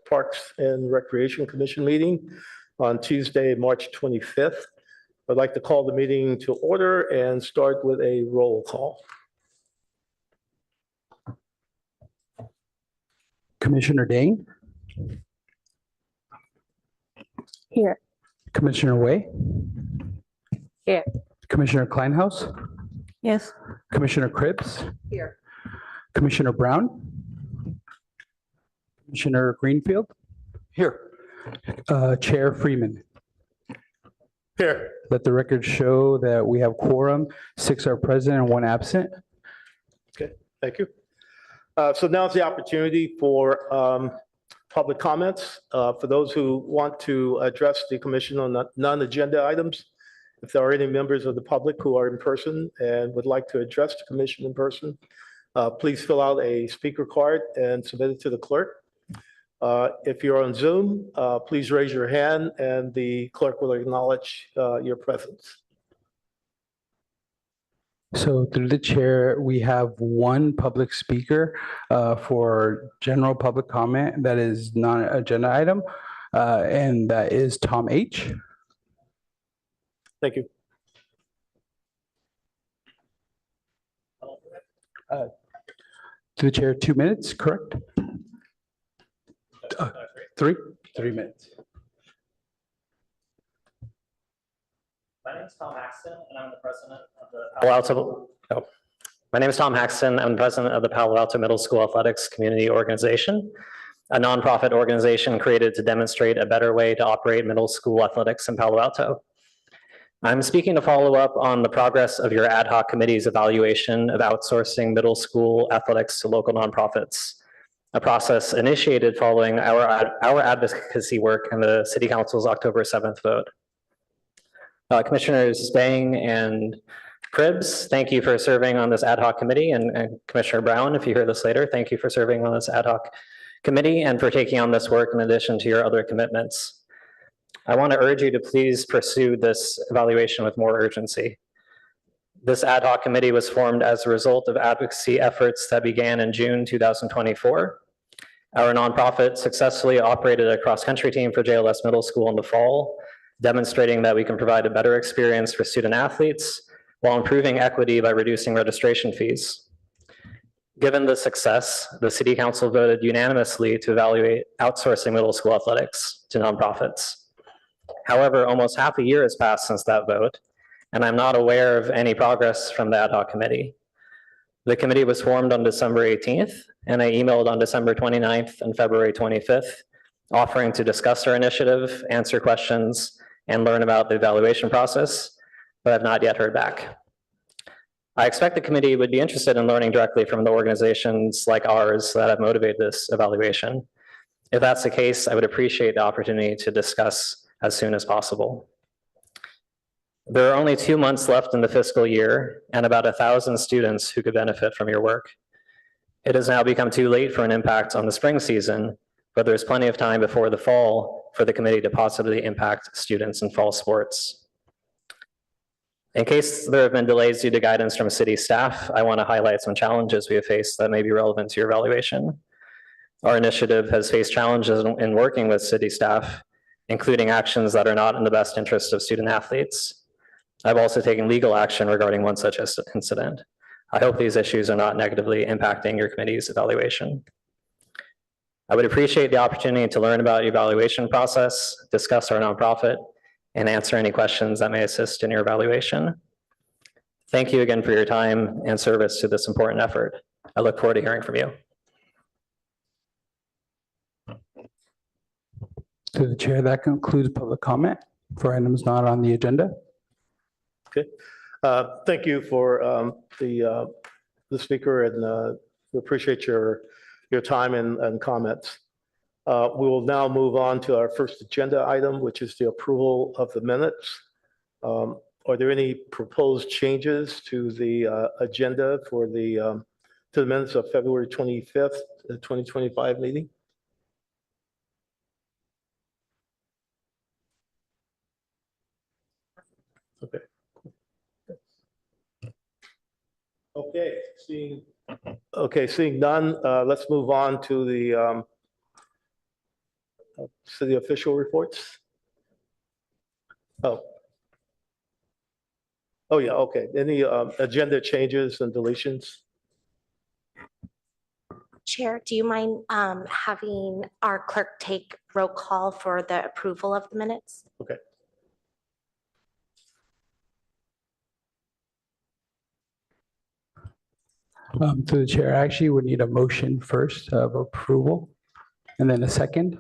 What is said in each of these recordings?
Parks and Recreation Commission meeting on Tuesday, March 25th. I'd like to call the meeting to order and start with a roll call. Commissioner Dane? Here. Commissioner Way? Here. Commissioner Kleinhaus? Yes. Commissioner Cribbs? Here. Commissioner Brown? Commissioner Greenfield? Here. Chair Freeman? Here. Let the record show that we have quorum, 6 are present and 1 absent. Okay, thank you. So now is the opportunity for public comments. For those who want to address the commission on non-agenda items, if there are any members of the public who are in person and would like to address the commission in person, please fill out a speaker card and submit it to the clerk. If you're on Zoom, please raise your hand and the clerk will acknowledge your presence. So through the chair, we have 1 public speaker for general public comment that is non-agenda item, and that is Tom H. Thank you. To the chair, 2 minutes, correct? 3 minutes. My name is Tom Haxton, and I'm the president of the Palo Alto. My name is Tom Haxton. I'm the president of the Palo Alto Middle School Athletics Community Organization, a nonprofit organization created to demonstrate a better way to operate middle school athletics in Palo Alto. I'm speaking to follow up on the progress of your ad hoc committee's evaluation of outsourcing middle school athletics to local nonprofits, a process initiated following our advocacy work and the City Council's October 7th vote. Commissioners Bang and Cribbs, thank you for serving on this ad hoc committee, and Commissioner Brown, if you hear this later, thank you for serving on this ad hoc committee and for taking on this work in addition to your other commitments. I want to urge you to please pursue this evaluation with more urgency. This ad hoc committee was formed as a result of advocacy efforts that began in June 2024. Our nonprofit successfully operated a cross-country team for JLS Middle School in the fall, demonstrating that we can provide a better experience for student athletes while improving equity by reducing registration fees. Given the success, the City Council voted unanimously to evaluate outsourcing middle school athletics to nonprofits. However, almost half a year has passed since that vote, and I'm not aware of any progress from the ad hoc committee. The committee was formed on December 18th, and I emailed on December 29th and February 25th, offering to discuss our initiative, answer questions, and learn about the evaluation process, but I've not yet heard back. I expect the committee would be interested in learning directly from the organizations like ours that have motivated this evaluation. If that's the case, I would appreciate the opportunity to discuss as soon as possible. There are only 2 months left in the fiscal year and about 1,000 students who could benefit from your work. It has now become too late for an impact on the spring season, but there's plenty of time before the fall for the committee to positively impact students in fall sports. In case there have been delays due to guidance from city staff, I want to highlight some challenges we have faced that may be relevant to your evaluation. Our initiative has faced challenges in working with city staff, including actions that are not in the best interest of student athletes. I've also taken legal action regarding one such incident. I hope these issues are not negatively impacting your committee's evaluation. I would appreciate the opportunity to learn about the evaluation process, discuss our nonprofit, and answer any questions that may assist in your evaluation. Thank you again for your time and service to this important effort. I look forward to hearing from you. To the chair, that concludes public comment for items not on the agenda. Okay. Thank you for the speaker, and we appreciate your time and comments. We will now move on to our first agenda item, which is the approval of the minutes. Are there any proposed changes to the agenda for to the minutes of February 25th, 2025 meeting? Okay. Seeing none, let's move on to city official reports? Oh. Oh, yeah, okay. Any agenda changes and deletions? Chair, do you mind having our clerk take roll call for the approval of the minutes? Okay. Through the chair, I actually would need a motion first of approval and then a second.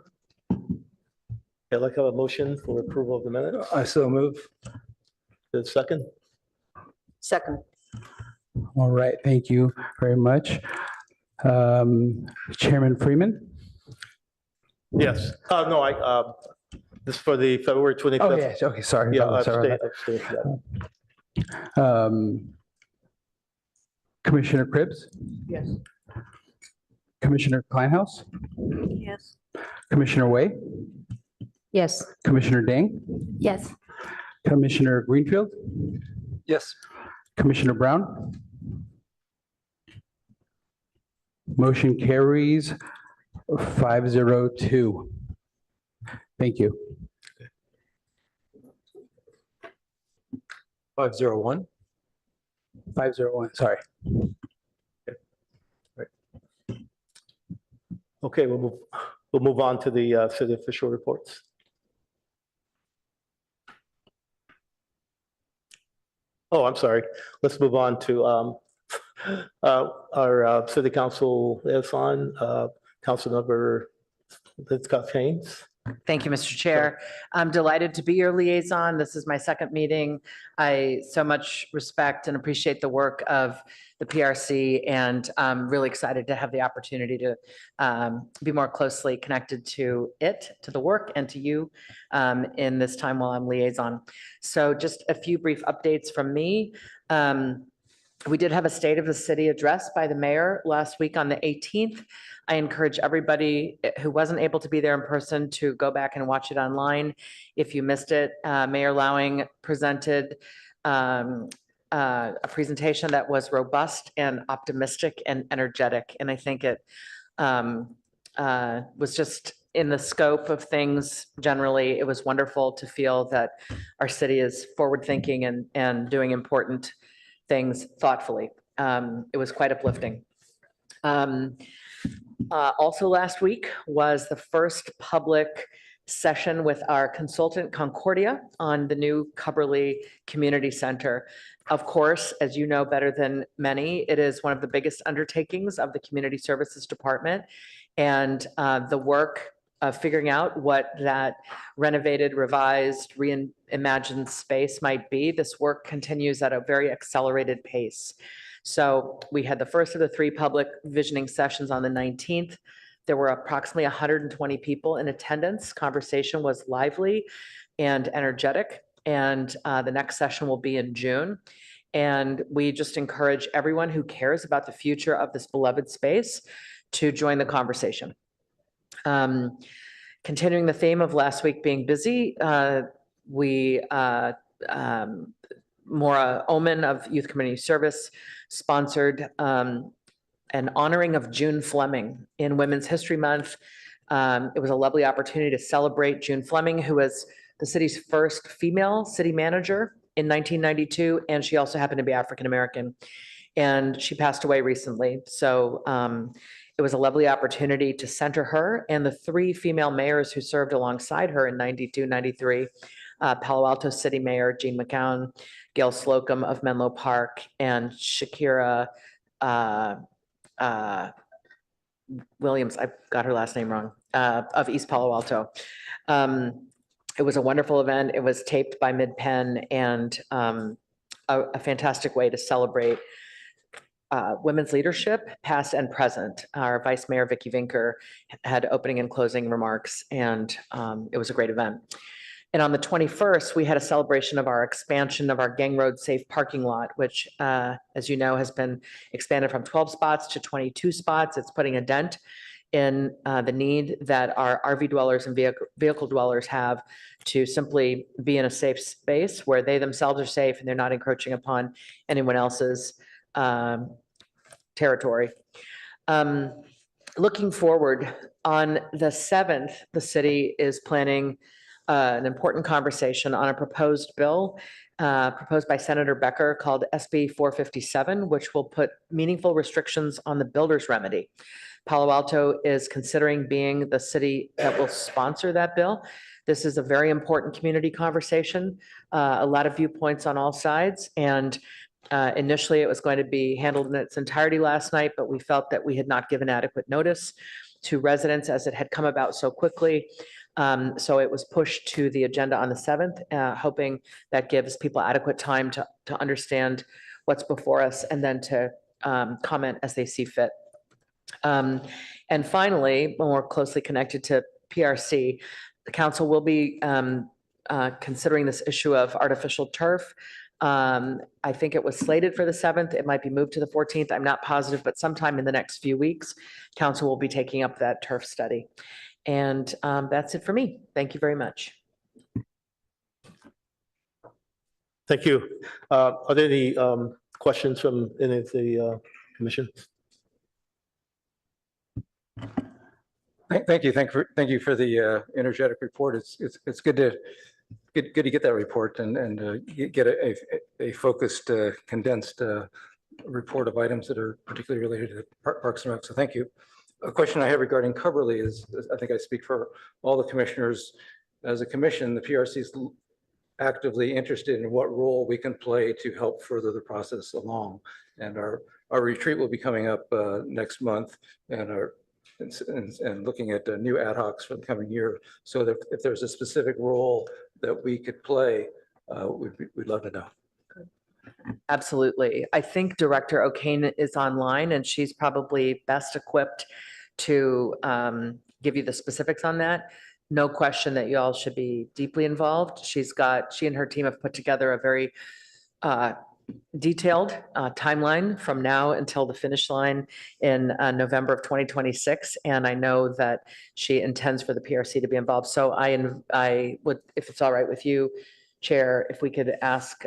I'd like to have a motion for approval of the minutes. I so move. The second? Second. All right, thank you very much. Chairman Freeman? Yes. No, this is for the February 25th. Oh, yes, okay, sorry. Yeah, sorry about abstain from that. that. Commissioner Cribbs? Yes. Commissioner Kleinhaus? Yes. Commissioner Way? Yes. Commissioner Dang? Yes. Commissioner Greenfield? Yes. Commissioner Brown? Motion carries 502. Thank you. 501. 501, sorry. Okay, we'll move on to the city official reports. Oh, I'm sorry. Let's move on to our city council liaison, Councilmember Litzcott Haynes. Thank you, Mr. Chair. I'm delighted to be your liaison. This is my second meeting. I so much respect and appreciate the work of the PRC, and I'm really excited to have the opportunity to be more closely connected to it, to the work, and to you in this time while I'm liaison. So just a few brief updates from me. We did have a State of the City address by the mayor last week on the 18th. I encourage everybody who wasn't able to be there in person to go back and watch it online. If you missed it, Mayor Lowing presented a presentation that was robust and optimistic and energetic. And I think it was just in the scope of things. Generally, it was wonderful to feel that our city is forward-thinking and doing important things thoughtfully. It was quite uplifting. Also last week was the first public session with our consultant Concordia on the new Cubberley Community Center. Of course, as you know better than many, it is one of the biggest undertakings of the Community Services Department. And the work of figuring out what that renovated, revised, reimagined space might be, this work continues at a very accelerated pace. So we had the first of the 3 public visioning sessions on the 19th. There were approximately 120 people in attendance. Conversation was lively and energetic. And the next session will be in June. And we just encourage everyone who cares about the future of this beloved space to join the conversation. Continuing the theme of last week being busy, Maura Oman of Youth Community Service sponsored an honoring of June Fleming in Women's History Month. It was a lovely opportunity to celebrate June Fleming, who was the city's first female city manager in 1992, and she also happened to be African American, and she passed away recently. So it was a lovely opportunity to center her and the 3 female mayors who served alongside her in 92, 93, Palo Alto City Mayor Jean McCown, Gail Slocum of Menlo Park, and Shakira Williams, I got her last name wrong, of East Palo Alto. It was a wonderful event. It was taped by Mid-Penn, and a fantastic way to celebrate women's leadership, past and present. Our Vice Mayor, Vicky Vinker, had opening and closing remarks, and it was a great event. And on the 21st, we had a celebration of our expansion of our Gang Road Safe parking lot, which, as you know, has been expanded from 12 spots to 22 spots. It's putting a dent in the need that our RV dwellers and vehicle dwellers have to simply be in a safe space where they themselves are safe and they're not encroaching upon anyone else's territory. Looking forward, on the 7th, the city is planning an important conversation on a proposed bill proposed by Senator Becker called SB 457, which will put meaningful restrictions on the builder's remedy. Palo Alto is considering being the city that will sponsor that bill. This is a very important community conversation, a lot of viewpoints on all sides. And initially, it was going to be handled in its entirety last night, but we felt that we had not given adequate notice to residents as it had come about so quickly. So it was pushed to the agenda on the 7th, hoping that gives people adequate time to understand what's before us and then to comment as they see fit. And finally, more closely connected to PRC, the council will be considering this issue of artificial turf. I think it was slated for the 7th. It might be moved to the 14th. I'm not positive, but sometime in the next few weeks, council will be taking up that turf study. And that's it for me. Thank you very much. Thank you. Are there any questions from any of the commission? Thank you. Thank you for the energetic report. It's good to get that report and get a focused, condensed report of items that are particularly related to Parks and Rec. So thank you. A question I have regarding Coverly is, I think I speak for all the commissioners. As a commission, the PRC is actively interested in what role we can play to help further the process along. And our retreat will be coming up next month, and looking at new ad hocs for the coming year. So that if there's a specific role that we could play, we'd love to know. Absolutely. I think Director O'Kane is online and she's probably best equipped to give you the specifics on that. No question that you all should be deeply involved. She and her team have put together a very detailed timeline from now until the finish line in November of 2026. And I know that she intends for the PRC to be involved. So I would, if it's all right with you, Chair, if we could ask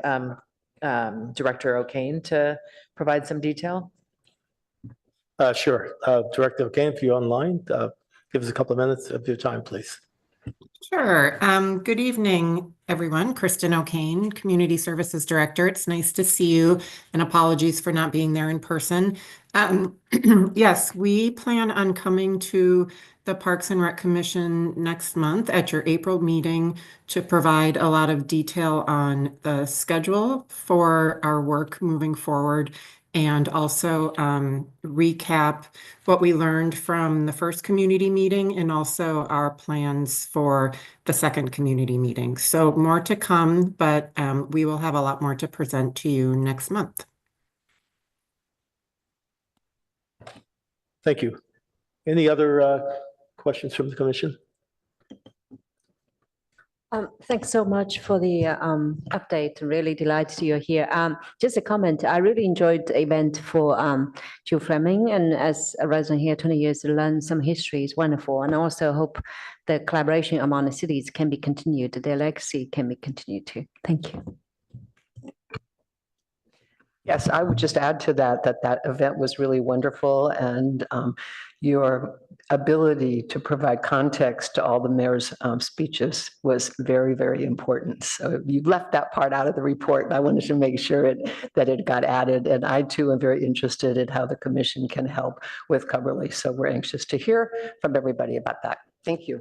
Director O'Kane to provide some detail. Sure. Director O'Kane, if you're online, give us a couple of minutes of your time, please. Sure. Good evening, everyone. Kristen O'Kane, Community Services Director. It's nice to see you, and apologies for not being there in person. Yes, we plan on coming to the Parks and Rec Commission next month at your April meeting to provide a lot of detail on the schedule for our work moving forward, and also recap what we learned from the first community meeting and also our plans for the second community meeting. So more to come, but we will have a lot more to present to you next month. Thank you. Any other questions from the commission? Thanks so much for the update. Really delighted you're here. Just a comment. I really enjoyed the event for Jill Fleming, and as a resident here 20 years to learn some history is wonderful. And I also hope the collaboration among the cities can be continued, their legacy can be continued too. Thank you. Yes, I would just add to that event was really wonderful, and your ability to provide context to all the mayor's speeches was very, very important. So you left that part out of the report, and I wanted to make sure that it got added. And I too am very interested in how the commission can help with Coverly. So we're anxious to hear from everybody about that. Thank you.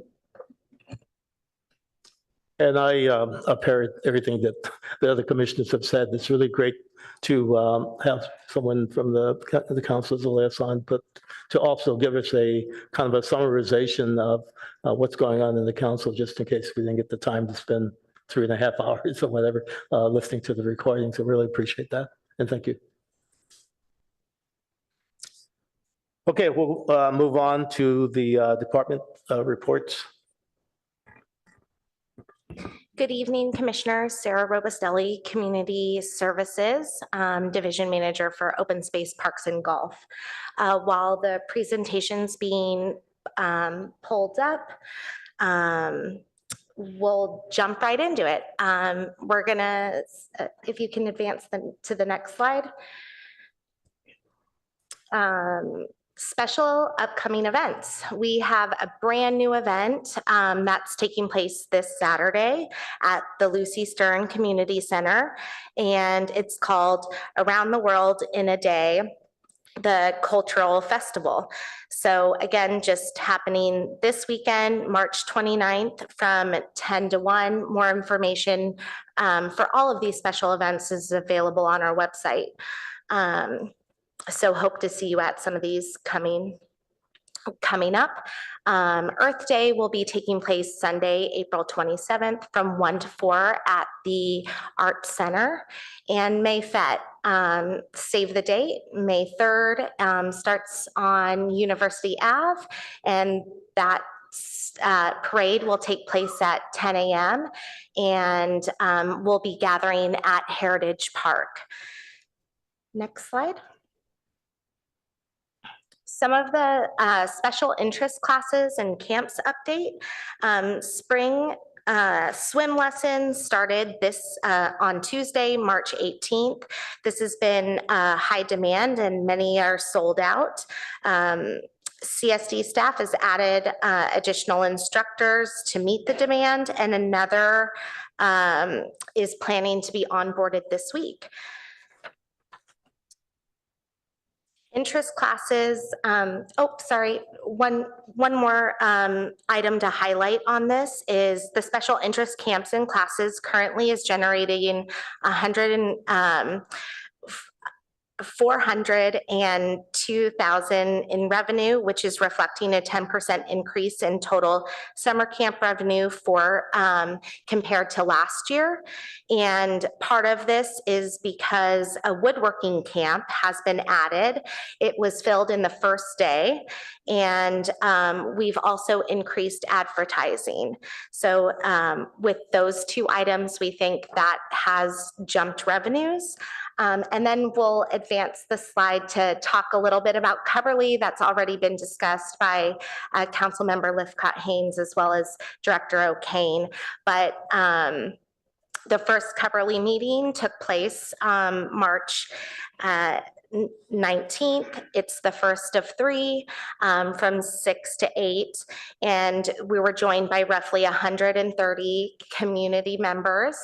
And I parrot everything that the other commissioners have said. It's really great to have someone from the council as a liaison, but to also give us a kind of a summarization of what's going on in the council, just in case we didn't get the time to spend 3.5 hours or whatever listening to the recordings. I really appreciate that, and thank you. Okay, we'll move on to the department reports. Good evening, Commissioners. Sarah Robustelli, Community Services Division Manager for Open Space, Parks, and Golf. While the presentation's being pulled up, we'll jump right into it. We're gonna, if you can advance them to the next slide. Special upcoming events. We have a brand new event that's taking place this Saturday at the Lucy Stern Community Center, and it's called Around the World in a Day, the Cultural Festival. So again, just happening this weekend, March 29th from 10 to 1. More information for all of these special events is available on our website. So hope to see you at some of these coming up. Earth Day will be taking place Sunday, April 27th from 1 to 4 at the Art Center. And May Fete, save the date, May 3rd, starts on University Ave, and that parade will take place at 10 a.m. and we'll be gathering at Heritage Park. Next slide. Some of the special interest classes and camps update. Spring swim lessons started this on Tuesday, March 18th. This has been high demand and many are sold out. CSD staff has added additional instructors to meet the demand, and another is planning to be onboarded this week. Interest classes, one more item to highlight on this is the special interest camps and classes currently is generating 402,000 in revenue, which is reflecting a 10% increase in total summer camp revenue for compared to last year. And part of this is because a woodworking camp has been added. It was filled in the first day, and we've also increased advertising. So with those two items, we think that has jumped revenues. And then we'll advance the slide to talk a little bit about Coverly. That's already been discussed by Councilmember Lifcott-Haynes as well as Director O'Kane. But the first Coverly meeting took place March 19th. It's the first of 3 from 6 to 8. And we were joined by roughly 130 community members.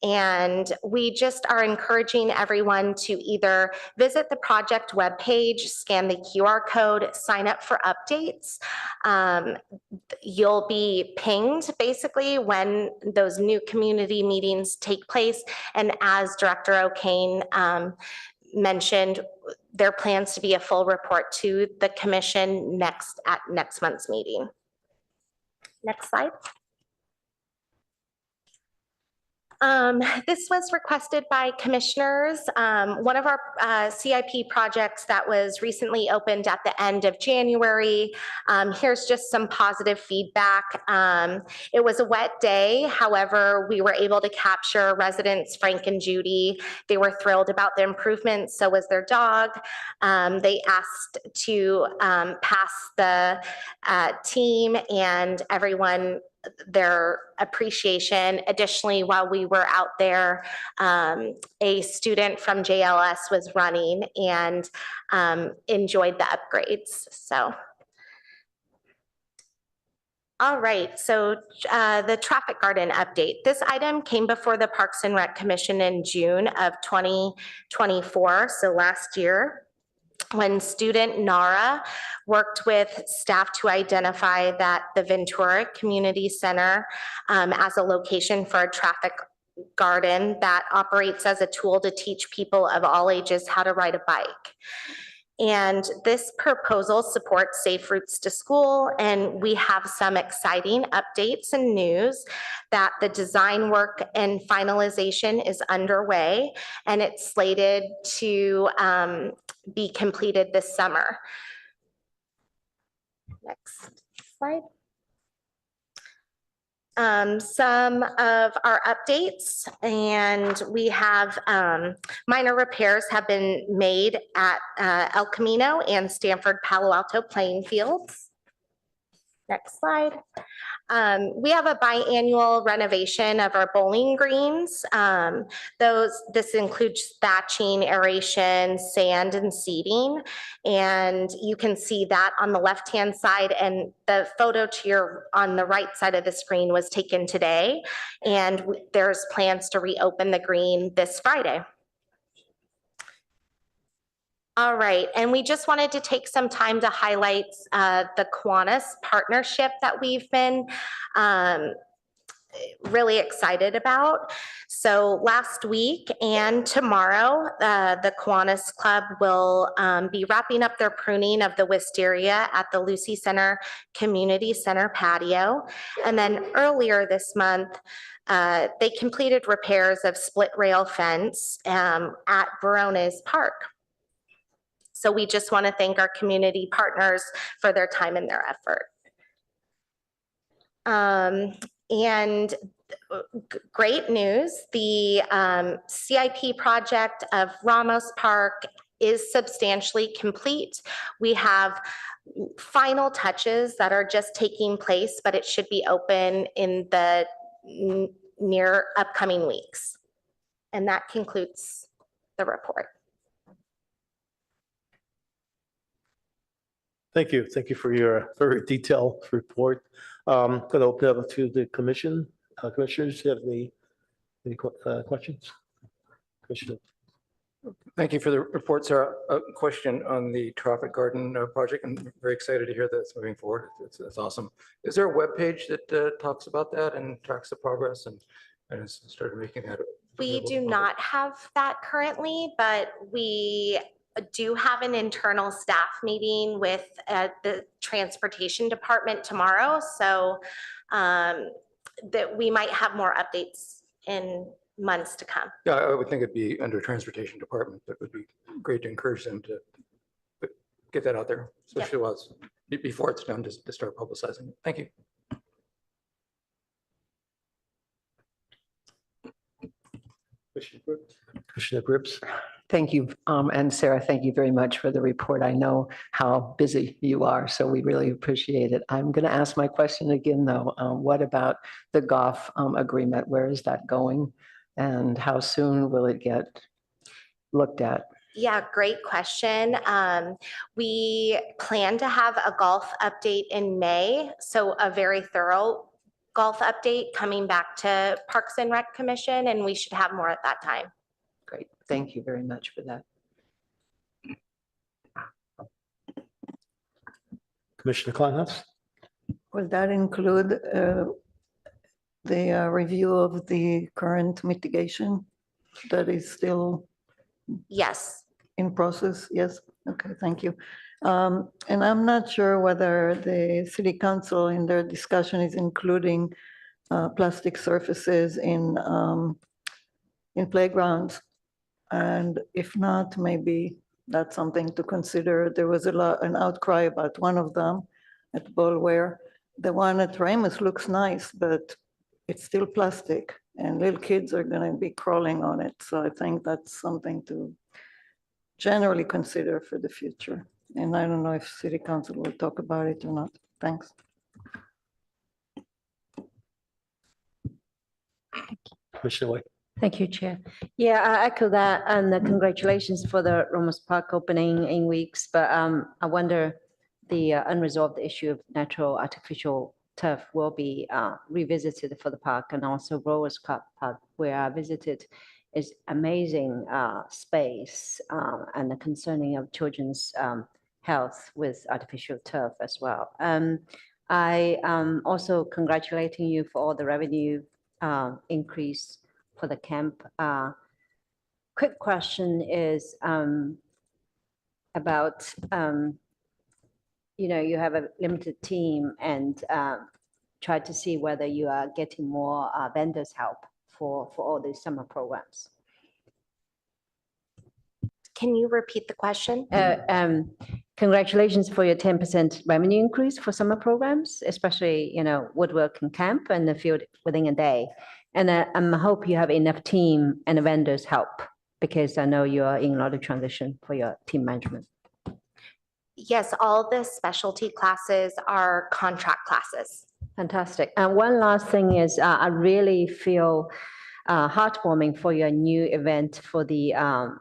And we just are encouraging everyone to either visit the project webpage, scan the QR code, sign up for updates. You'll be pinged basically when those new community meetings take place. And as Director O'Kane mentioned, there plans to be a full report to the commission at next month's meeting. Next slide. This was requested by commissioners. One of our CIP projects that was recently opened at the end of January. Here's just some positive feedback. It was a wet day. However, we were able to capture residents, Frank and Judy. They were thrilled about the improvements. So was their dog. They asked to pass the team and everyone their appreciation. Additionally, while we were out there, a student from JLS was running and enjoyed the upgrades. So, all right, so the traffic garden update. This item came before the Parks and Rec Commission in June of 2024, so last year, when student Nara worked with staff to identify that the Ventura Community Center as a location for a traffic garden that operates as a tool to teach people of all ages how to ride a bike. And this proposal supports safe routes to school, and we have some exciting updates and news that the design work and finalization is underway, and it's slated to be completed this summer. Next slide. Some of our updates, and we have minor repairs have been made at El Camino and Stanford Palo Alto playing fields. Next slide. We have a biannual renovation of our bowling greens. This includes thatching, aeration, sand, and seeding. And you can see that on the left-hand side, and the photo on the right side of the screen was taken today. And there's plans to reopen the green this Friday. All right, and we just wanted to take some time to highlight the Kiwanis partnership that we've been really excited about. So last week and tomorrow, the Kiwanis Club will be wrapping up their pruning of the wisteria at the Lucy Center Community Center patio. And then earlier this month, they completed repairs of split rail fence at Barones Park. So we just want to thank our community partners for their time and their effort. And great news, the CIP project of Ramos Park is substantially complete. We have final touches that are just taking place, but it should be open in the near upcoming weeks. And that concludes the report. Thank you. Thank you for your very detailed report. Going to open it up to the commission. Commissioners, do you have any questions? Commissioner. Thank you for the report, Sarah. A question on the traffic garden project. I'm very excited to hear that it's moving forward. It's awesome. Is there a web page that talks about that and tracks the progress and has started making that? We do not have that currently, but we do have an internal staff meeting with the transportation department tomorrow. So that we might have more updates in months to come. Yeah, I would think it'd be under transportation department, but it would be great to encourage them to get that out there, especially while it's before it's done, to start publicizing it. Thank you. Commissioner Gribbs. Thank you. And Sarah, thank you very much for the report. I know how busy you are, so we really appreciate it. I'm going to ask my question again, though. What about the golf agreement? Where is that going? And how soon will it get looked at? Yeah, great question. We plan to have a golf update in May, so a very thorough golf update coming back to Parks and Rec Commission, and we should have more at that time. Great. Thank you very much for that. Commissioner Kleinhaus. Will that include the review of the current mitigation that is still Yes. in process? Yes. Okay, thank you. And I'm not sure whether the city council in their discussion is including plastic surfaces in playgrounds. And if not, maybe that's something to consider. There was an outcry about one of them at Boulware. The one at Ramus looks nice, but it's still plastic and little kids are going to be crawling on it. So I think that's something to generally consider for the future. And I don't know if city council will talk about it or not. Thanks. Commissioner White. Thank you, Chair. Yeah, I echo that, and congratulations for the Ramos Park opening in weeks. But I wonder the unresolved issue of natural artificial turf will be revisited for the park, and also Rowers Park, where I visited, is amazing space and the concerning of children's health with artificial turf as well. I also congratulating you for all the revenue increase for the camp. Quick question is about, you have a limited team and try to see whether you are getting more vendors help for all these summer programs. Can you repeat the question? Congratulations for your 10% revenue increase for summer programs, especially, woodworking camp and the field within a day. And I hope you have enough team and vendors help, because I know you are in a lot of transition for your team management. Yes, all the specialty classes are contract classes. Fantastic. And one last thing is, I really feel heartwarming for your new event for the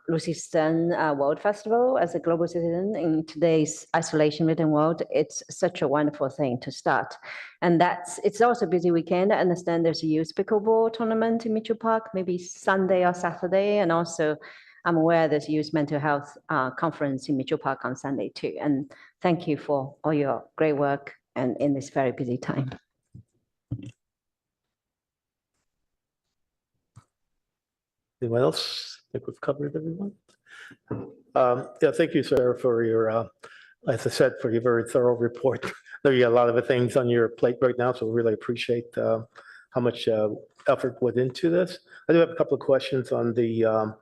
Lucy Stern World Festival as a global citizen in today's isolation-ridden world. It's such a wonderful thing to start. And it's also a busy weekend. I understand there's a youth pickleball tournament in Mitchell Park, maybe Sunday or Saturday. And also I'm aware there's a youth mental health conference in Mitchell Park on Sunday too. And thank you for all your great work and in this very busy time. Anyone else? I think we've covered everyone. Yeah, thank you, Sarah, for your, as I said, for your very thorough report. I know you got a lot of things on your plate right now, so we really appreciate how much effort went into this. I do have a couple of questions on the,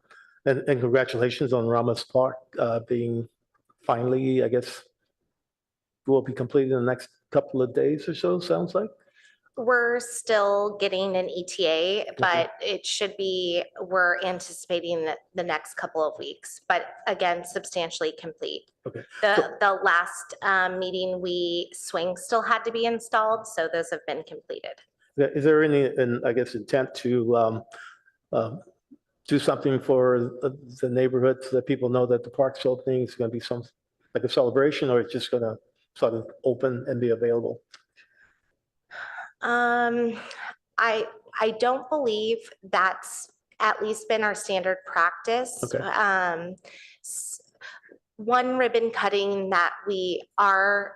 and congratulations on Ramos Park being finally, I guess, will be completed in the next couple of days or so, sounds like. We're still getting an ETA, but it should be, we're anticipating that the next couple of weeks, but again, substantially complete. Okay. The last meeting, swings still had to be installed, so those have been completed. Is there any, I guess, intent to do something for the neighborhood so that people know that the park's opening? Is going to be some, like a celebration, or it's just going to sort of open and be available? I don't believe that's at least been our standard practice. Okay. One ribbon cutting that we are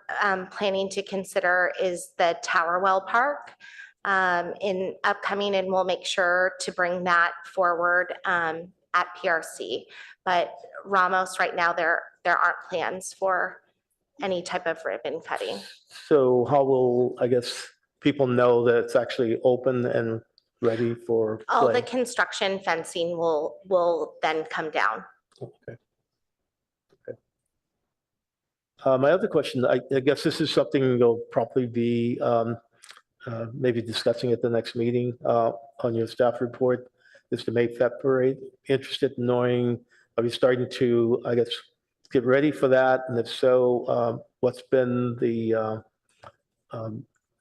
planning to consider is the Towerwell Park in upcoming, and we'll make sure to bring that forward at PRC. But Ramos, right now, there aren't plans for any type of ribbon cutting. So how will, I guess, people know that it's actually open and ready for All the play? construction fencing will then come down. Okay. My other question, I guess this is something you'll probably be maybe discussing at the next meeting on your staff report, is the May Fest Parade. Interested in knowing, are you starting to, I guess, get ready for that? And if so, what's been the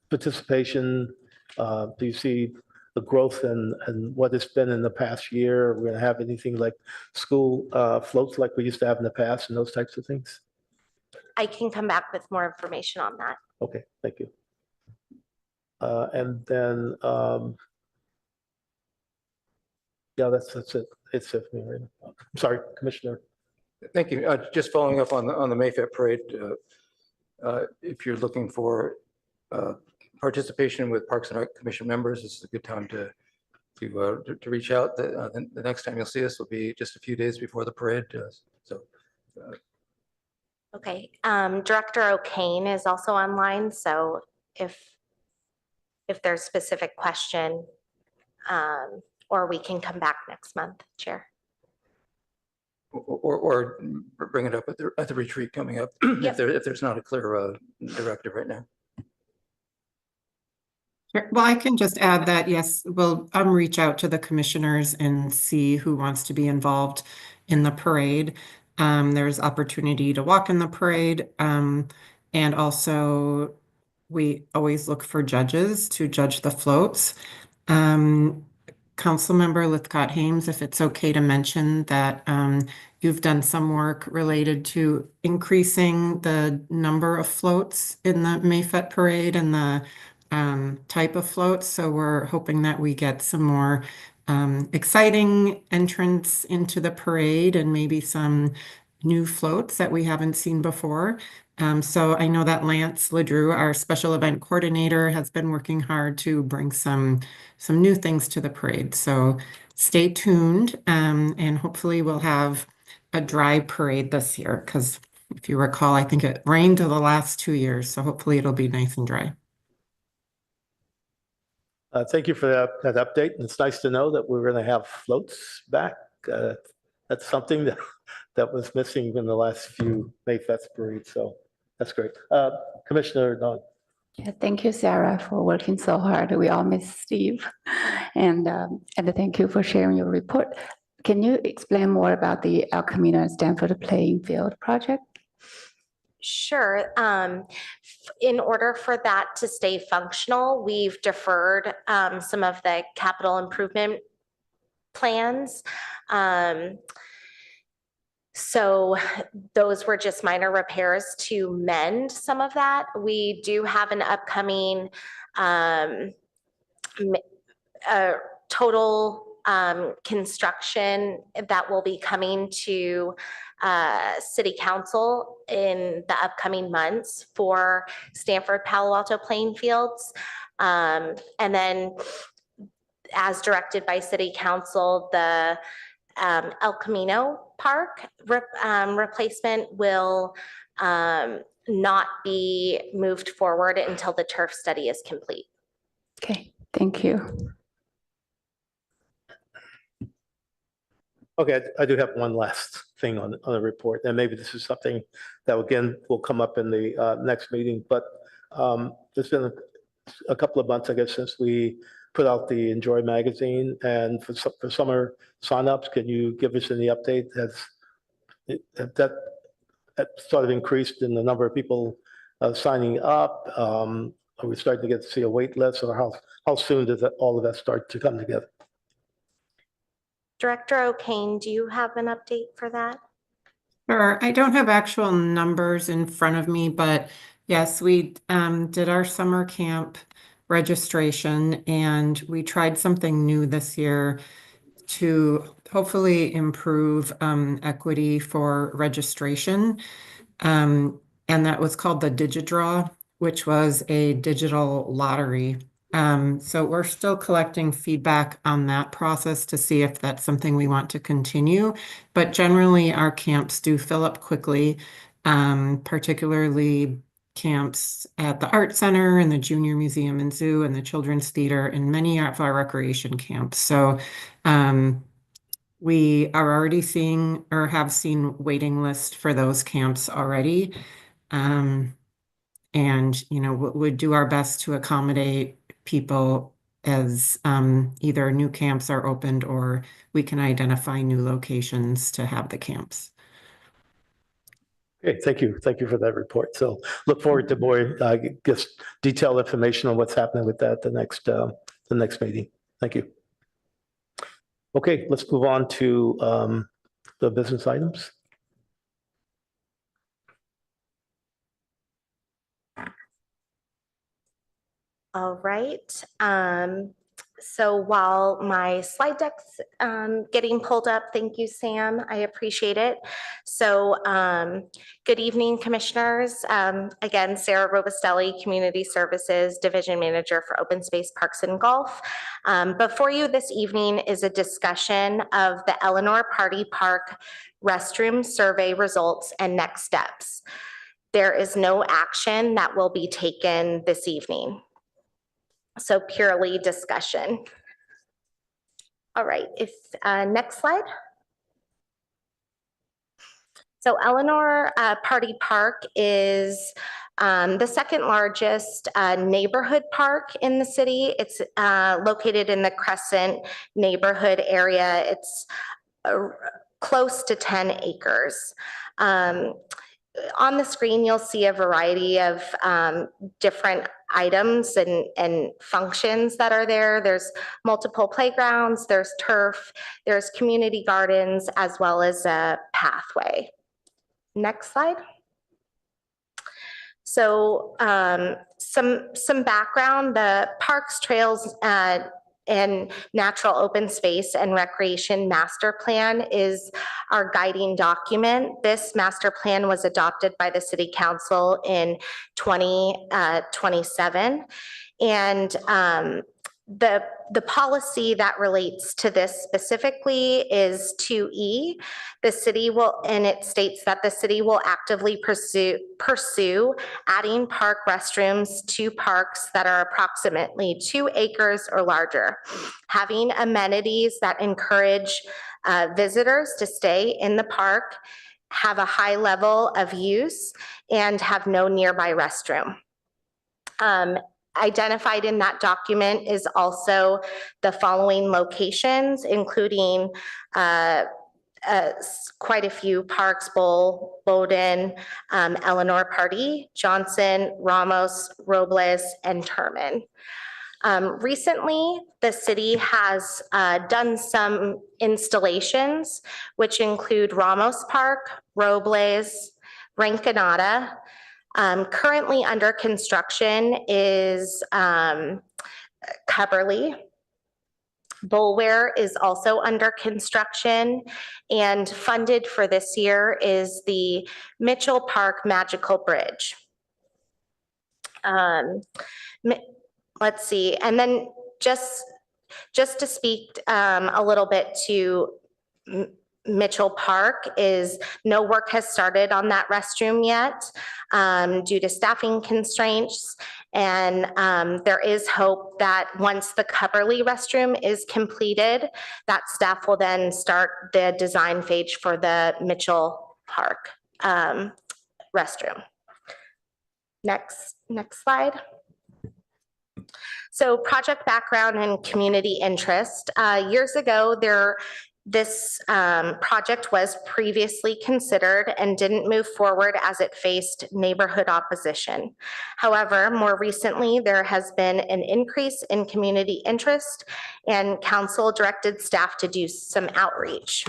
participation? Do you see the growth and what it's been in the past year? Are we going to have anything like school floats like we used to have in the past and those types of things? I can come back with more information on that. Okay, thank you. And then, yeah, that's it. It's it for me right now. I'm sorry, Commissioner. Thank you. Just following up on the Mayfair Parade, if you're looking for participation with Parks and Rec Commission members, this is a good time to reach out. The next time you'll see us will be just a few days before the parade. Okay, Director O'Kane is also online, so if there's a specific question, or we can come back next month, Chair. Or bring it up at the retreat coming up if there's not a clear directive right now. Sure. Well, I can just add that, yes, we'll reach out to the commissioners and see who wants to be involved in the parade. There's opportunity to walk in the parade. And also we always look for judges to judge the floats. Councilmember Lithcott-Hames, if it's okay to mention that you've done some work related to increasing the number of floats in the Mayfet Parade and the type of floats. So we're hoping that we get some more exciting entrance into the parade and maybe some new floats that we haven't seen before. So I know that Lance LeDrew, our special event coordinator, has been working hard to bring some new things to the parade. So stay tuned, and hopefully we'll have a dry parade this year, because if you recall, I think it rained the last 2 years, so hopefully it'll be nice and dry. Thank you for that update. And it's nice to know that we're going to have floats back. That's something that was missing in the last few Mayfest parades. So that's great. Commissioner Don. Yeah, thank you, Sarah, for working so hard. We all miss Steve. And thank you for sharing your report. Can you explain more about the El Camino and Stanford Playing Field project? Sure. In order for that to stay functional, we've deferred some of the capital improvement plans. So those were just minor repairs to mend some of that. We do have an upcoming total construction that will be coming to City Council in the upcoming months for Stanford Palo Alto playing fields. And then as directed by City Council, the El Camino Park replacement will not be moved forward until the turf study is complete. Okay, thank you. Okay, I do have one last thing on the report, and maybe this is something that again will come up in the next meeting, but there's been a couple of months, I guess, since we put out the Enjoy magazine, and for summer signups, can you give us any update? Has that sort of increased in the number of people signing up? Are we starting to see a wait list, or how soon does all of that start to come together? Director O'Kane, do you have an update for that? Sure. I don't have actual numbers in front of me, but yes, we did our summer camp registration, and we tried something new this year to hopefully improve equity for registration. And that was called the DigiDraw, which was a digital lottery. So we're still collecting feedback on that process to see if that's something we want to continue. But generally, our camps do fill up quickly, particularly camps at the Art Center and the Junior Museum and Zoo and the Children's Theater and many of our recreation camps. So we are already seeing or have seen waiting lists for those camps already. And, you know, would do our best to accommodate people as either new camps are opened or we can identify new locations to have the camps. Okay, thank you. Thank you for that report. So look forward to more just detailed information on what's happening with that the next meeting. Thank you. Okay, let's move on to the business items. All right. So while my slide deck's getting pulled up, thank you, Sam. I appreciate it. So good evening, commissioners. Again, Sarah Robustelli, Community Services Division Manager for Open Space Parks and Golf. Before you this evening is a discussion of the Eleanor Party Park restroom survey results and next steps. There is no action that will be taken this evening. So purely discussion. All right, next slide. So Eleanor Party Park is the second largest neighborhood park in the city. It's located in the Crescent neighborhood area. It's close to 10 acres. On the screen, you'll see a variety of different items and functions that are there. There's multiple playgrounds, there's turf, there's community gardens, as well as a pathway. Next slide. So some background, the parks, trails, and natural open space and recreation master plan is our guiding document. This master plan was adopted by the City Council in 2027. And the policy that relates to this specifically is 2E. The city will, and it states that the city will actively pursue adding park restrooms to parks that are approximately 2 acres or larger, having amenities that encourage visitors to stay in the park, have a high level of use, and have no nearby restroom. Identified in that document is also the following locations, including quite a few parks: Bowl, Bowdoin, Eleanor Pardee, Johnson, Ramos, Robles, and Terman. Recently, the city has done some installations, which include Ramos Park, Robles, Rinconada. Currently under construction is Cubberley. Bulware is also under construction, and funded for this year is the Mitchell Park Magical Bridge. Let's see, and then just to speak a little bit to Mitchell Park, is no work has started on that restroom yet due to staffing constraints. And there is hope that once the Cubberley restroom is completed, that staff will then start the design phase for the Mitchell Park restroom. Next slide. So project background and community interest. Years ago, this project was previously considered and didn't move forward as it faced neighborhood opposition. However, more recently, there has been an increase in community interest, and council directed staff to do some outreach.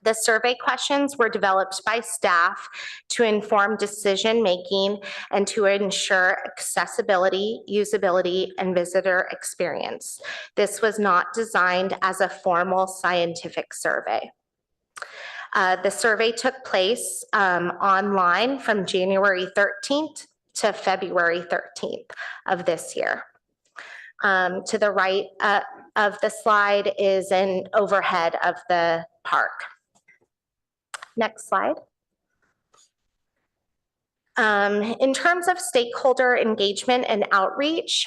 The survey questions were developed by staff to inform decision-making and to ensure accessibility, usability, and visitor experience. This was not designed as a formal scientific survey. The survey took place online from January 13th to February 13th of this year. To the right of the slide is an overhead of the park. Next slide. In terms of stakeholder engagement and outreach,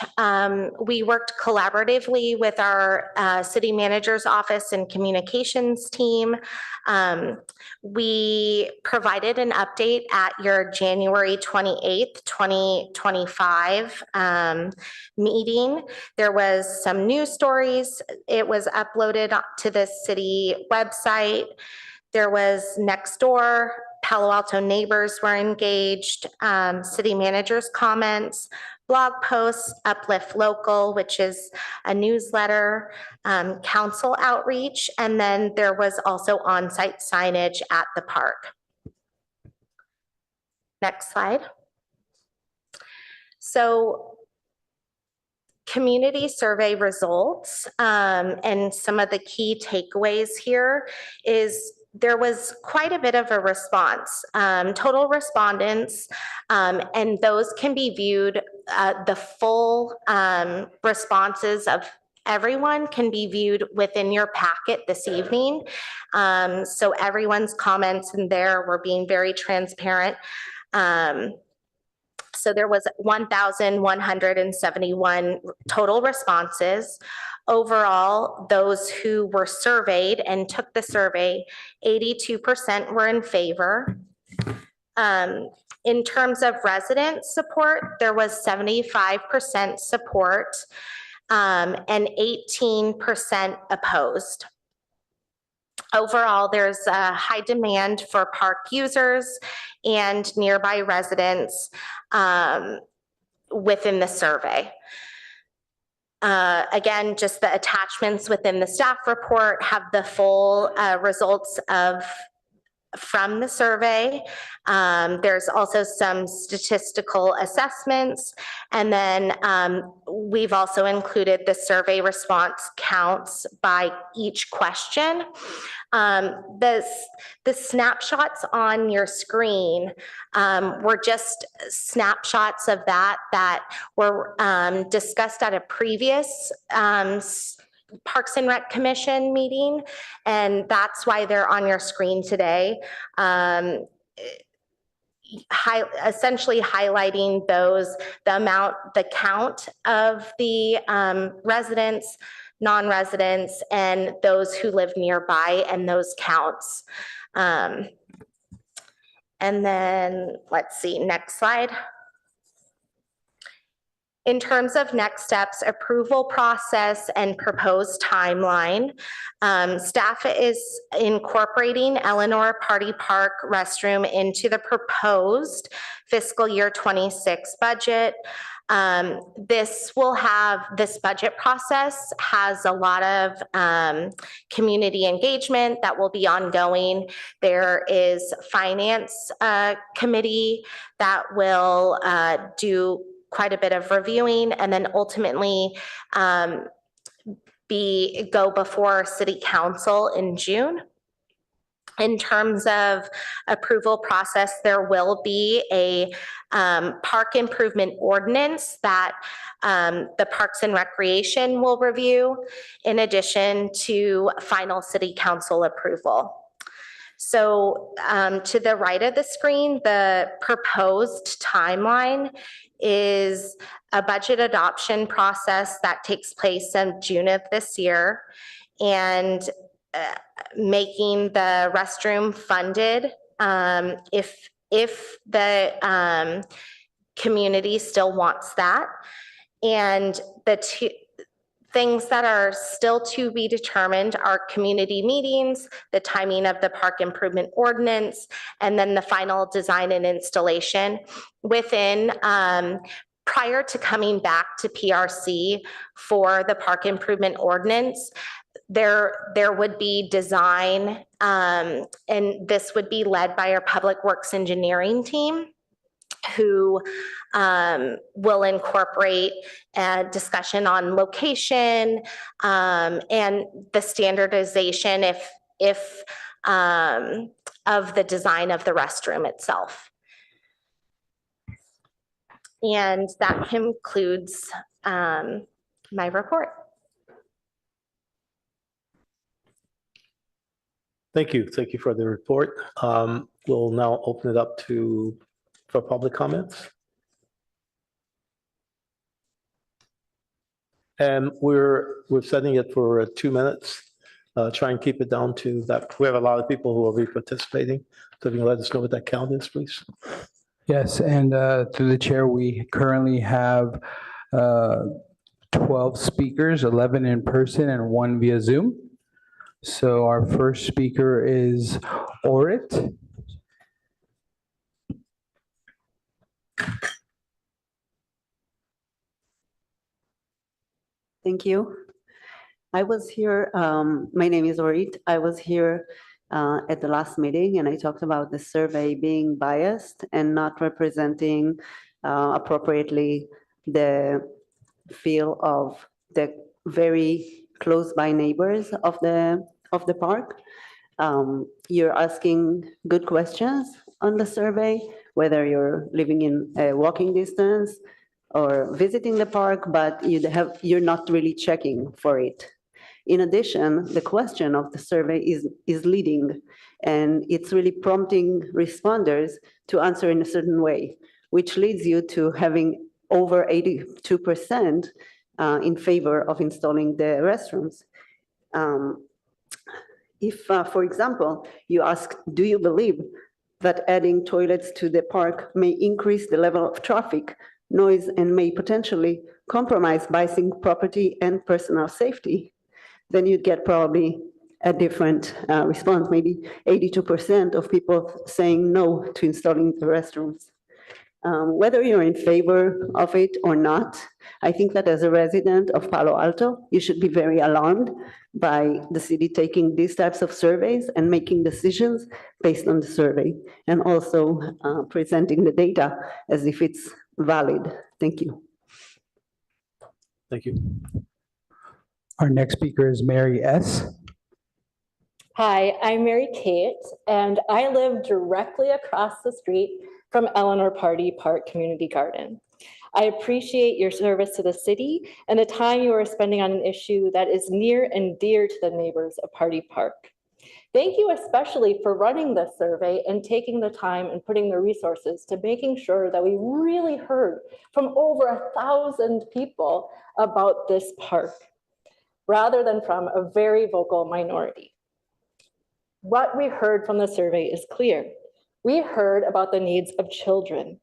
we worked collaboratively with our city manager's office and communications team. We provided an update at your January 28th, 2025 meeting. There was some news stories. It was uploaded to the city website. There was Nextdoor, Palo Alto neighbors were engaged, city manager's comments, blog posts, Uplift Local, which is a newsletter, council outreach, and then there was also on-site signage at the park. Next slide. So, community survey results, and some of the key takeaways here is there was quite a bit of a response. Total respondents, and those can be viewed, the full responses of everyone can be viewed within your packet this evening. So everyone's comments in there were being very transparent. So there was 1,171 total responses. Overall, those who were surveyed and took the survey, 82% were in favor. In terms of resident support, there was 75% support and 18% opposed. Overall, there's a high demand for park users and nearby residents within the survey. Again, just the attachments within the staff report have the full results from the survey. There's also some statistical assessments, and then we've also included the survey response counts by each question. The snapshots on your screen were just snapshots of that were discussed at a previous Parks and Rec Commission meeting, and that's why they're on your screen today. Essentially highlighting the count of the residents, non-residents, and those who live nearby, and those counts. And then let's see, next slide. In terms of next steps, approval process and proposed timeline, staff is incorporating Eleanor Party Park restroom into the proposed fiscal year 26 budget. This budget process has a lot of community engagement that will be ongoing. There is finance committee that will do quite a bit of reviewing and then ultimately go before City Council in June. In terms of approval process, there will be a park improvement ordinance that the Parks and Recreation will review in addition to final City Council approval. So to the right of the screen, the proposed timeline is a budget adoption process that takes place in June of this year, and making the restroom funded if the community still wants that. And the two things that are still to be determined are community meetings, the timing of the park improvement ordinance, and then the final design and installation within prior to coming back to PRC for the park improvement ordinance. There would be design, and this would be led by our public works engineering team, who will incorporate a discussion on location and the standardization if of the design of the restroom itself. And that concludes my report. Thank you. Thank you for the report. We'll now open it up for public comments. And we're setting it for 2 minutes. Try and keep it down to that. We have a lot of people who will be participating. So if you can let us know what that count is, please. Yes, and through the chair, we currently have 12 speakers, 11 in person and 1 via Zoom. So our first speaker is Orit. Thank you. I was here, my name is Orit. I was here at the last meeting and I talked about the survey being biased and not representing appropriately the feel of the very close by neighbors of the park. You're asking good questions on the survey, whether you're living in a walking distance or visiting the park, but you're not really checking for it. In addition, the question of the survey is leading, and it's really prompting responders to answer in a certain way, which leads you to having over 82% in favor of installing the restrooms. If, for example, you ask, do you believe that adding toilets to the park may increase the level of traffic, noise, and may potentially compromise bicycling property and personal safety, then you'd get probably a different response, maybe 82% of people saying no to installing the restrooms. Whether you're in favor of it or not, I think that as a resident of Palo Alto, you should be very alarmed by the city taking these types of surveys and making decisions based on the survey, and also presenting the data as if it's valid. Thank you. Thank you. Our next speaker is Mary S. Hi, I'm Mary Kate, and I live directly across the street from Eleanor Party Park Community Garden. I appreciate your service to the city and the time you are spending on an issue that is near and dear to the neighbors of Party Park. Thank you especially for running this survey and taking the time and putting the resources to making sure that we really heard from over 1,000 people about this park, rather than from a very vocal minority. What we heard from the survey is clear. We heard about the needs of children.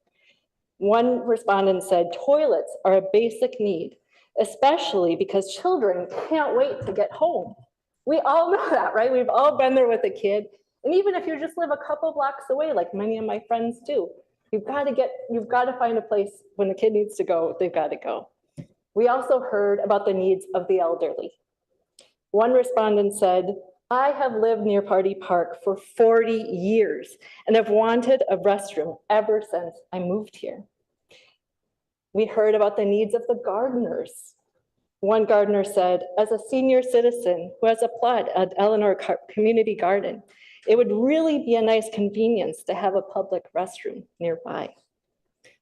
One respondent said toilets are a basic need, especially because children can't wait to get home. We all know that, right? We've all been there with a kid. And even if you just live a couple blocks away, like many of my friends do, you've got to find a place when the kid needs to go, they've got to go. We also heard about the needs of the elderly. One respondent said, I have lived near Party Park for 40 years and have wanted a restroom ever since I moved here. We heard about the needs of the gardeners. One gardener said, as a senior citizen who has applied at Eleanor Community Garden, it would really be a nice convenience to have a public restroom nearby.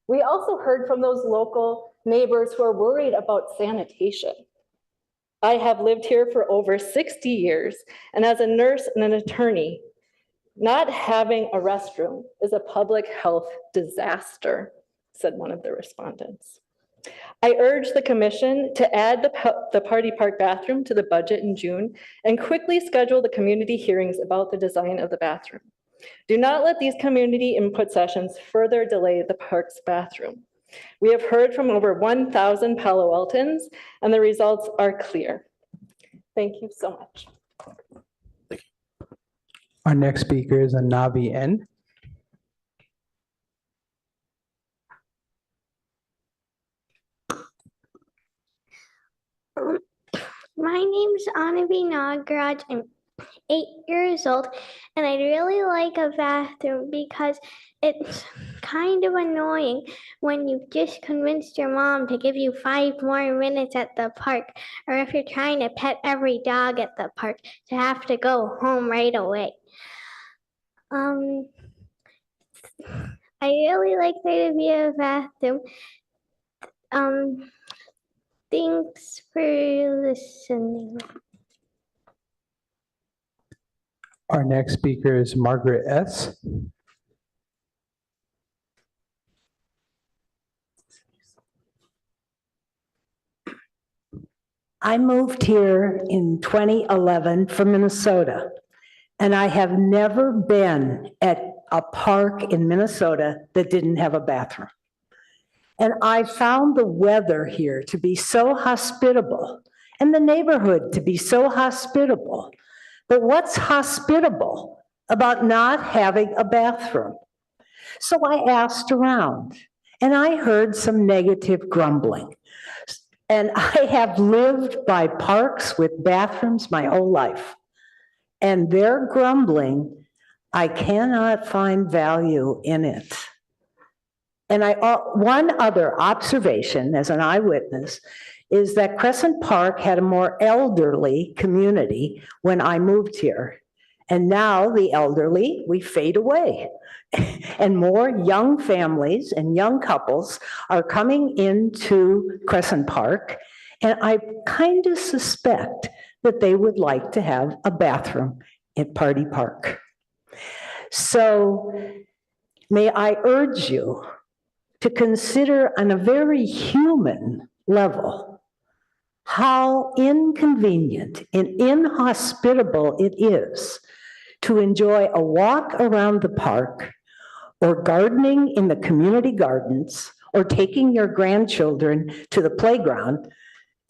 We also heard from those local neighbors who are worried about sanitation. I have lived here for over 60 years, and as a nurse and an attorney, not having a restroom is a public health disaster, said one of the respondents. I urge the commission to add the Party Park bathroom to the budget in June and quickly schedule the community hearings about the design of the bathroom. Do not let these community input sessions further delay the park's bathroom. We have heard from over 1,000 Palo Altans, and the results are clear. Thank you so much. Our next speaker is Anavi N. My name's Anavi Nagaraj. I'm 8 years old, and I'd really like a bathroom because it's kind of annoying when you've just convinced your mom to give you 5 more minutes at the park, or if you're trying to pet every dog at the park, to have to go home right away. I really like there to be a bathroom. Thanks for listening. Our next speaker is Margaret S. I moved here in 2011 from Minnesota, and I have never been at a park in Minnesota that didn't have a bathroom. And I found the weather here to be so hospitable and the neighborhood to be so hospitable. But what's hospitable about not having a bathroom? So I asked around, and I heard some negative grumbling. And I have lived by parks with bathrooms my whole life. And their grumbling, I cannot find value in it. And one other observation as an eyewitness is that Crescent Park had a more elderly community when I moved here. And now the elderly, we fade away. And more young families and young couples are coming into Crescent Park. And I kind of suspect that they would like to have a bathroom at Party Park. So may I urge you to consider on a very human level how inconvenient and inhospitable it is to enjoy a walk around the park or gardening in the community gardens or taking your grandchildren to the playground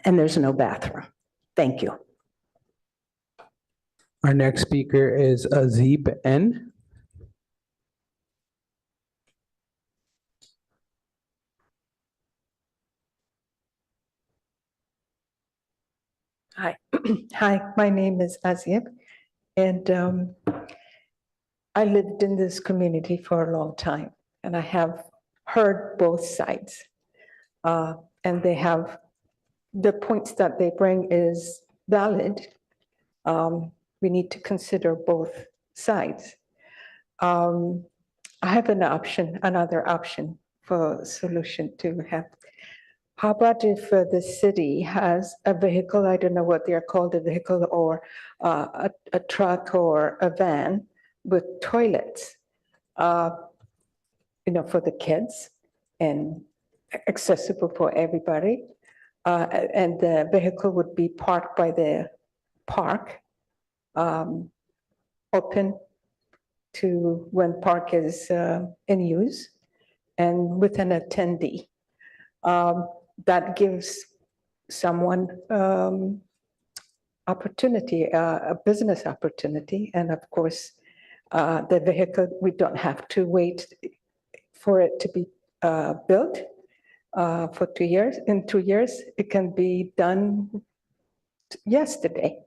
and there's no bathroom. Thank you. Our next speaker is Azib N. Hi, hi, my name is Azib, and I lived in this community for a long time, and I have heard both sides. And they have, the points that they bring is valid. We need to consider both sides. I have another option for solution to have. How about if the city has a vehicle, I don't know what they're called, a vehicle or a truck or a van with toilets, for the kids and accessible for everybody. And the vehicle would be parked by the park, open to when park is in use. and with an attendee. That gives someone opportunity, a business opportunity. And of course, the vehicle, we don't have to wait for it to be built for 2 years. In 2 years, it can be done yesterday.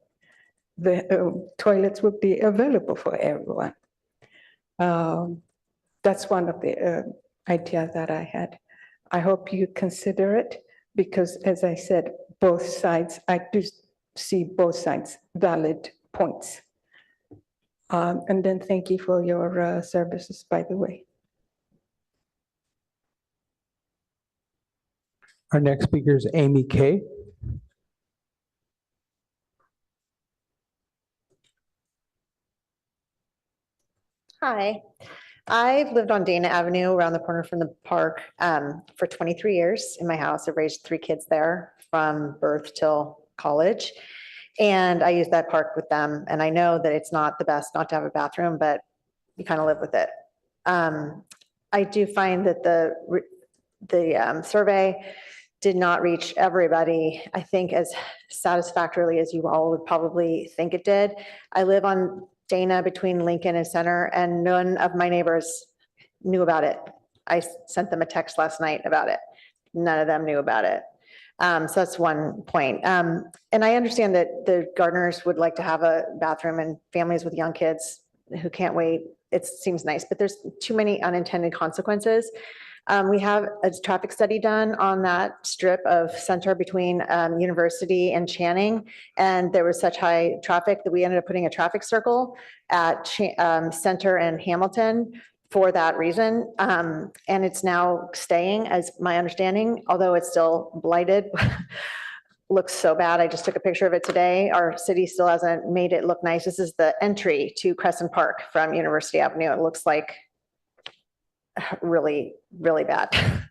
The toilets will be available for everyone. That's one of the ideas that I had. I hope you consider it because, as I said, both sides, I do see both sides valid points. And then thank you for your services, by the way. Our next speaker is Amy Kay. Hi, I've lived on Dana Avenue around the corner from the park for 23 years in my house. I've raised 3 kids there from birth till college. And I use that park with them. And I know that it's not the best not to have a bathroom, but you kind of live with it. I do find that the survey did not reach everybody, I think, as satisfactorily as you all would probably think it did. I live on Dana between Lincoln and Center, and none of my neighbors knew about it. I sent them a text last night about it. None of them knew about it. So that's one point. And I understand that the gardeners would like to have a bathroom, and families with young kids who can't wait, it seems nice, but there's too many unintended consequences. We have a traffic study done on that strip of Center between University and Channing. And there was such high traffic that we ended up putting a traffic circle at Center and Hamilton for that reason. And it's now staying, as my understanding, although it's still blighted. Looks so bad. I just took a picture of it today. Our city still hasn't made it look nice. This is the entry to Crescent Park from University Avenue. It looks like really, really bad.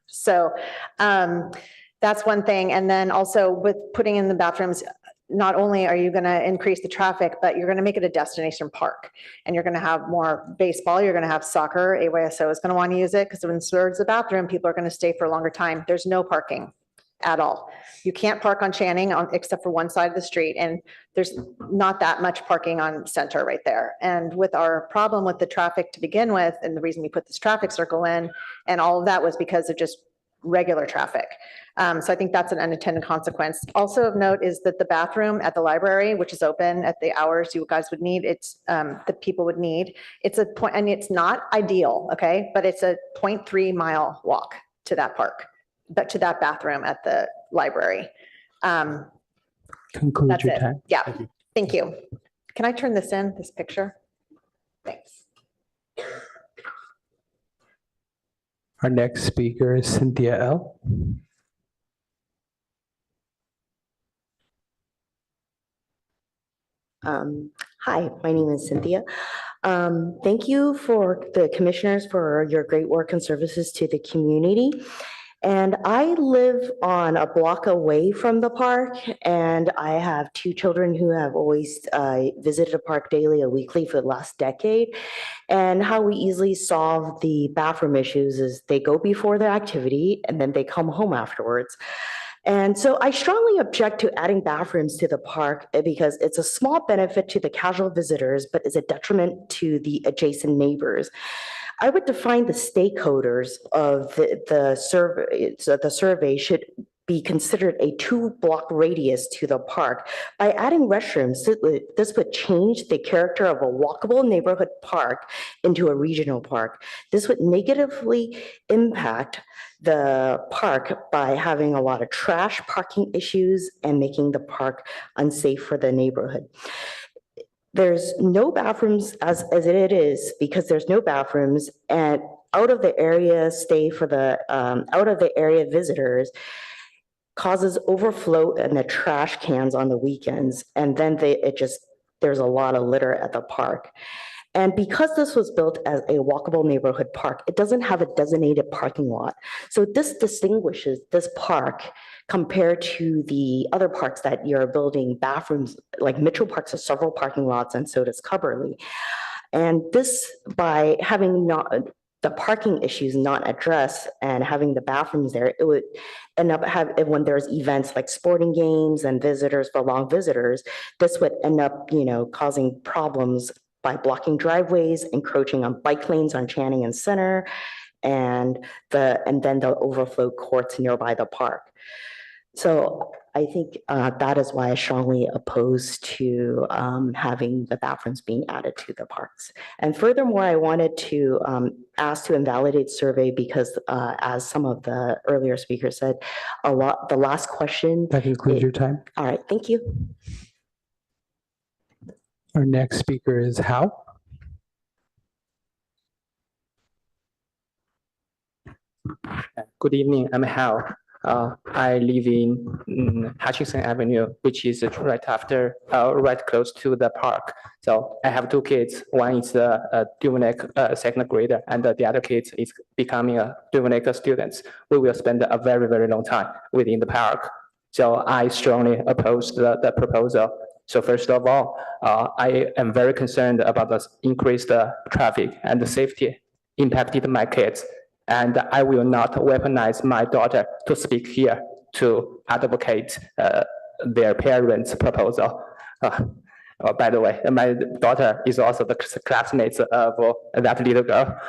So that's one thing. And then also with putting in the bathrooms, not only are you going to increase the traffic, but you're going to make it a destination park, and you're going to have more baseball. You're going to have soccer. AYSO is going to want to use it because when there's a bathroom, people are going to stay for a longer time. There's no parking at all. You can't park on Channing except for one side of the street, and there's not that much parking on Center right there. And with our problem with the traffic to begin with, and the reason we put this traffic circle in, and all of that was because of just regular traffic. So I think that's an unintended consequence. Also of note is that the bathroom at the library, which is open at the hours you guys would need, it's that people would need. It's a point, and it's not ideal, okay, but it's a 0.3 mile walk to that park, but to that bathroom at the library. Conclude That's your it. time. Yeah, thank you. Can I turn this in, this picture? Thanks. Our next speaker is Cynthia L. Hi, my name is Cynthia. Thank you for the commissioners for your great work and services to the community. And I live on a block away from the park, and I have 2 children who have always visited the park daily or weekly for the last decade. And how we easily solve the bathroom issues is they go before the activity and then they come home afterwards. And so I strongly object to adding bathrooms to the park because it's a small benefit to the casual visitors, but is a detriment to the adjacent neighbors. I would define the stakeholders of the survey. So the survey should be considered a 2-block radius to the park. By adding restrooms, this would change the character of a walkable neighborhood park into a regional park. This would negatively impact the park by having a lot of trash parking issues and making the park unsafe for the neighborhood. There's no bathrooms as it is because there's no bathrooms, and out of the area stay for the out of the area visitors causes overflow in the trash cans on the weekends, and then there's a lot of litter at the park. And because this was built as a walkable neighborhood park, it doesn't have a designated parking lot. So this distinguishes this park compared to the other parks that you're building bathrooms, like Mitchell Parks has several parking lots, and so does Cubberley. And this, by having the parking issues not addressed and having the bathrooms there, it would end up when there's events like sporting games and visitors for long visitors, this would end up, causing problems by blocking driveways, encroaching on bike lanes on Channing and Center, and then the overflow courts nearby the park. So I think that is why I strongly oppose to having the bathrooms being added to the parks. And furthermore, I wanted to ask to invalidate survey because as some of the earlier speakers said, the last question. That concludes your time. All right, thank you. Our next speaker is Hal. Good evening, I'm Hal. I live in Hutchinson Avenue, which is right close to the park. So I have two kids. One is a Duveneck second grader, and the other kid is becoming a Duveneck student. We will spend a very, very long time within the park. So I strongly oppose the proposal. So first of all, I am very concerned about the increased traffic and the safety impacted my kids. And I will not weaponize my daughter to speak here to advocate their parents' proposal. By the way, my daughter is also the classmate of that little girl.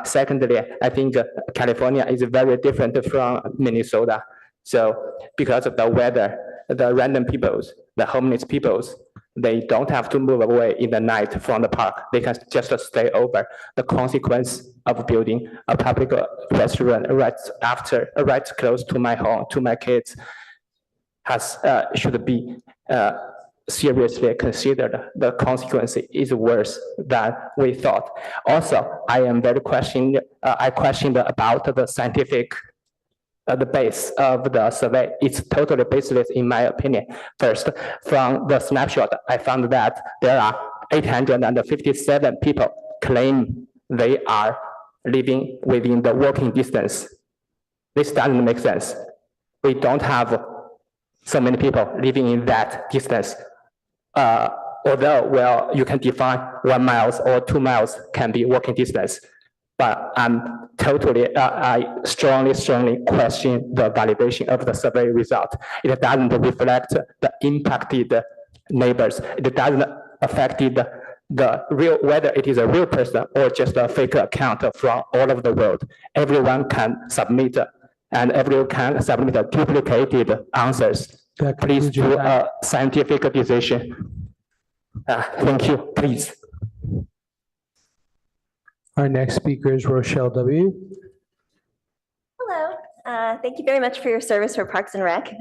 Secondly, I think California is very different from Minnesota. So because of the weather, the random peoples, the homeless peoples, they don't have to move away in the night from the park. They can just stay over. The consequence of building a public restaurant right close to my home, to my kids, should be seriously considered. The consequence is worse than we thought. Also, I am very questioned about the scientific the base of the survey. It's totally baseless in my opinion. First, from the snapshot, I found that there are 857 people claim they are living within the walking distance. This doesn't make sense. We don't have so many people living in that distance. Although, well, you can define 1 mile or 2 miles can be walking distance. But I strongly question the validation of the survey result. It doesn't reflect the impacted neighbors. It doesn't affect the real, whether it is a real person or just a fake account from all over the world. Everyone can submit and everyone can submit duplicated answers. Please do a scientific decision. Thank you, please. Our next speaker is Rochelle W. Hello. Thank you very much for your service for Parks and Rec.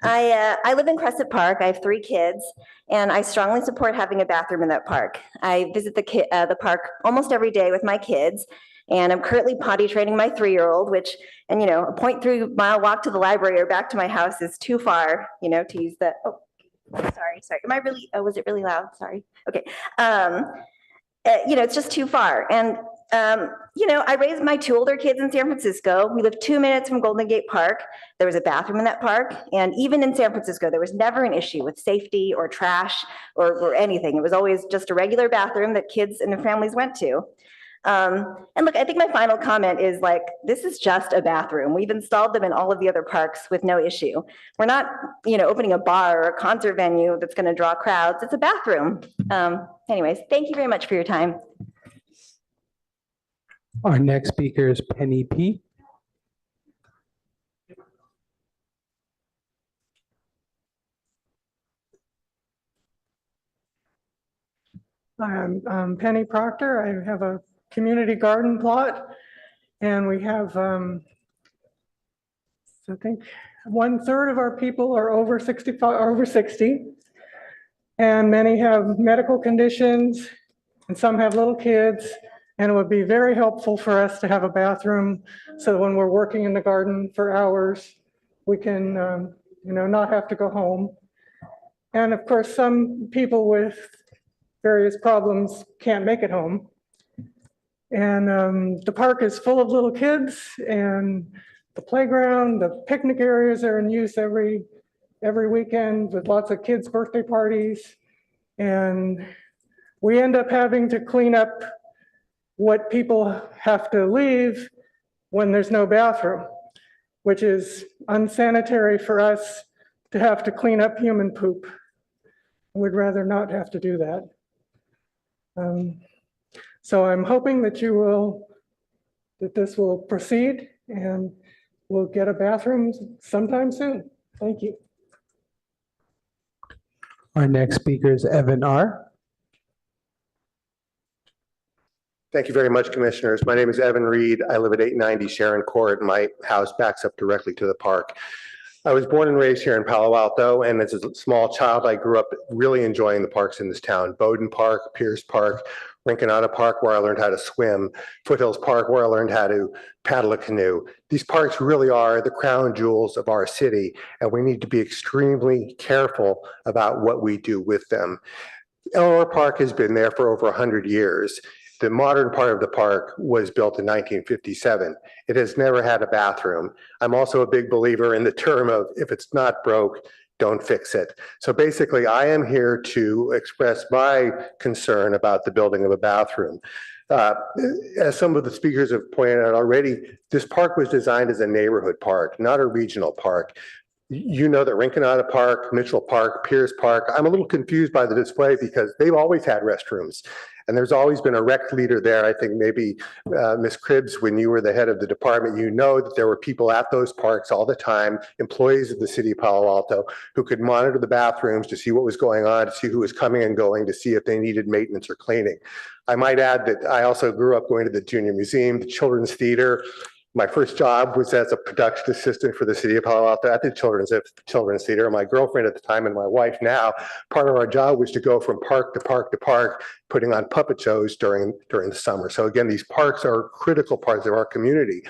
I live in Crescent Park. I have 3 kids, and I strongly support having a bathroom in that park. I visit the park almost every day with my kids, and I'm currently potty training my 3-year-old, which, and a 0.3-mile walk to the library or back to my house is too far, to use the, sorry. Am I really, was it really loud? Sorry. Okay. It's just too far. And, I raised my 2 older kids in San Francisco. We live 2 minutes from Golden Gate Park. There was a bathroom in that park. And even in San Francisco, there was never an issue with safety or trash or anything. It was always just a regular bathroom that kids and their families went to. And look, I think my final comment is this is just a bathroom. We've installed them in all of the other parks with no issue. We're not, opening a bar or a concert venue that's going to draw crowds. It's a bathroom. Anyways, thank you very much for your time. Our next speaker is Penny P. I'm Penny Proctor. I have a community garden plot, and we have, I think 1/3 of our people are over 60, and many have medical conditions, and some have little kids, and it would be very helpful for us to have a bathroom so that when we're working in the garden for hours, we can, not have to go home. And of course, some people with various problems can't make it home. And the park is full of little kids, and the playground, the picnic areas are in use every weekend with lots of kids' birthday parties. And we end up having to clean up what people have to leave when there's no bathroom, which is unsanitary for us to have to clean up human poop. We'd rather not have to do that. So I'm hoping that this will proceed and we'll get a bathroom sometime soon. Thank you. Our next speaker is Evan R. Thank you very much, Commissioners. My name is Evan Reed. I live at 890 Sharon Court. My house backs up directly to the park. I was born and raised here in Palo Alto, and as a small child, I grew up really enjoying the parks in this town. Bowdoin Park, Pierce Park, Rinconada Park, where I learned how to swim, Foothills Park, where I learned how to paddle a canoe. These parks really are the crown jewels of our city, and we need to be extremely careful about what we do with them. Eleanor Park has been there for over 100 years. The modern part of the park was built in 1957. It has never had a bathroom. I'm also a big believer in the term of if it's not broke, don't fix it. So basically, I am here to express my concern about the building of a bathroom. As some of the speakers have pointed out already, this park was designed as a neighborhood park, not a regional park. You know that Rinconada Park, Mitchell Park, Pierce Park, I'm a little confused by the display because they've always had restrooms. And there's always been a rec leader there. I think maybe Ms. Cribbs, when you were the head of the department, you know that there were people at those parks all the time, employees of the city of Palo Alto, who could monitor the bathrooms to see what was going on, to see who was coming and going, to see if they needed maintenance or cleaning. I might add that I also grew up going to the Junior Museum, the Children's Theater. My first job was as a production assistant for the city of Palo Alto at the Children's Theater. My girlfriend at the time and my wife now, part of our job was to go from park to park to park, putting on puppet shows during the summer. So again, these parks are critical parts of our community.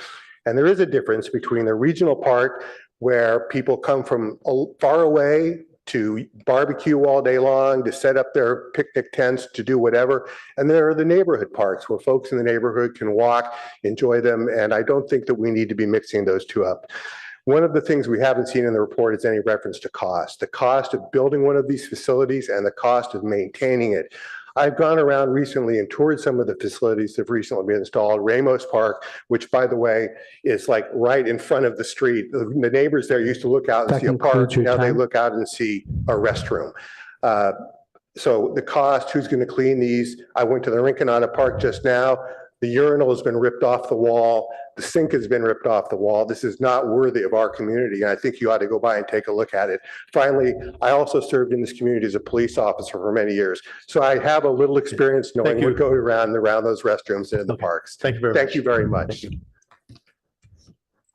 And there is a difference between the regional park where people come from far away to barbecue all day long, to set up their picnic tents, to do whatever. And there are the neighborhood parks where folks in the neighborhood can walk, enjoy them. And I don't think that we need to be mixing those two up. One of the things we haven't seen in the report is any reference to cost. The cost of building one of these facilities and the cost of maintaining it. I've gone around recently and toured some of the facilities that have recently been installed. Ramos Park, which by the way, is like right in front of the street. The neighbors there used to look out and see a park. Now they look out and see a restroom. So the cost, who's going to clean these? I went to the Rinconada Park just now. The urinal has been ripped off the wall. The sink has been ripped off the wall. This is not worthy of our community, and I think you ought to go by and take a look at it. Finally, I also served in this community as a police officer for many years, so I have a little experience knowing what goes around those restrooms and in the parks. Thank you very much. Thank you very much.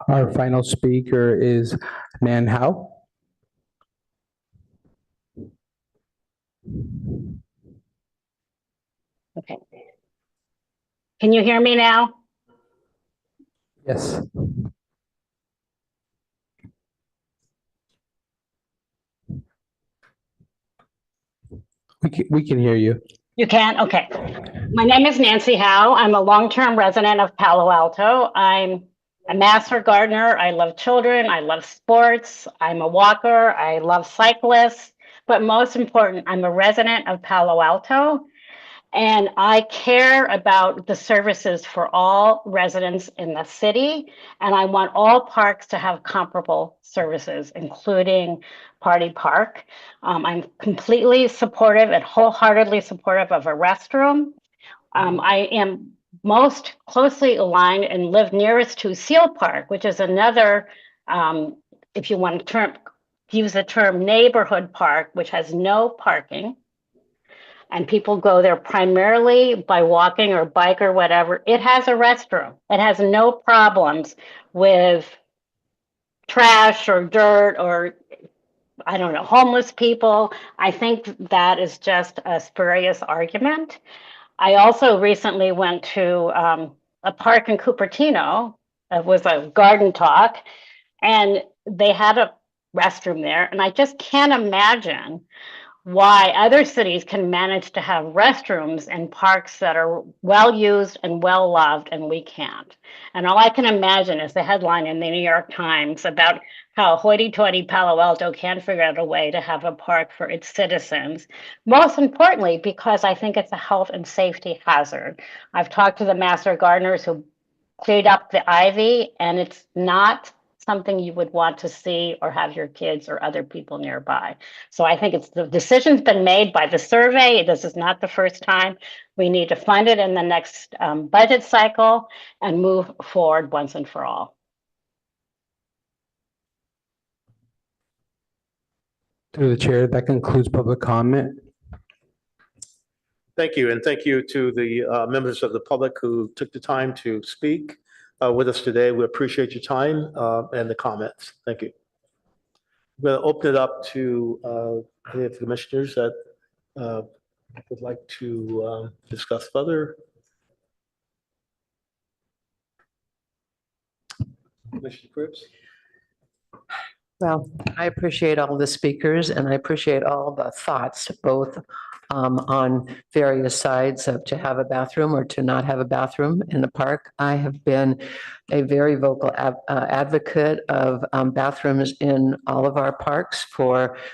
Our final speaker is Nan Howe. Okay. Can you hear me now? Yes. We can hear you. You can? Okay. My name is Nancy Howe. I'm a long-term resident of Palo Alto. I'm a master gardener. I love children. I love sports. I'm a walker. I love cyclists. But most important, I'm a resident of Palo Alto. And I care about the services for all residents in the city. And I want all parks to have comparable services, including Party Park. I'm completely supportive and wholeheartedly supportive of a restroom. I am most closely aligned and live nearest to Seal Park, which is another, if you want to use the term neighborhood park, which has no parking. And people go there primarily by walking or bike or whatever. It has a restroom. It has no problems with trash or dirt or, I don't know, homeless people. I think that is just a spurious argument. I also recently went to a park in Cupertino. It was a garden talk, and they had a restroom there. And I just can't imagine why other cities can manage to have restrooms in parks that are well used and well loved, and we can't. And all I can imagine is the headline in the New York Times about how hoity-toity Palo Alto can't figure out a way to have a park for its citizens. Most importantly, because I think it's a health and safety hazard. I've talked to the master gardeners who cleared up the ivy, and it's not something you would want to see or have your kids or other people nearby. So I think the decision's been made by the survey. This is not the first time. We need to fund it in the next budget cycle and move forward once and for all. Through the chair, that concludes public comment. Thank you, and thank you to the members of the public who took the time to speak with us today. We appreciate your time and the comments. Thank you. I'm going to open it up to any of the commissioners that would like to discuss further. Commissioner Cripps? Well, I appreciate all the speakers and I appreciate all the thoughts, both on various sides of to have a bathroom or to not have a bathroom in the park. I have been a very vocal advocate of bathrooms in all of our parks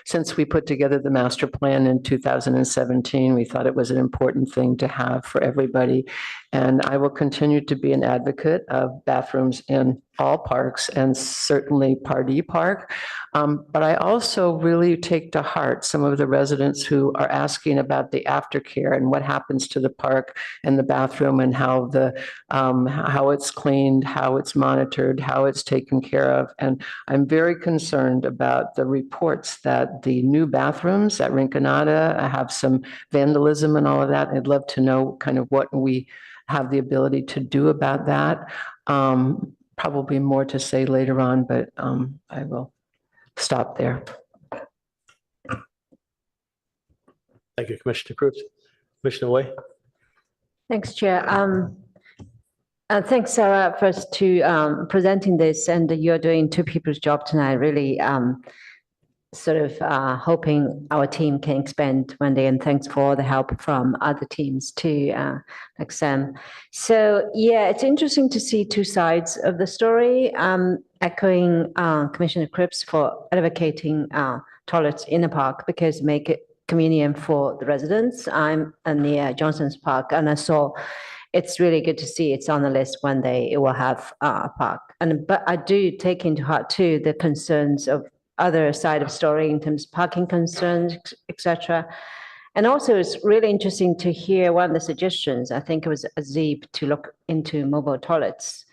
since we put together the master plan in 2017. We thought it was an important thing to have for everybody. And I will continue to be an advocate of bathrooms in all parks and certainly Pardee Park. But I also really take to heart some of the residents who are asking about the aftercare and what happens to the park and the bathroom and how it's cleaned, how it's monitored, how it's taken care of. And I'm very concerned about the reports that the new bathrooms at Rinconada have some vandalism and all of that. I'd love to know kind of what we have the ability to do about that. Probably more to say later on, but I will stop there. Thank you, Commissioner Cruz. Commissioner Wei? Thanks, Chair. Thanks, Sarah, first to presenting this, and you're doing two people's job tonight, really sort of hoping our team can expand one day, and thanks for the help from other teams too, like Sam. So yeah, it's interesting to see two sides of the story, echoing Commissioner Cripps for advocating toilets in the park because make it convenient for the residents. I'm near Johnson's Park, and I saw it's really good to see it's on the list one day it will have a park. But I do take into heart too the concerns of other side of story in terms of parking concerns, etc. And also it's really interesting to hear one of the suggestions, I think it was Azib, to look into mobile toilets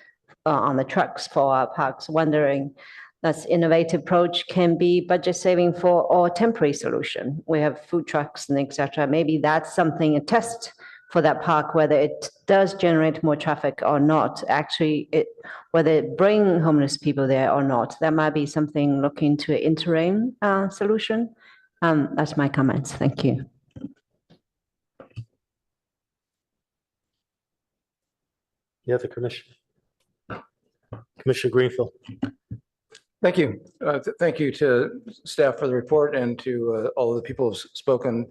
on the trucks for our parks, wondering that's innovative approach can be budget saving for or temporary solution. We have food trucks and etc. Maybe that's something, a test for that park, whether it does generate more traffic or not. Actually, whether it bring homeless people there or not. That might be something look into an interim solution. That's my comments. Thank you. Yeah, the Commissioner. Commissioner Greenfield. Thank you. Thank you to staff for the report and to all of the people who've spoken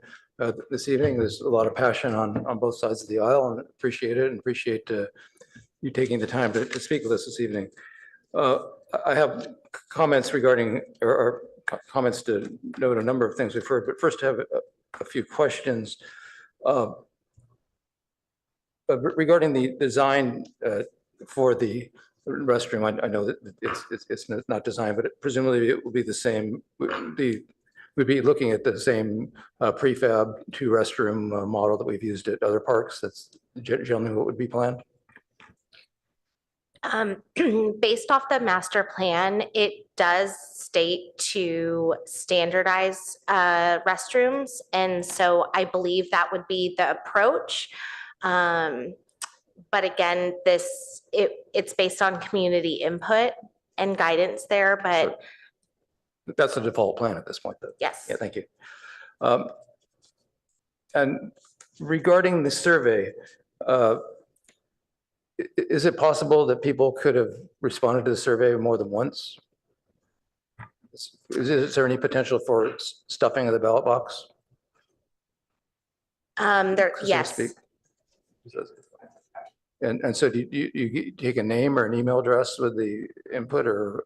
this evening. There's a lot of passion on both sides of the aisle, and appreciate it, and appreciate you taking the time to speak with us this evening. I have comments regarding, or comments to note a number of things we've heard, but first I have a few questions. Regarding the design for the restroom, I know that it's not designed, but presumably it will be the same. We'd be looking at the same prefab two restroom model that we've used at other parks. That's generally what would be planned. Based off the master plan, it does state to standardize restrooms. And so I believe that would be the approach. But again, it's based on community input and guidance there, but sure. That's the default plan at this point, though. Yes. Yeah, thank you. And regarding the survey, is it possible that people could have responded to the survey more than once? Is there any potential for stuffing of the ballot box? There, so to yes. speak? And so do you take a name or an email address with the input or?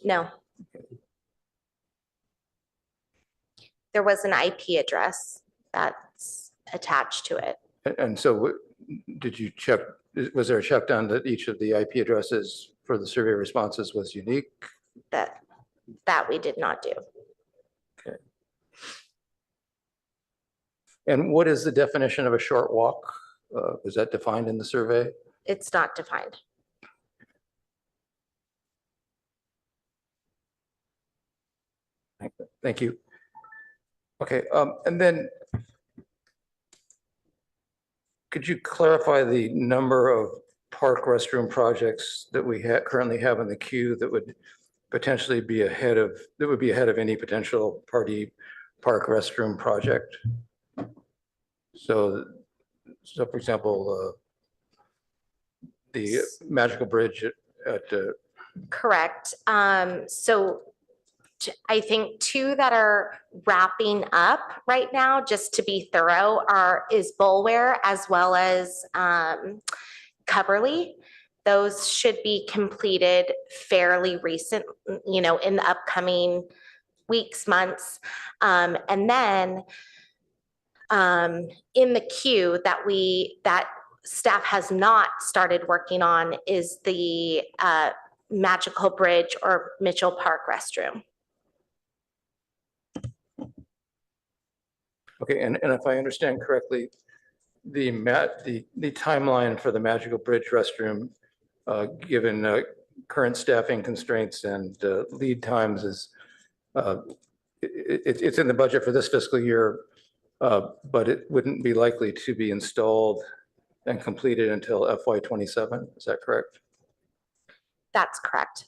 No. There was an IP address that's attached to it. And so did you check, was there a check done that each of the IP addresses for the survey responses was unique? That we did not do. Okay. And what is the definition of a short walk? Is that defined in the survey? It's not defined. Thank you. Okay, and then could you clarify the number of park restroom projects that we currently have in the queue that would potentially be ahead of, any potential park restroom project? So for example, the Magical Bridge at Correct. So I think two that are wrapping up right now, just to be thorough, is Bulware as well as Coverly. Those should be completed fairly recent, in the upcoming weeks, months. And then in the queue that staff has not started working on is the Magical Bridge or Mitchell Park restroom. Okay, and if I understand correctly, the timeline for the Magical Bridge restroom, given current staffing constraints and lead times, is it's in the budget for this fiscal year, but it wouldn't be likely to be installed and completed until FY27. Is that correct? That's correct.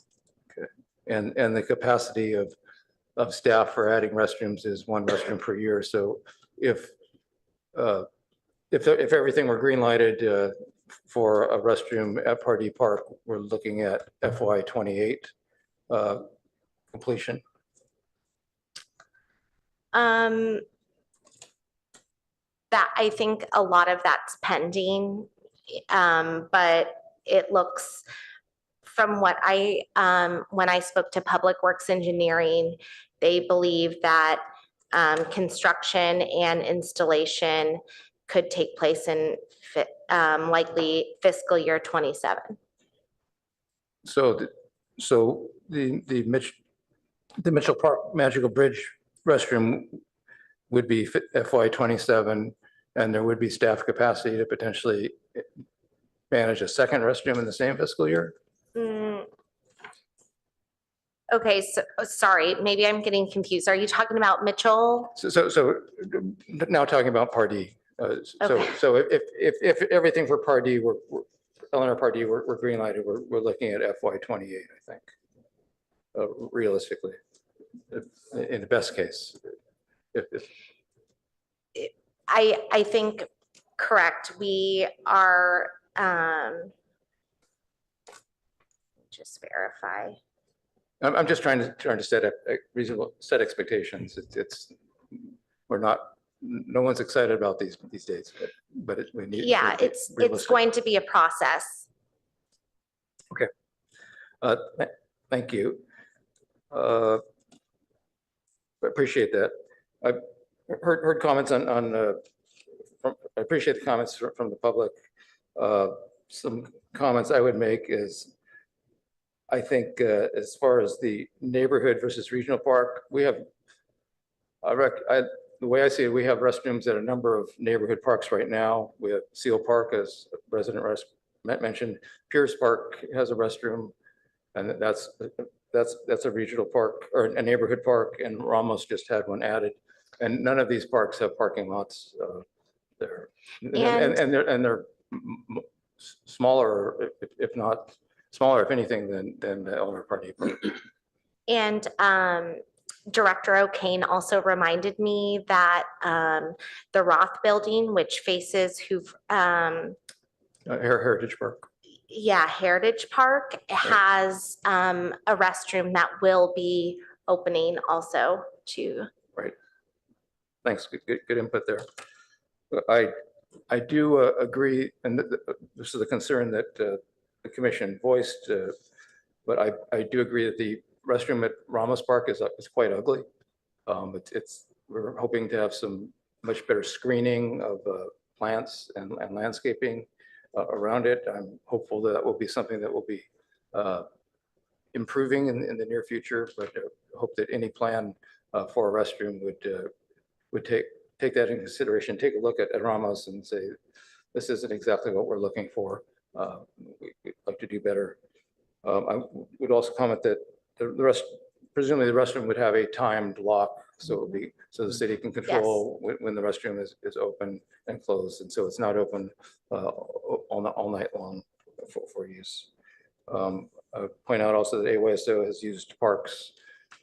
Okay, and the capacity of staff for adding restrooms is one restroom per year. So if everything were green lighted for a restroom at Pardee Park, we're looking at FY28 completion. That I think a lot of that's pending, but it looks from what when I spoke to Public Works Engineering, they believe that construction and installation could take place in likely fiscal year 27. So the Mitchell Park Magical Bridge restroom would be FY27, and there would be staff capacity to potentially manage a second restroom in the same fiscal year? Okay, so sorry, maybe I'm getting confused. Are you talking about Mitchell? So now talking about Pardee. Okay. So if everything for Pardee, Eleanor Pardee, we're green lighted, we're looking at FY28, I think, realistically, in the best case. I think correct. We are just verify. I'm just trying to set up reasonable expectations. We're not, no one's excited about these dates, but we need. Yeah, it's going to be a process. Okay. Thank you. I appreciate that. I heard comments on I appreciate the comments from the public. Some comments I would make is, I think as far as the neighborhood versus regional park, we have, the way I see it, we have restrooms at a number of neighborhood parks right now. We have Seal Park, as President mentioned. Pierce Park has a restroom, and that's a regional park or a neighborhood park, and Ramos just had one added. And none of these parks have parking lots there, and they're smaller, if not smaller, if anything, than the Eleanor Pardee Park. And Director O'Kane also reminded me that the Roth Building, which faces Heritage Park. Yeah, Heritage Park has a restroom that will be opening also to. Right. thanks, good input there. I do agree, and this is a concern that the commission voiced, but I do agree that the restroom at Ramos Park is quite ugly. We're hoping to have some much better screening of plants and landscaping around it. I'm hopeful that will be something that will be improving in the near future, but hope that any plan for a restroom would take that into consideration, take a look at Ramos and say, this isn't exactly what we're looking for. We'd like to do better. I would also comment that presumably the restroom would have a timed lock, so it would be so the city can control when the restroom is open and closed, and so it's not open all night long for use. Point out also that AYSO has used parks,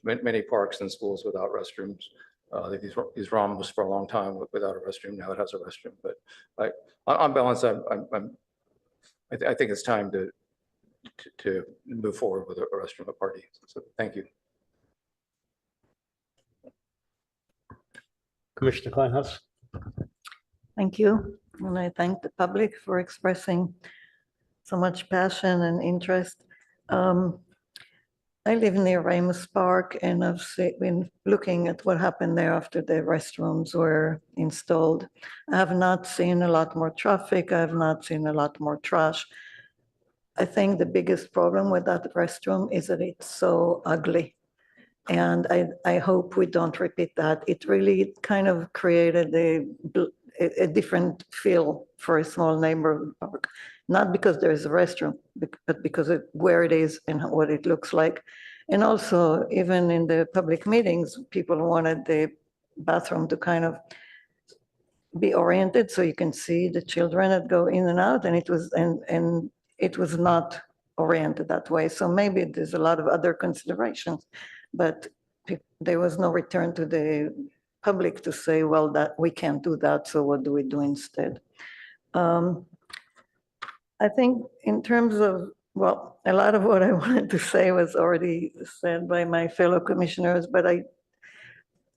many parks and schools without restrooms. They've used Ramos for a long time without a restroom. Now it has a restroom, but on balance, I think it's time to move forward with a restroom at Party. So thank you. Commissioner Kleinhaus. Thank you. And I thank the public for expressing so much passion and interest. I live near Ramos Park, and I've been looking at what happened there after the restrooms were installed. I have not seen a lot more traffic. I have not seen a lot more trash. I think the biggest problem with that restroom is that it's so ugly. And I hope we don't repeat that. It really kind of created a different feel for a small neighborhood park. Not because there is a restroom, but because of where it is and what it looks like. And also, even in the public meetings, people wanted the bathroom to kind of be oriented so you can see the children that go in and out, and it was not oriented that way. So maybe there's a lot of other considerations, but there was no return to the public to say, well, that we can't do that, so what do we do instead? I think in terms of, well, a lot of what I wanted to say was already said by my fellow commissioners, but I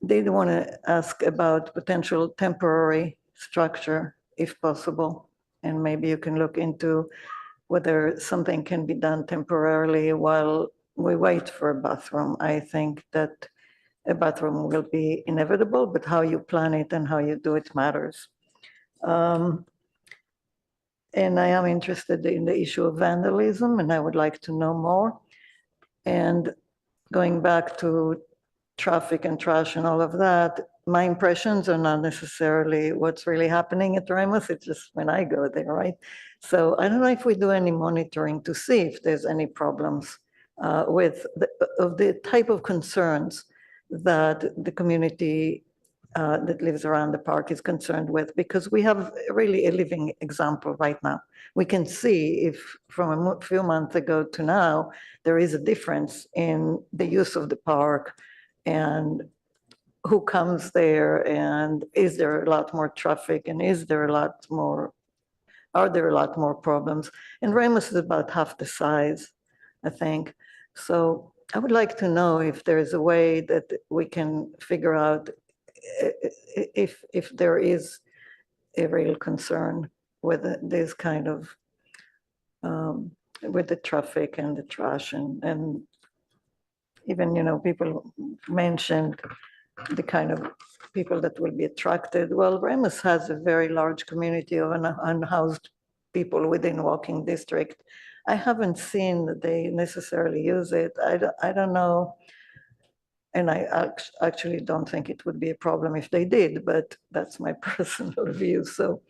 did want to ask about potential temporary structure, if possible. And maybe you can look into whether something can be done temporarily while we wait for a bathroom. I think that a bathroom will be inevitable, but how you plan it and how you do it matters. And I am interested in the issue of vandalism, and I would like to know more. And going back to traffic and trash and all of that, my impressions are not necessarily what's really happening at Ramos. It's just when I go there, right? So I don't know if we do any monitoring to see if there's any problems with the type of concerns that the community that lives around the park is concerned with, because we have really a living example right now. We can see if from a few months ago to now, there is a difference in the use of the park and who comes there, and is there a lot more traffic, and are there a lot more problems? And Ramos is about half the size, I think. So I would like to know if there is a way that we can figure out if there is a real concern with this kind of, with the traffic and the trash and even, people mentioned the kind of people that will be attracted. Well, Ramos has a very large community of unhoused people within walking district. I haven't seen that they necessarily use it. I don't know. And I actually don't think it would be a problem if they did, but that's my personal view. So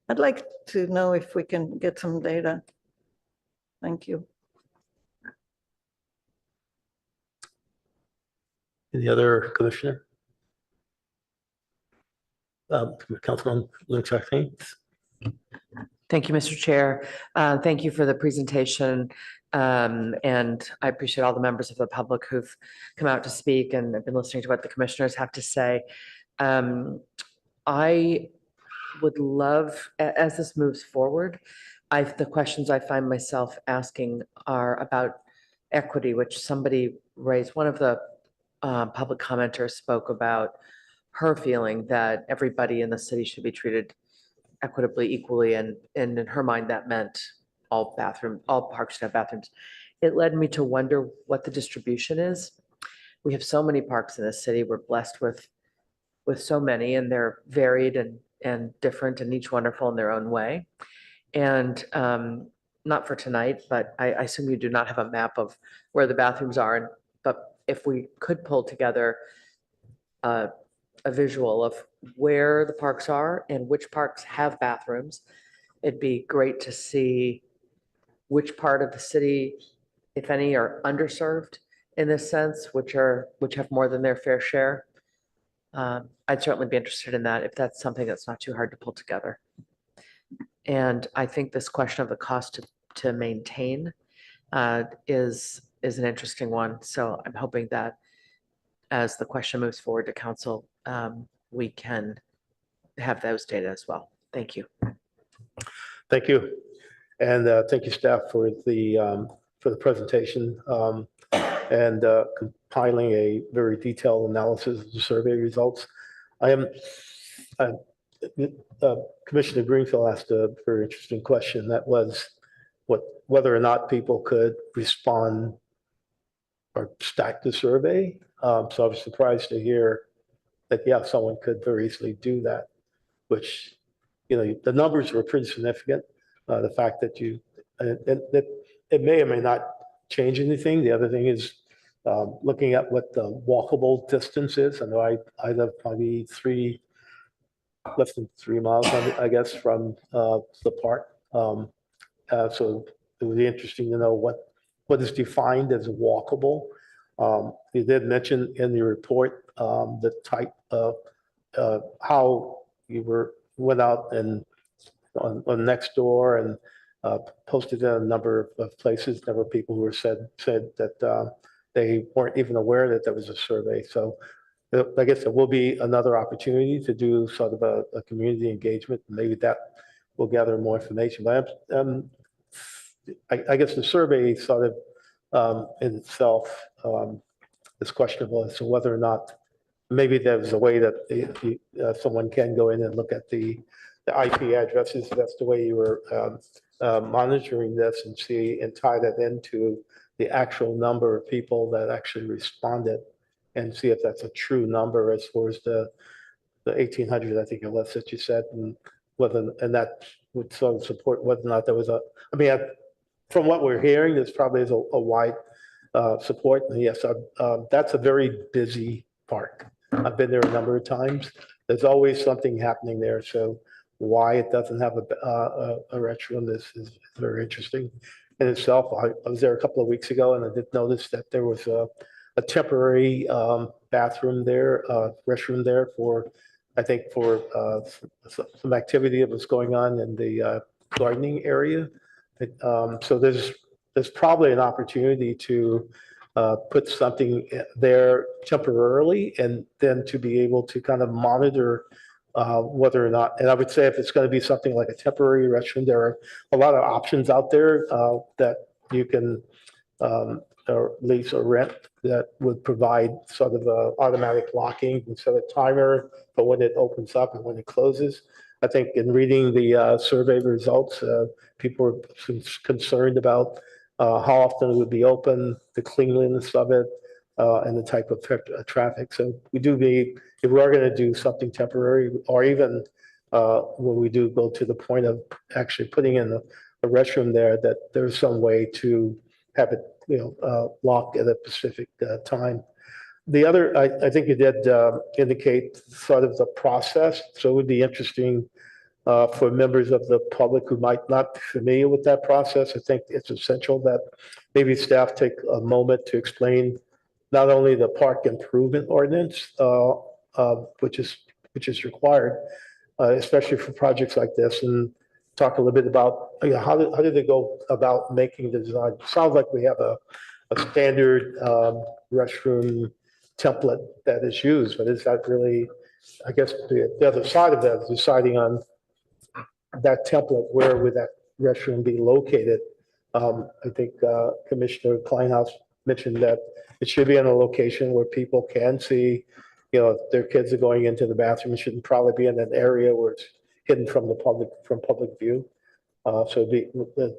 I'd like to know if we can get some data. Thank you. Any other commissioner? Councilman Lynch-Hacking. Thank you, Mr. Chair. Thank you for the presentation. And I appreciate all the members of the public who've come out to speak and have been listening to what the commissioners have to say. I would love, as this moves forward, the questions I find myself asking are about equity, which somebody raised. One of the public commenters spoke about her feeling that everybody in the city should be treated equitably, equally, and in her mind, that meant all parks should have bathrooms. It led me to wonder what the distribution is. We have so many parks in the city. We're blessed with so many, and they're varied and different, and each wonderful in their own way. And not for tonight, but I assume you do not have a map of where the bathrooms are. But if we could pull together a visual of where the parks are and which parks have bathrooms, it'd be great to see which part of the city, if any, are underserved in this sense, which have more than their fair share. I'd certainly be interested in that if that's something that's not too hard to pull together. And I think this question of the cost to maintain is an interesting one. So I'm hoping that as the question moves forward to council, we can have those data as well. Thank you. Thank you. And thank you, staff, for the presentation and compiling a very detailed analysis of the survey results. Commissioner Greenfield asked a very interesting question. That was whether or not people could respond or stack the survey. So I was surprised to hear that, yeah, someone could very easily do that, which, the numbers were pretty significant. The fact that it may or may not change anything. The other thing is looking at what the walkable distance is. I know I live probably less than 3 miles, I guess, from the park. So it would be interesting to know what is defined as walkable. You did mention in your report the type of how you went out and on Nextdoor and posted in a number of places. There were people who said that they weren't even aware that there was a survey. So I guess there will be another opportunity to do sort of a community engagement. Maybe that will gather more information. But I guess the survey sort of in itself is questionable as to whether or not maybe there's a way that someone can go in and look at the IP addresses. That's the way you were monitoring this and tie that into the actual number of people that actually responded and see if that's a true number as far as the 1,800, I think it was that you said, and that would sort of support whether or not there was from what we're hearing, there's probably is a wide support. And yes, that's a very busy park. I've been there a number of times. There's always something happening there. So why it doesn't have a restroom is very interesting in itself. I was there a couple of weeks ago, and I did notice that there was a temporary bathroom there, restroom there for some activity that was going on in the gardening area. So there's probably an opportunity to put something there temporarily, and then to be able to kind of monitor whether or not, and I would say if it's going to be something like a temporary restroom, there are a lot of options out there that you can or lease or rent that would provide sort of automatic locking instead of timer for when it opens up and when it closes. I think in reading the survey results, people were concerned about how often it would be open, the cleanliness of it, and the type of traffic. So we do need, if we are going to do something temporary, or even when we do go to the point of actually putting in a restroom there, that there's some way to have it, locked at a specific time. The other, I think you did indicate sort of the process. So it would be interesting for members of the public who might not be familiar with that process. I think it's essential that maybe staff take a moment to explain not only the park improvement ordinance, which is required, especially for projects like this, and talk a little bit about how did they go about making the design. It sounds like we have a standard restroom template that is used, but is that really, I guess the other side of that is deciding on that template, where would that restroom be located? I think Commissioner Kleinhaus mentioned that it should be in a location where people can see if their kids are going into the bathroom, it shouldn't probably be in an area where it's hidden from public view. So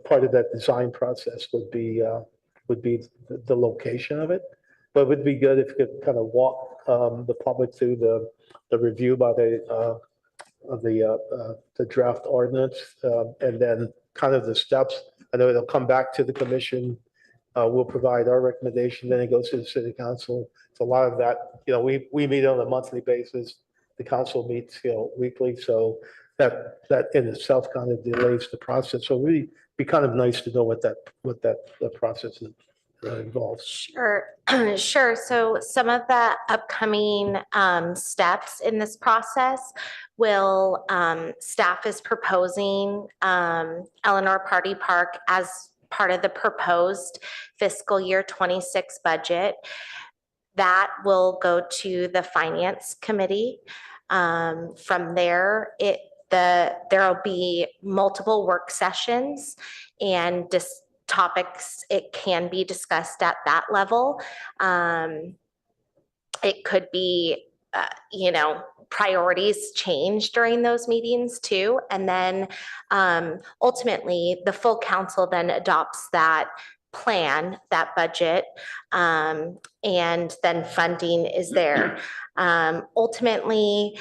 part of that design process would be the location of it. But it would be good if you could kind of walk the public through the review by the draft ordinance, and then kind of the steps. I know it'll come back to the commission. We'll provide our recommendation, then it goes to the city council. So a lot of that, we meet on a monthly basis. The council meets, weekly. So that in itself kind of delays the process. So really be kind of nice to know what the process involves. Sure, sure. So some of the upcoming steps in this process will, staff is proposing Eleanor Party Park as part of the proposed fiscal year 26 budget. That will go to the finance committee. From there, there will be multiple work sessions and topics. It can be discussed at that level. It could be, priorities change during those meetings too. And then ultimately the full council then adopts that plan, that budget, and then funding is there. Ultimately,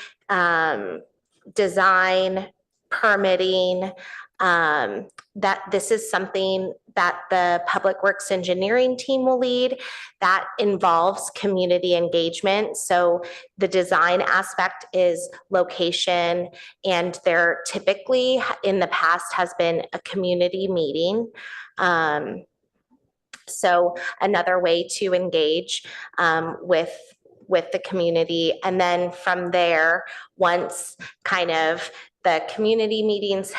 design, permitting, that this is something that the Public Works Engineering team will lead that involves community engagement. So the design aspect is location, and there typically in the past has been a community meeting. So another way to engage with the community. And then from there, once kind of the community meetings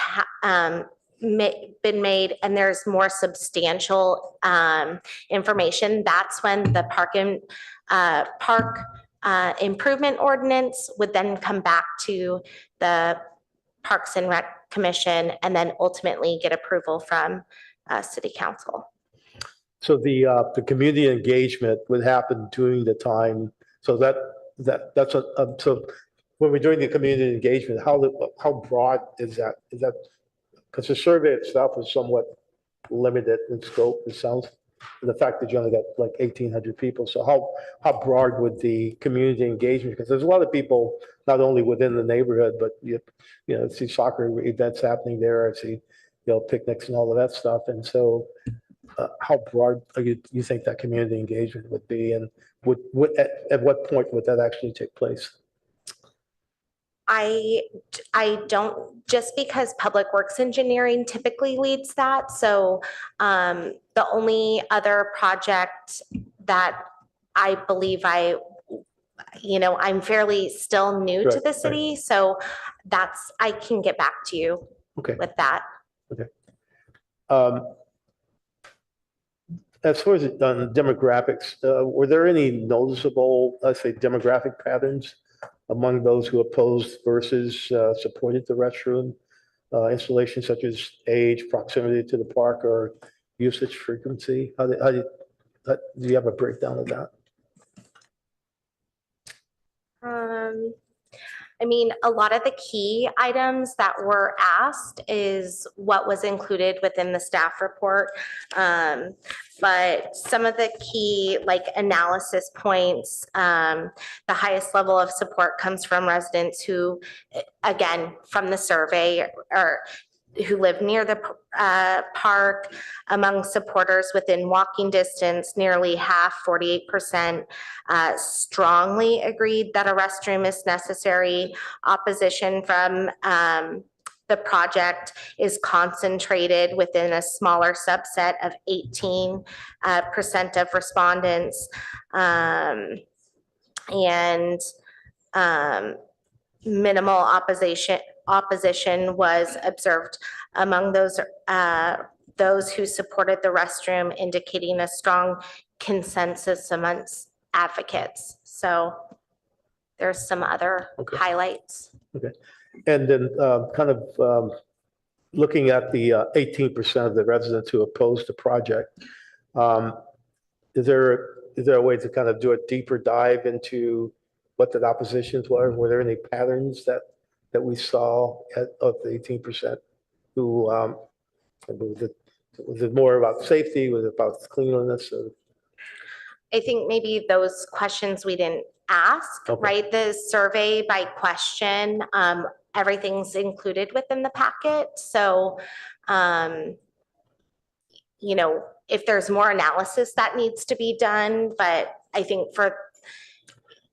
been made and there's more substantial information, that's when the park improvement ordinance would then come back to the Parks and Rec Commission and then ultimately get approval from City Council. So the community engagement would happen during the time. So that's so when we're doing the community engagement, how broad is that? Is that because the survey itself is somewhat limited in scope, it sounds, and the fact that you only got like 1,800 people. So how broad would the community engagement? Because there's a lot of people not only within the neighborhood, but see soccer events happening there. I see picnics and all of that stuff. And so how broad you think that community engagement would be, and at what point would that actually take place? I don't, just because Public Works Engineering typically leads that. So the only other project that I believe I'm fairly still new to the city. Right. So I can get back to you with that. Okay. As far as demographics, were there any noticeable, let's say, demographic patterns among those who opposed versus supported the restroom installation, such as age, proximity to the park, or usage frequency? Do you have a breakdown of that? A lot of the key items that were asked is what was included within the staff report. But some of the key analysis points, the highest level of support comes from residents who, again, from the survey, or who live near the park. Among supporters within walking distance, nearly half, 48%, strongly agreed that a restroom is necessary. Opposition from the project is concentrated within a smaller subset of 18% of respondents. Minimal opposition was observed among those who supported the restroom, indicating a strong consensus amongst advocates. So there's some other highlights. Okay. And then looking at the 18% of the residents who opposed the project, is there a way to kind of do a deeper dive into what the oppositions were? Were there any patterns that we saw of the 18% who, was it more about safety? Was it about cleanliness? I think maybe those questions we didn't ask, Okay. right? The survey by question, everything's included within the packet. So, you know, if there's more analysis that needs to be done, but I think for,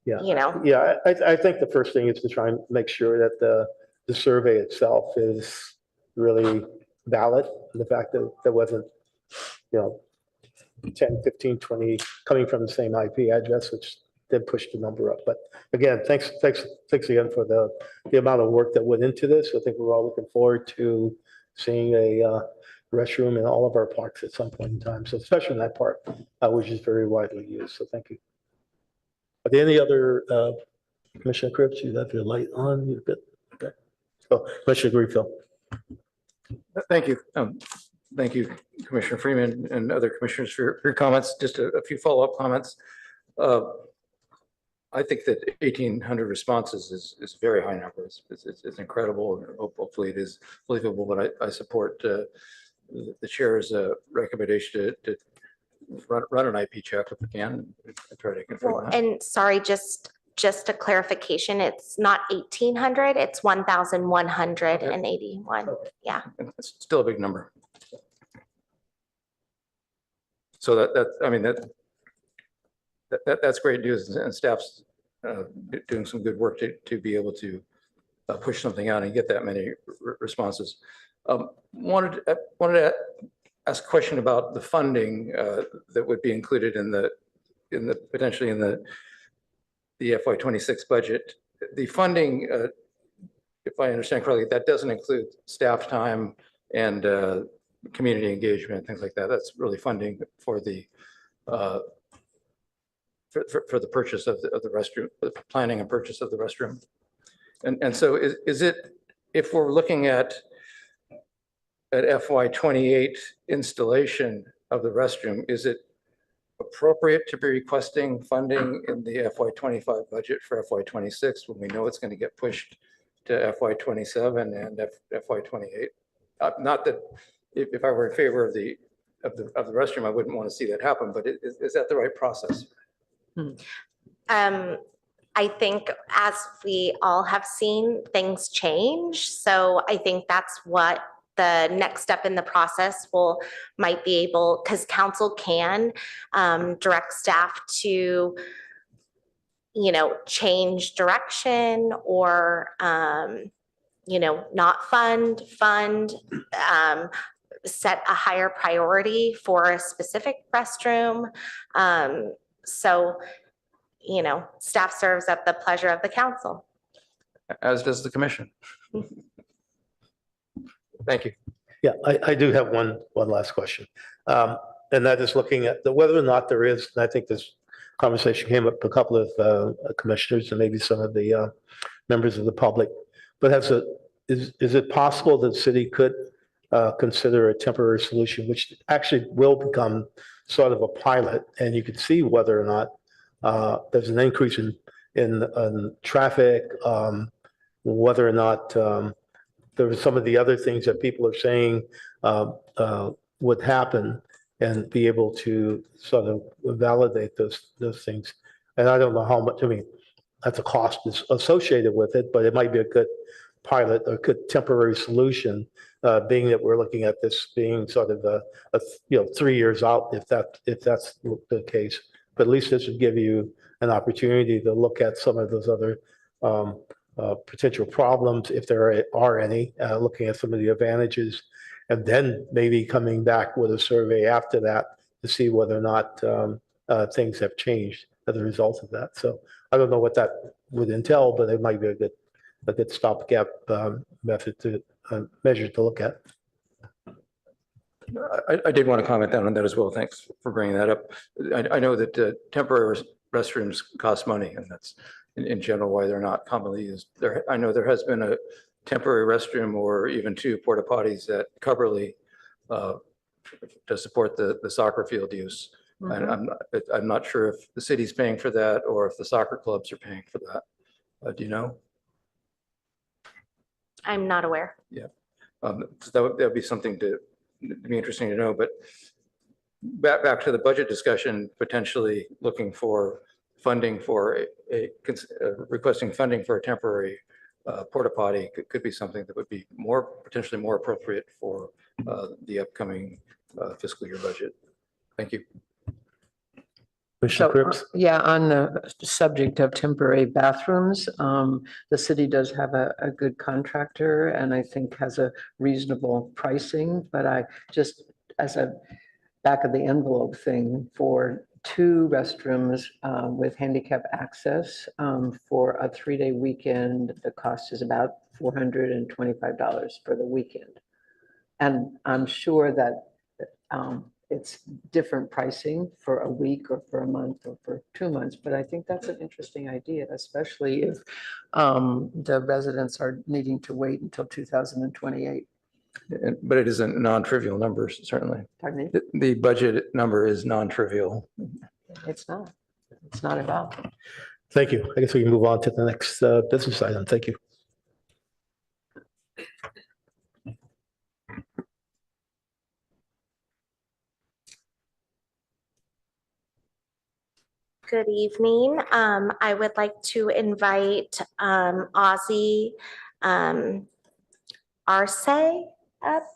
Yeah, you know, yeah, I think the first thing is to try and make sure that the survey itself is really valid. The fact that there wasn't, you know, 10, 15, 20 coming from the same IP address, which did push the number up. But again, thanks again for the amount of work that went into this. I think we're all looking forward to seeing a restroom in all of our parks at some point in time. So especially in that park, which is very widely used. So thank you. Are there any other Commissioner Cripps? You have your light on. You're good. Okay. So Commissioner Greenfield. Thank you. Thank you, Commissioner Freeman and other commissioners for your comments. Just a few follow-up comments. I think that 1,800 responses is a very high number. It's incredible. Hopefully it is believable, but I support the chair's recommendation to run an IP check if we can and try to confirm well, that. and sorry, just a clarification, it's not 1,800, it's 1,181. Okay. Yeah. It's still a big number. So I mean, that's great news, and staff's doing some good work to be able to push something out and get that many responses. Wanted to ask a question about the funding that would be included in the potentially in the FY26 budget. The funding, if I understand correctly, that doesn't include staff time and community engagement, things like that. That's really funding for the for the purchase of the restroom, the planning and purchase of the restroom. And so is it, if we're looking at FY28 installation of the restroom, is it appropriate to be requesting funding in the FY25 budget for FY26 when we know it's going to get pushed to FY27 and FY28? Not that if I were in favor of the restroom, I wouldn't want to see that happen, but is that the right process? I think as we all have seen, things change. So I think that's what the next step in the process might be able, because council can direct staff to, you know, change direction or, you know, not fund, set a higher priority for a specific restroom. So, you know, staff serves at the pleasure of the council. As does the commission. Thank you. Yeah, I do have one last question. And that is looking at whether or not there is, and I think this conversation came up a couple of commissioners and maybe some of the members of the public, but is it possible that the city could consider a temporary solution, which actually will become sort of a pilot, and you can see whether or not there's an increase in traffic, whether or not there are some of the other things that people are saying would happen, and be able to sort of validate those things. And I don't know how much, I mean, that's a cost associated with it, but it might be a good pilot, a good temporary solution, being that we're looking at this being sort of a 3 years out, if that's the case. But at least this would give you an opportunity to look at some of those other potential problems, if there are any, looking at some of the advantages, and then maybe coming back with a survey after that to see whether or not things have changed as a result of that. So I don't know what that would entail, but it might be a good stopgap method to measure to look at. I did want to comment on that as well. Thanks for bringing that up. I know that temporary restrooms cost money, and that's in general why they're not commonly used. I know there has been a temporary restroom or even 2 porta potties at Cubberley to support the soccer field use. I'm not sure if the city's paying for that or if the soccer clubs are paying for that. Do you know? I'm not aware. Yeah. So that would be something to be interesting to know, but back to the budget discussion, potentially looking for funding for requesting funding for a temporary porta potty could be something that would be potentially more appropriate for the upcoming fiscal year budget. Thank you. Commissioner Cripps? Yeah, on the subject of temporary bathrooms, the city does have a good contractor and I think has a reasonable pricing, but I just, as a back of the envelope thing, for 2 restrooms with handicap access for a 3-day weekend, the cost is about $425 for the weekend. And I'm sure that it's different pricing for a week or for a month or for 2 months, but I think that's an interesting idea, especially if the residents are needing to wait until 2028. But it isn't non-trivial numbers, certainly. Pardon me? The budget number is non-trivial. It's not. It's not at all. Thank you. I guess we can move on to the next business item. Thank you. Good evening. I would like to invite Ozzy Arce up.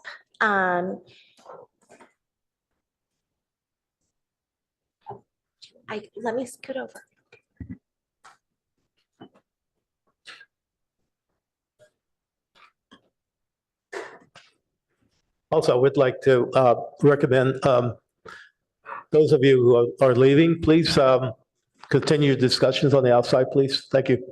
Let me scoot over. Also, I would like to recommend those of you who are leaving, please continue discussions on the outside, please. Thank you.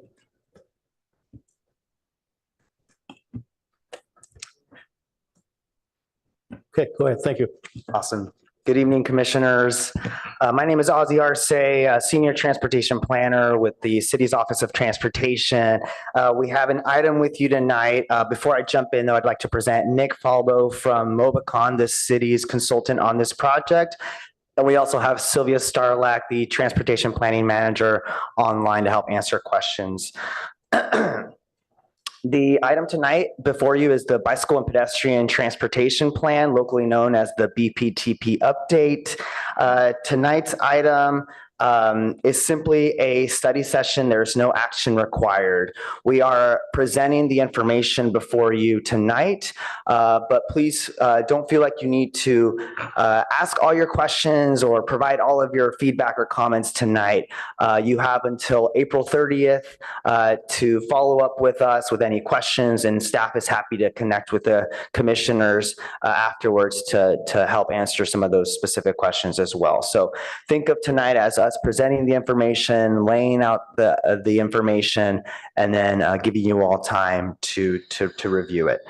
Okay, go ahead. Thank you. Awesome. Good evening, commissioners. My name is Ozzy Arce, a senior transportation planner with the city's Office of Transportation. We have an item with you tonight. Before I jump in, though, I'd like to present Nick Falbo from Mobicon, the city's consultant on this project. And we also have Sylvia Starlack, the transportation planning manager, online to help answer questions. The item tonight before you is the Bicycle and Pedestrian Transportation Plan, locally known as the BPTP update. Tonight's item is simply a study session. There's no action required. We are presenting the information before you tonight, but please don't feel like you need to ask all your questions or provide all of your feedback or comments tonight. You have until April 30th to follow up with us with any questions, and staff is happy to connect with the commissioners afterwards to help answer some of those specific questions as well. So think of tonight as us presenting the information, laying out the information, and then giving you all time to review it.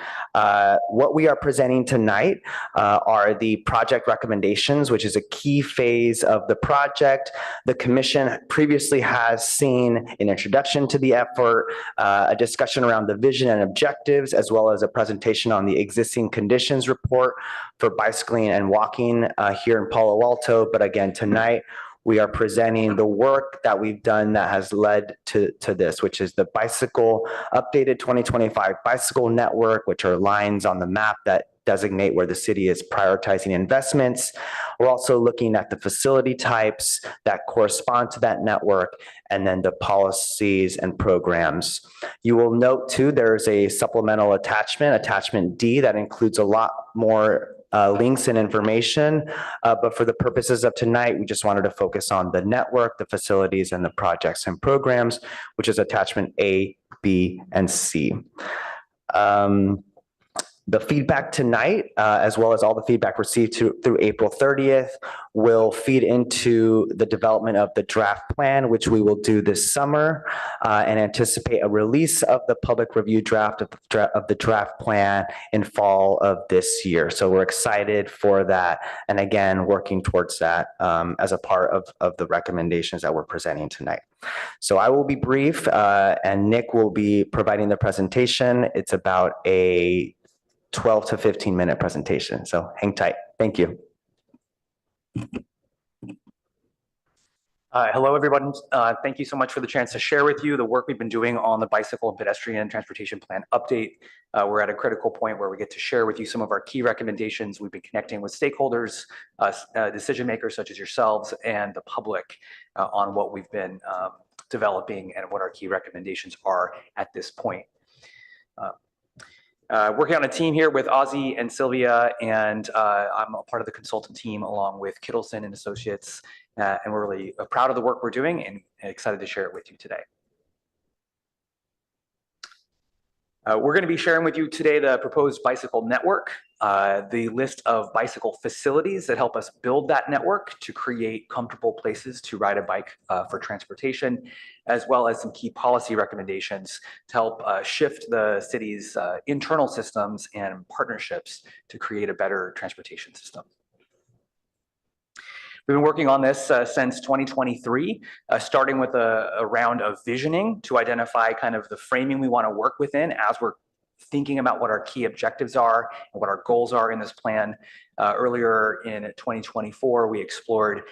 What we are presenting tonight are the project recommendations, which is a key phase of the project. The commission previously has seen an introduction to the effort, a discussion around the vision and objectives, as well as a presentation on the existing conditions report for bicycling and walking here in Palo Alto. But again, tonight, we are presenting the work that we've done that has led to this, which is the updated 2025 bicycle network, which are lines on the map that designate where the city is prioritizing investments. We're also looking at the facility types that correspond to that network, and then the policies and programs. You will note too, there's a supplemental attachment D, that includes a lot more links and information, but for the purposes of tonight, we just wanted to focus on the network, the facilities, and the projects and programs, which is attachment A, B, and C. The feedback tonight, as well as all the feedback received through April 30th, will feed into the development of the draft plan, which we will do this summer, and anticipate a release of the public review draft of the draft plan in fall of this year. So we're excited for that, and again, working towards that as a part of the recommendations that we're presenting tonight. So I will be brief, and Nick will be providing the presentation. It's about a 12 to 15 minute presentation. So hang tight. Thank you. Hello, everyone. Thank you so much for the chance to share with you the work we've been doing on the bicycle and pedestrian transportation plan update. We're at a critical point where we get to share with you some of our key recommendations. We've been connecting with stakeholders, decision makers such as yourselves, and the public on what we've been developing and what our key recommendations are at this point. Working on a team here with Ozzy and Sylvia, and I'm a part of the consultant team along with Kittleson and Associates, and we're really proud of the work we're doing and excited to share it with you today. We're going to be sharing with you today the proposed bicycle network, the list of bicycle facilities that help us build that network to create comfortable places to ride a bike for transportation, as well as some key policy recommendations to help shift the city's internal systems and partnerships to create a better transportation system. We've been working on this since 2023, starting with a round of visioning to identify kind of the framing we want to work within as we're thinking about what our key objectives are and what our goals are in this plan. Earlier in 2024, we explored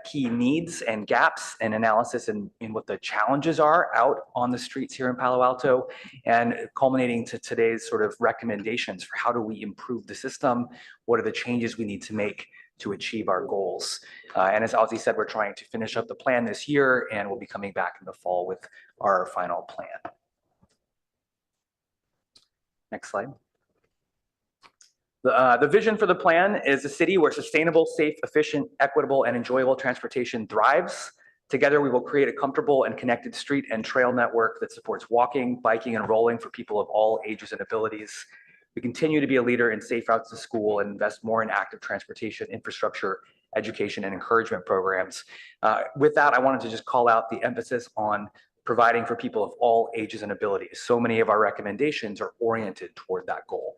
key needs and gaps and analysis in what the challenges are out on the streets here in Palo Alto, and culminating to today's sort of recommendations for how do we improve the system, what are the changes we need to make to achieve our goals. And as Ozzy said, we're trying to finish up the plan this year, and we'll be coming back in the fall with our final plan. Next slide. The vision for the plan is a city where sustainable, safe, efficient, equitable, and enjoyable transportation thrives. Together, we will create a comfortable and connected street and trail network that supports walking, biking, and rolling for people of all ages and abilities. We continue to be a leader in safe routes to school and invest more in active transportation infrastructure, education, and encouragement programs. With that, I wanted to just call out the emphasis on providing for people of all ages and abilities. So many of our recommendations are oriented toward that goal.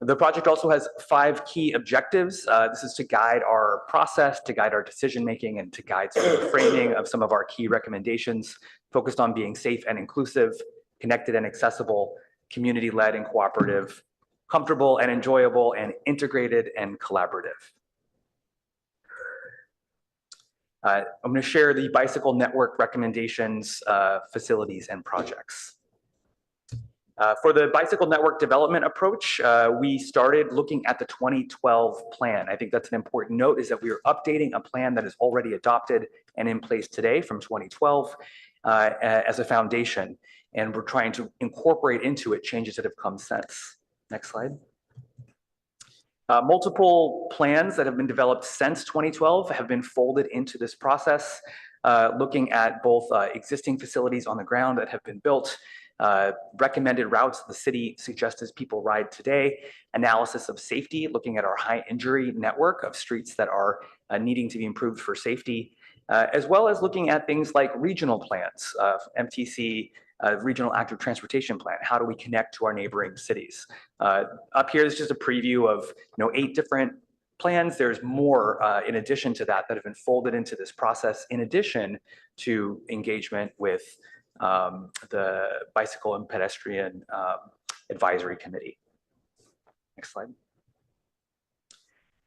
The project also has 5 key objectives. This is to guide our process, to guide our decision-making, and to guide some of the framing of some of our key recommendations, focused on being safe and inclusive, connected and accessible, community-led and cooperative, comfortable and enjoyable, and integrated and collaborative. I'm going to share the bicycle network recommendations, facilities, and projects. For the bicycle network development approach, we started looking at the 2012 plan. I think that's an important note, is that we are updating a plan that is already adopted and in place today from 2012 as a foundation. And we're trying to incorporate into it changes that have come since. Next slide. Multiple plans that have been developed since 2012 have been folded into this process, looking at both existing facilities on the ground that have been built, recommended routes the city suggests as people ride today, analysis of safety, looking at our high injury network of streets that are needing to be improved for safety, as well as looking at things like regional plans, MTC, Regional Active Transportation Plan. How do we connect to our neighboring cities? Up here is just a preview of 8 different plans. There's more in addition to that have been folded into this process, in addition to engagement with the Bicycle and Pedestrian Advisory Committee. Next slide.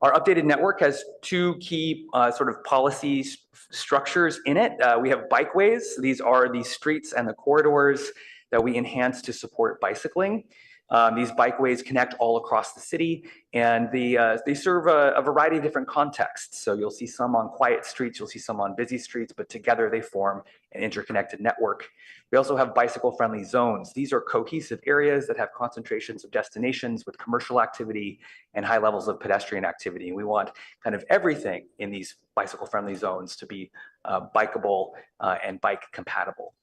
Our updated network has 2 key sort of policy structures in it. We have bikeways. These are the streets and the corridors that we enhance to support bicycling. These bikeways connect all across the city, and they serve a variety of different contexts. So you'll see some on quiet streets, you'll see some on busy streets, but together they form an interconnected network. We also have bicycle-friendly zones. These are cohesive areas that have concentrations of destinations with commercial activity and high levels of pedestrian activity. We want kind of everything in these bicycle-friendly zones to be bikeable and bike compatible.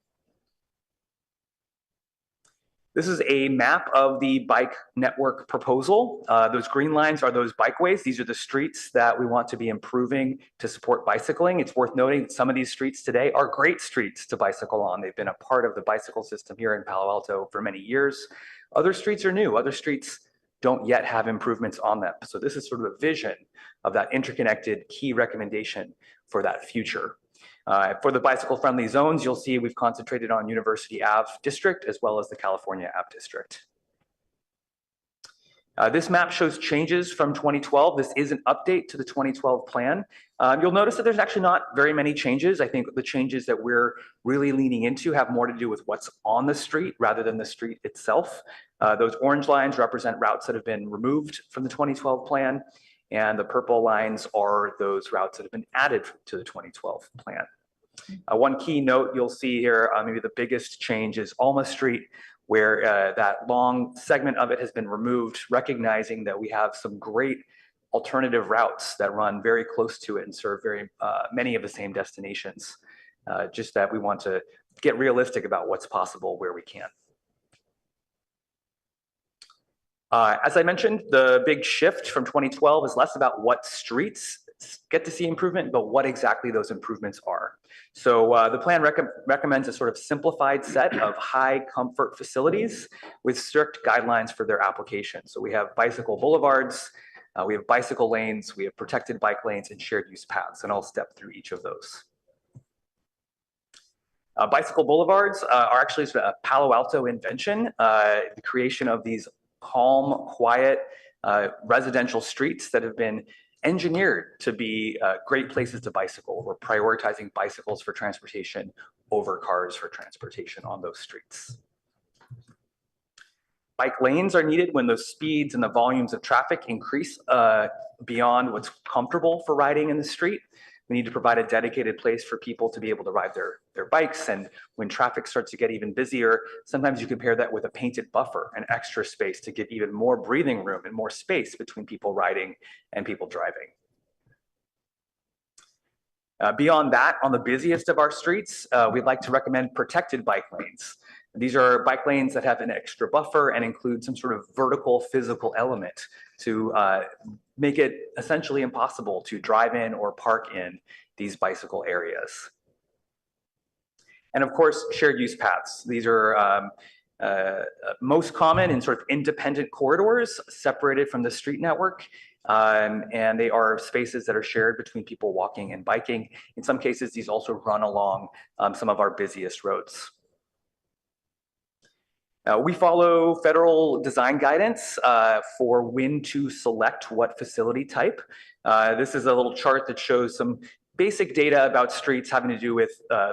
This is a map of the bike network proposal. Those green lines are those bikeways. These are the streets that we want to be improving to support bicycling. It's worth noting that some of these streets today are great streets to bicycle on. They've been a part of the bicycle system here in Palo Alto for many years. Other streets are new. Other streets don't yet have improvements on them. So this is sort of a vision of that interconnected key recommendation for that future. For the bicycle-friendly zones, you'll see we've concentrated on University Ave District as well as the California Ave District. This map shows changes from 2012. This is an update to the 2012 plan. You'll notice that there's actually not very many changes. I think the changes that we're really leaning into have more to do with what's on the street rather than the street itself. Those orange lines represent routes that have been removed from the 2012 plan, and the purple lines are those routes that have been added to the 2012 plan. One key note you'll see here, maybe the biggest change is Alma Street, where that long segment of it has been removed, recognizing that we have some great alternative routes that run very close to it and serve very many of the same destinations. Just that we want to get realistic about what's possible where we can. As I mentioned, the big shift from 2012 is less about what streets get to see improvement, but what exactly those improvements are. So the plan recommends a sort of simplified set of high comfort facilities with strict guidelines for their application. So we have bicycle boulevards, we have bicycle lanes, we have protected bike lanes and shared use paths, and I'll step through each of those. Bicycle boulevards are actually a Palo Alto invention, the creation of these calm, quiet residential streets that have been engineered to be great places to bicycle. We're prioritizing bicycles for transportation over cars for transportation on those streets. Bike lanes are needed when those speeds and the volumes of traffic increase beyond what's comfortable for riding in the street. We need to provide a dedicated place for people to be able to ride their bikes. And when traffic starts to get even busier, sometimes you can pair that with a painted buffer, an extra space to give even more breathing room and more space between people riding and people driving. Beyond that, on the busiest of our streets, we'd like to recommend protected bike lanes. These are bike lanes that have an extra buffer and include some sort of vertical physical element to make it essentially impossible to drive in or park in these bicycle areas. And of course, shared use paths. These are most common in sort of independent corridors separated from the street network. And they are spaces that are shared between people walking and biking. In some cases, these also run along some of our busiest roads. We follow federal design guidance for when to select what facility type. This is a little chart that shows some basic data about streets having to do with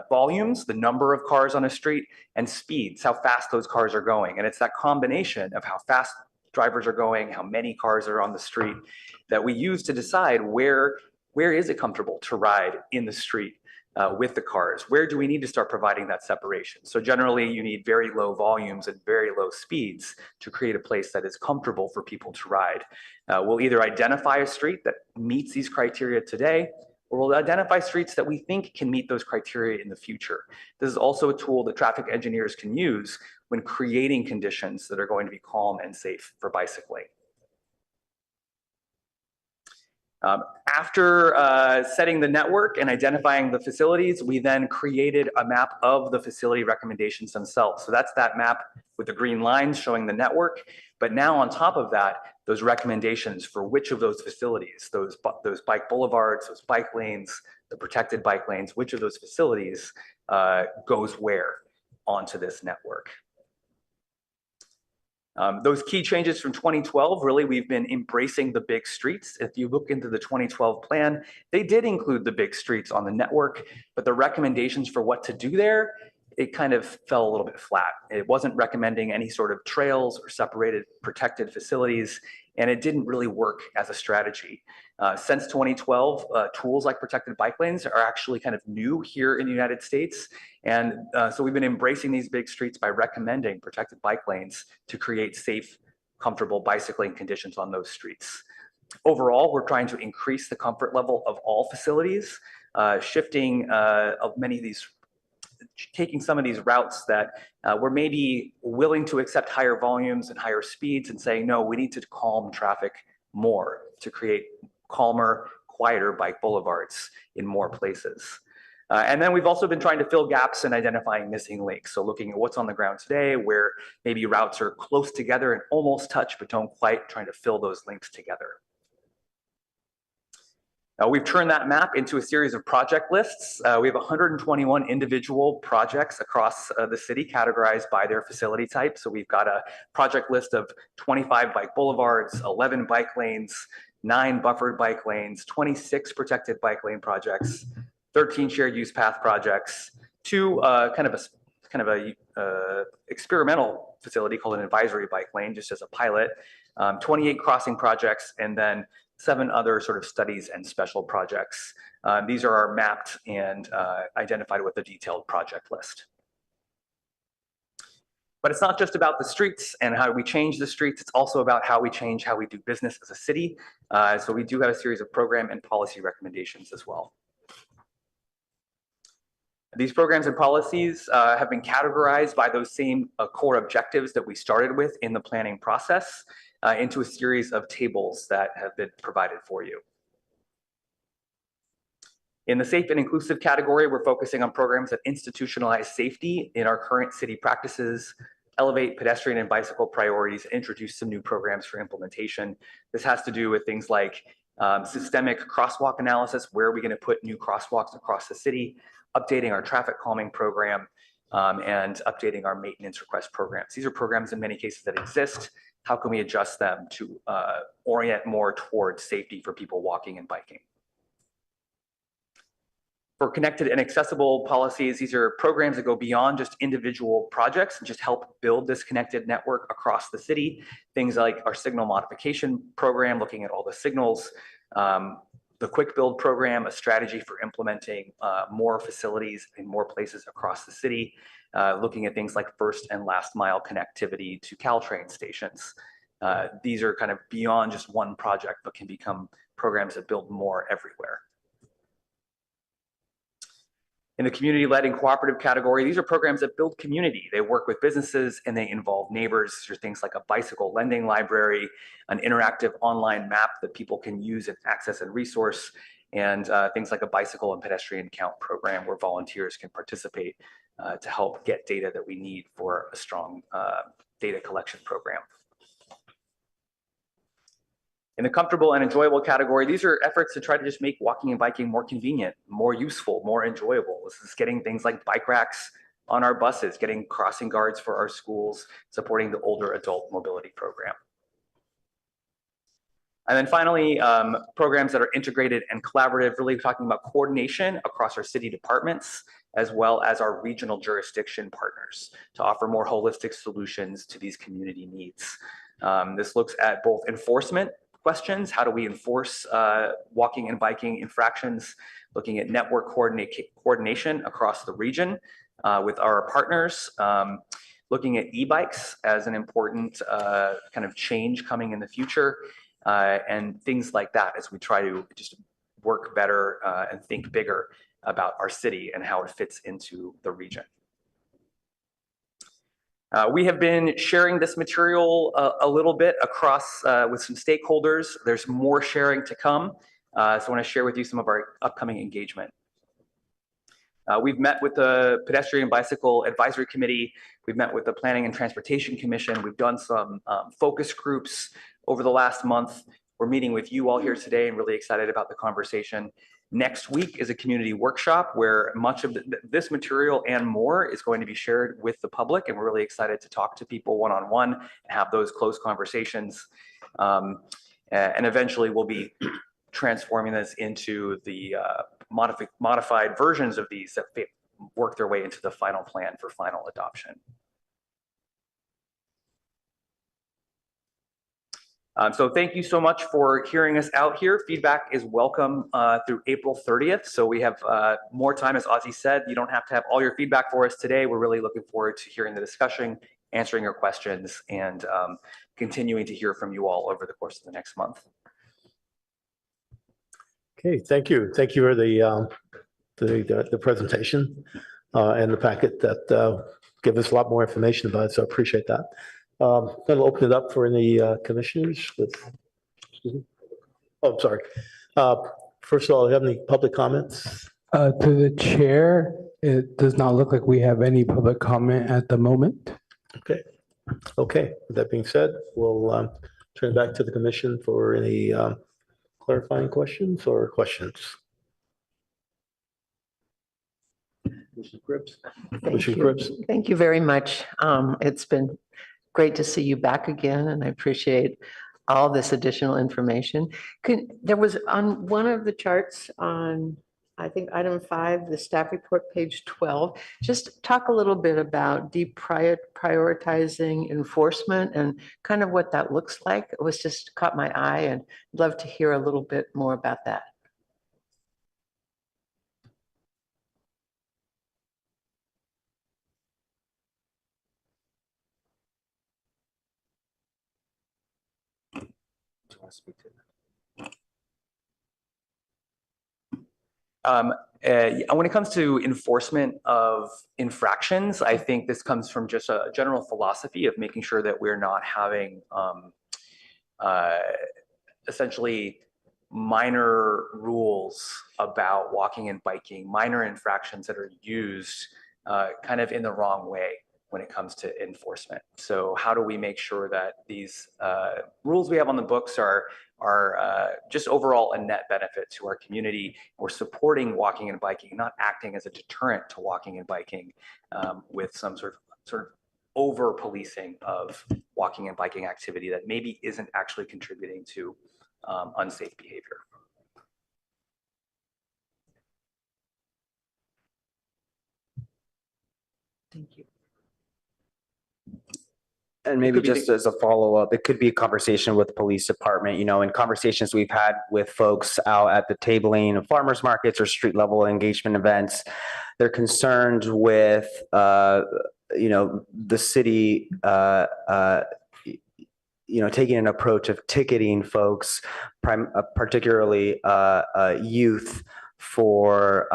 volumes, the number of cars on a street, and speeds, how fast those cars are going. And it's that combination of how fast drivers are going, how many cars are on the street, that we use to decide where is it comfortable to ride in the street with the cars. Where do we need to start providing that separation? So generally you need very low volumes and very low speeds to create a place that is comfortable for people to ride. We'll either identify a street that meets these criteria today, or we'll identify streets that we think can meet those criteria in the future. This is also a tool that traffic engineers can use when creating conditions that are going to be calm and safe for bicycling. After setting the network and identifying the facilities, we then created a map of the facility recommendations themselves. So that's that map with the green lines showing the network. But now on top of that, those recommendations for which of those facilities, those bike boulevards, those bike lanes, the protected bike lanes, which of those facilities goes where onto this network. Those key changes from 2012, really, we've been embracing the big streets. If you look into the 2012 plan, they did include the big streets on the network, but the recommendations for what to do there, it kind of fell a little bit flat. It wasn't recommending any sort of trails or separated protected facilities, and it didn't really work as a strategy. Since 2012, tools like protected bike lanes are actually kind of new here in the United States. And so we've been embracing these big streets by recommending protected bike lanes to create safe, comfortable bicycling conditions on those streets. Overall, we're trying to increase the comfort level of all facilities, shifting of many of these, taking some of these routes that we're maybe willing to accept higher volumes and higher speeds and saying, no, we need to calm traffic more to create calmer, quieter bike boulevards in more places. And then we've also been trying to fill gaps and identifying missing links. So looking at what's on the ground today, where maybe routes are close together and almost touch, but don't quite, trying to fill those links together. We've turned that map into a series of project lists. We have 121 individual projects across the city categorized by their facility type. So we've got a project list of 25 bike boulevards, 11 bike lanes, 9 buffered bike lanes, 26 protected bike lane projects, 13 shared use path projects, 2 kind of a experimental facility called an advisory bike lane, just as a pilot, 28 crossing projects, and then 7 other sort of studies and special projects. These are mapped and identified with a detailed project list. But it's not just about the streets and how we change the streets, it's also about how we change how we do business as a city. So we do have a series of program and policy recommendations as well. These programs and policies have been categorized by those same core objectives that we started with in the planning process into a series of tables that have been provided for you. In the safe and inclusive category, we're focusing on programs that institutionalize safety in our current city practices, elevate pedestrian and bicycle priorities, and introduce some new programs for implementation. This has to do with things like systemic crosswalk analysis, where are we going to put new crosswalks across the city, updating our traffic calming program, and updating our maintenance request programs. These are programs in many cases that exist. How can we adjust them to orient more towards safety for people walking and biking? For connected and accessible policies, these are programs that go beyond just individual projects and just help build this connected network across the city. Things like our signal modification program, looking at all the signals, the quick build program, a strategy for implementing more facilities in more places across the city, looking at things like first and last mile connectivity to Caltrain stations. These are kind of beyond just one project, but can become programs that build more everywhere. In the community-led and cooperative category, these are programs that build community. They work with businesses and they involve neighbors. These are things like a bicycle lending library, an interactive online map that people can use and access and resource, and things like a bicycle and pedestrian count program where volunteers can participate to help get data that we need for a strong data collection program. In the comfortable and enjoyable category, these are efforts to try to just make walking and biking more convenient, more useful, more enjoyable. This is getting things like bike racks on our buses, getting crossing guards for our schools, supporting the older adult mobility program. And then finally, programs that are integrated and collaborative, really talking about coordination across our city departments, as well as our regional jurisdiction partners to offer more holistic solutions to these community needs. This looks at both enforcement questions. How do we enforce walking and biking infractions? Looking at network coordination across the region with our partners. Looking at e-bikes as an important kind of change coming in the future, and things like that as we try to just work better and think bigger about our city and how it fits into the region. We have been sharing this material a little bit across with some stakeholders. There's more sharing to come. So I want to share with you some of our upcoming engagement. We've met with the Pedestrian Bicycle Advisory Committee. We've met with the Planning and Transportation Commission. We've done some focus groups over the last month. We're meeting with you all here today and really excited about the conversation. Next week is a community workshop where much of this material and more is going to be shared with the public, and we're really excited to talk to people one-on-one and have those close conversations. And eventually we'll be transforming this into the modified versions of these that work their way into the final plan for final adoption. So thank you so much for hearing us out here. Feedback is welcome through April 30th. So we have more time, as Ozzy said. You don't have to have all your feedback for us today. We're really looking forward to hearing the discussion, answering your questions, and continuing to hear from you all over the course of the next month. Okay, thank you. Thank you for the presentation and the packet that give us a lot more information about it, so I appreciate that. I'm going to open it up for any commissioners with, excuse me. Oh, I'm sorry. First of all, do you have any public comments? To the chair, it does not look like we have any public comment at the moment. Okay. Okay. With that being said, we'll turn it back to the commission for any clarifying questions or questions? Commissioner Cribbs? Thank Commissioner you. Cribbs? Thank you very much. It's been great to see you back again, and I appreciate all this additional information. There was on one of the charts on, I think, item 5, the staff report, page 12, just talk a little bit about deprioritizing enforcement and kind of what that looks like. It was just caught my eye, and I'd love to hear a little bit more about that. When it comes to enforcement of infractions, I think this comes from just a general philosophy of making sure that we're not having essentially minor rules about walking and biking, minor infractions that are used kind of in the wrong way when it comes to enforcement. So how do we make sure that these rules we have on the books are just overall a net benefit to our community? We're supporting walking and biking, not acting as a deterrent to walking and biking with some sort of over policing of walking and biking activity that maybe isn't actually contributing to unsafe behavior. Thank you. And maybe just as a follow-up, it could be a conversation with the police department, in conversations we've had with folks out at the tabling of farmers markets or street level engagement events. They're concerned with, the city, taking an approach of ticketing folks, particularly youth, for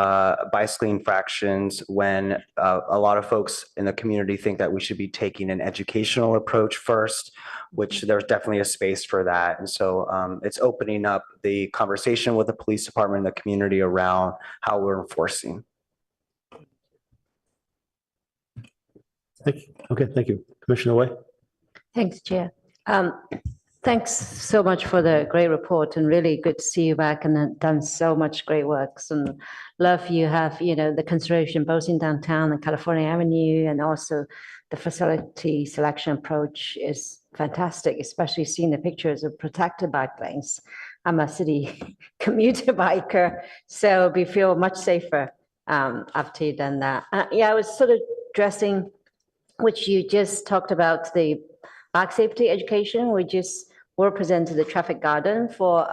bicycling infractions when a lot of folks in the community think that we should be taking an educational approach first, which there's definitely a space for that. And so it's opening up the conversation with the police department and the community around how we're enforcing. Thank you. Okay, thank you. Commissioner Wei? Thanks, Chair. Thanks so much for the great report, and really good to see you back and done so much great work. And love you have, the consideration both in downtown and California Avenue, and also the facility selection approach is fantastic, especially seeing the pictures of protected bike lanes. I'm a city commuter biker, so we feel much safer after you've done that. I was sort of addressing, which you just talked about, the bike safety education. We just were presented the traffic garden for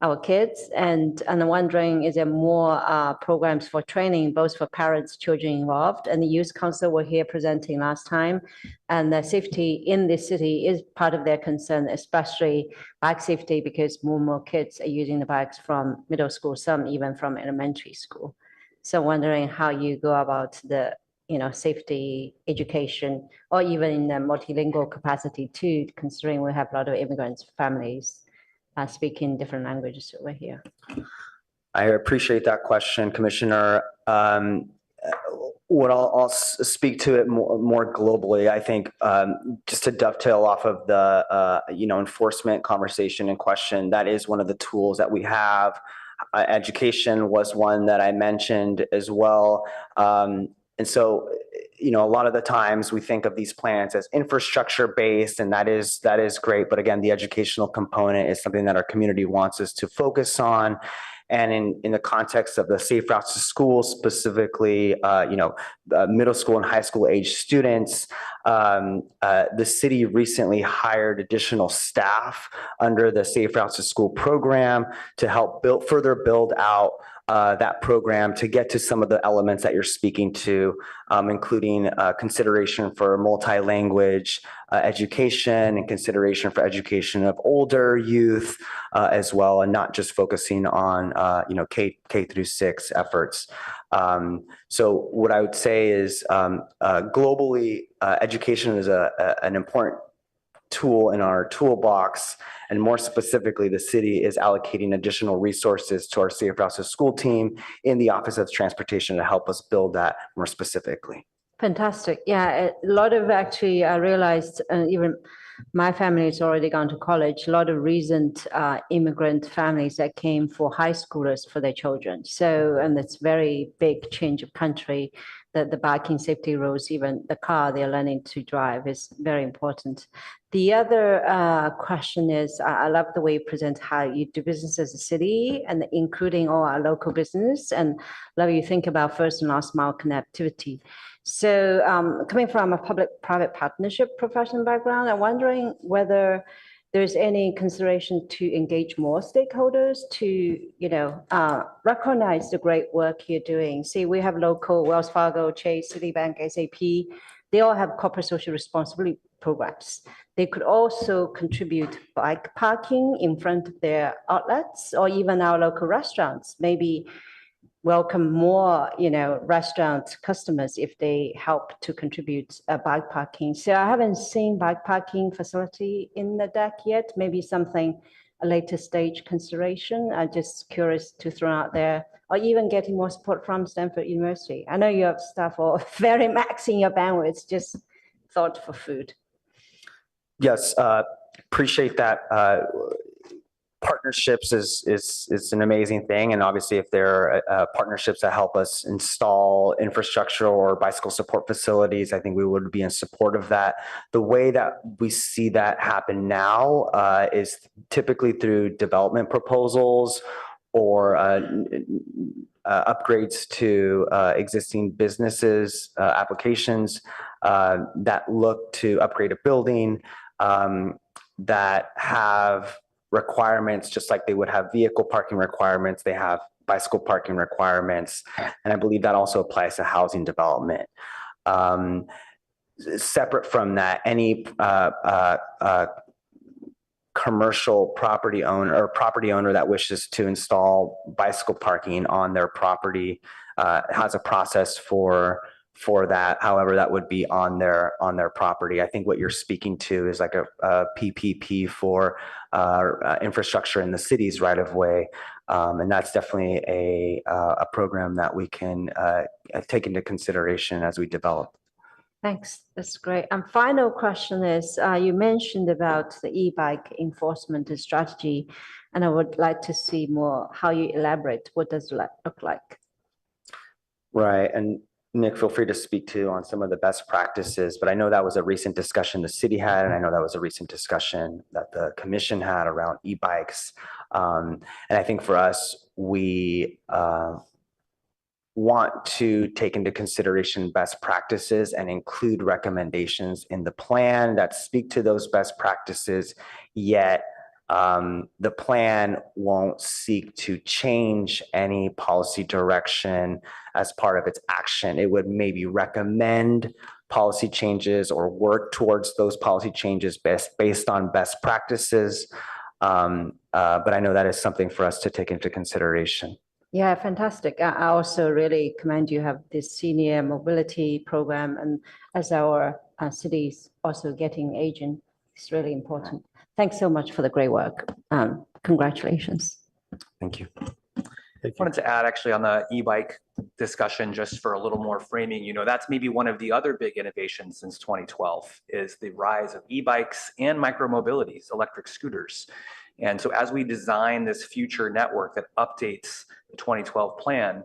our kids. And I'm wondering, is there more programs for training, both for parents, children involved? And the youth council were here presenting last time. And the safety in the city is part of their concern, especially bike safety, because more and more kids are using the bikes from middle school, some even from elementary school. So wondering how you go about the safety education, or even in the multilingual capacity too, considering we have a lot of immigrants families speaking different languages over here. I appreciate that question, Commissioner. What I'll speak to it more globally, I think, just to dovetail off of the enforcement conversation in question, that is one of the tools that we have. Education was one that I mentioned as well. And so, a lot of the times we think of these plans as infrastructure based, and that is great. But again, the educational component is something that our community wants us to focus on. And in the context of the safe routes to school, specifically, middle school and high school age students, the city recently hired additional staff under the Safe Routes to School program to help further build out that program to get to some of the elements that you're speaking to, including consideration for multi-language education and consideration for education of older youth as well, and not just focusing on K through 6 efforts. So what I would say is globally, education is an important tool in our toolbox, and more specifically, the city is allocating additional resources to our Safe Routes to School team in the Office of Transportation to help us build that more specifically. Fantastic. Yeah, a lot of actually, I realized even my family has already gone to college. A lot of recent immigrant families that came for high schoolers for their children. So, and it's very big change of country that the biking safety rules, even the car they're learning to drive is very important. The other question is, I love the way you present how you do business as a city and including all our local business, and love you think about first and last mile connectivity. So coming from a public-private partnership professional background, I'm wondering whether there's any consideration to engage more stakeholders to, recognize the great work you're doing. See, we have local Wells Fargo, Chase, Citibank, SAP. They all have corporate social responsibility programs. They could also contribute bike parking in front of their outlets or even our local restaurants. Maybe welcome more, restaurant customers if they help to contribute bike parking. So I haven't seen bike parking facility in the deck yet. Maybe something a later stage consideration. I'm just curious to throw out there, or even getting more support from Stanford University. I know you have staff all very maxing your bandwidth. Just thought for food. Yes, appreciate that. Partnerships is an amazing thing. And obviously, if there are partnerships that help us install infrastructure or bicycle support facilities, I think we would be in support of that. The way that we see that happen now is typically through development proposals or upgrades to existing businesses, applications that look to upgrade a building that have requirements, just like they would have vehicle parking requirements, they have bicycle parking requirements. And I believe that also applies to housing development. Separate from that, any commercial property owner or property owner that wishes to install bicycle parking on their property has a process for that. However, that would be on their property. I think what you're speaking to is like a PPP for infrastructure in the city's right of way, and that's definitely a program that we can take into consideration as we develop. Thanks. That's great. And final question is, you mentioned about the e-bike enforcement strategy, and I would like to see more how you elaborate. What does it look like? Right. And Nick, feel free to speak to on some of the best practices, but I know that was a recent discussion the city had, and I know that was a recent discussion that the commission had around e-bikes. And I think for us, we want to take into consideration best practices and include recommendations in the plan that speak to those best practices, yet the plan won't seek to change any policy direction as part of its action. It would maybe recommend policy changes or work towards those policy changes based on best practices. But I know that is something for us to take into consideration. Yeah, fantastic. I also really commend you have this senior mobility program, and as our cities also getting aging, it's really important. Thanks so much for the great work. Congratulations. Thank you. I wanted to add actually on the e-bike discussion, just for a little more framing, that's maybe one of the other big innovations since 2012 is the rise of e-bikes and micromobilities, electric scooters. And so as we design this future network that updates the 2012 plan,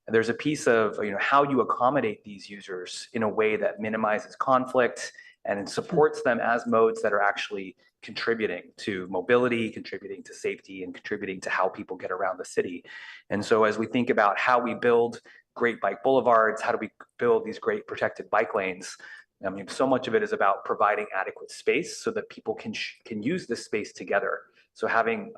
there's a piece of how you accommodate these users in a way that minimizes conflict and supports them as modes that are actually contributing to mobility, contributing to safety, and contributing to how people get around the city. And so as we think about how we build great bike boulevards, how do we build these great protected bike lanes, I mean, so much of it is about providing adequate space so that people can use this space together. So having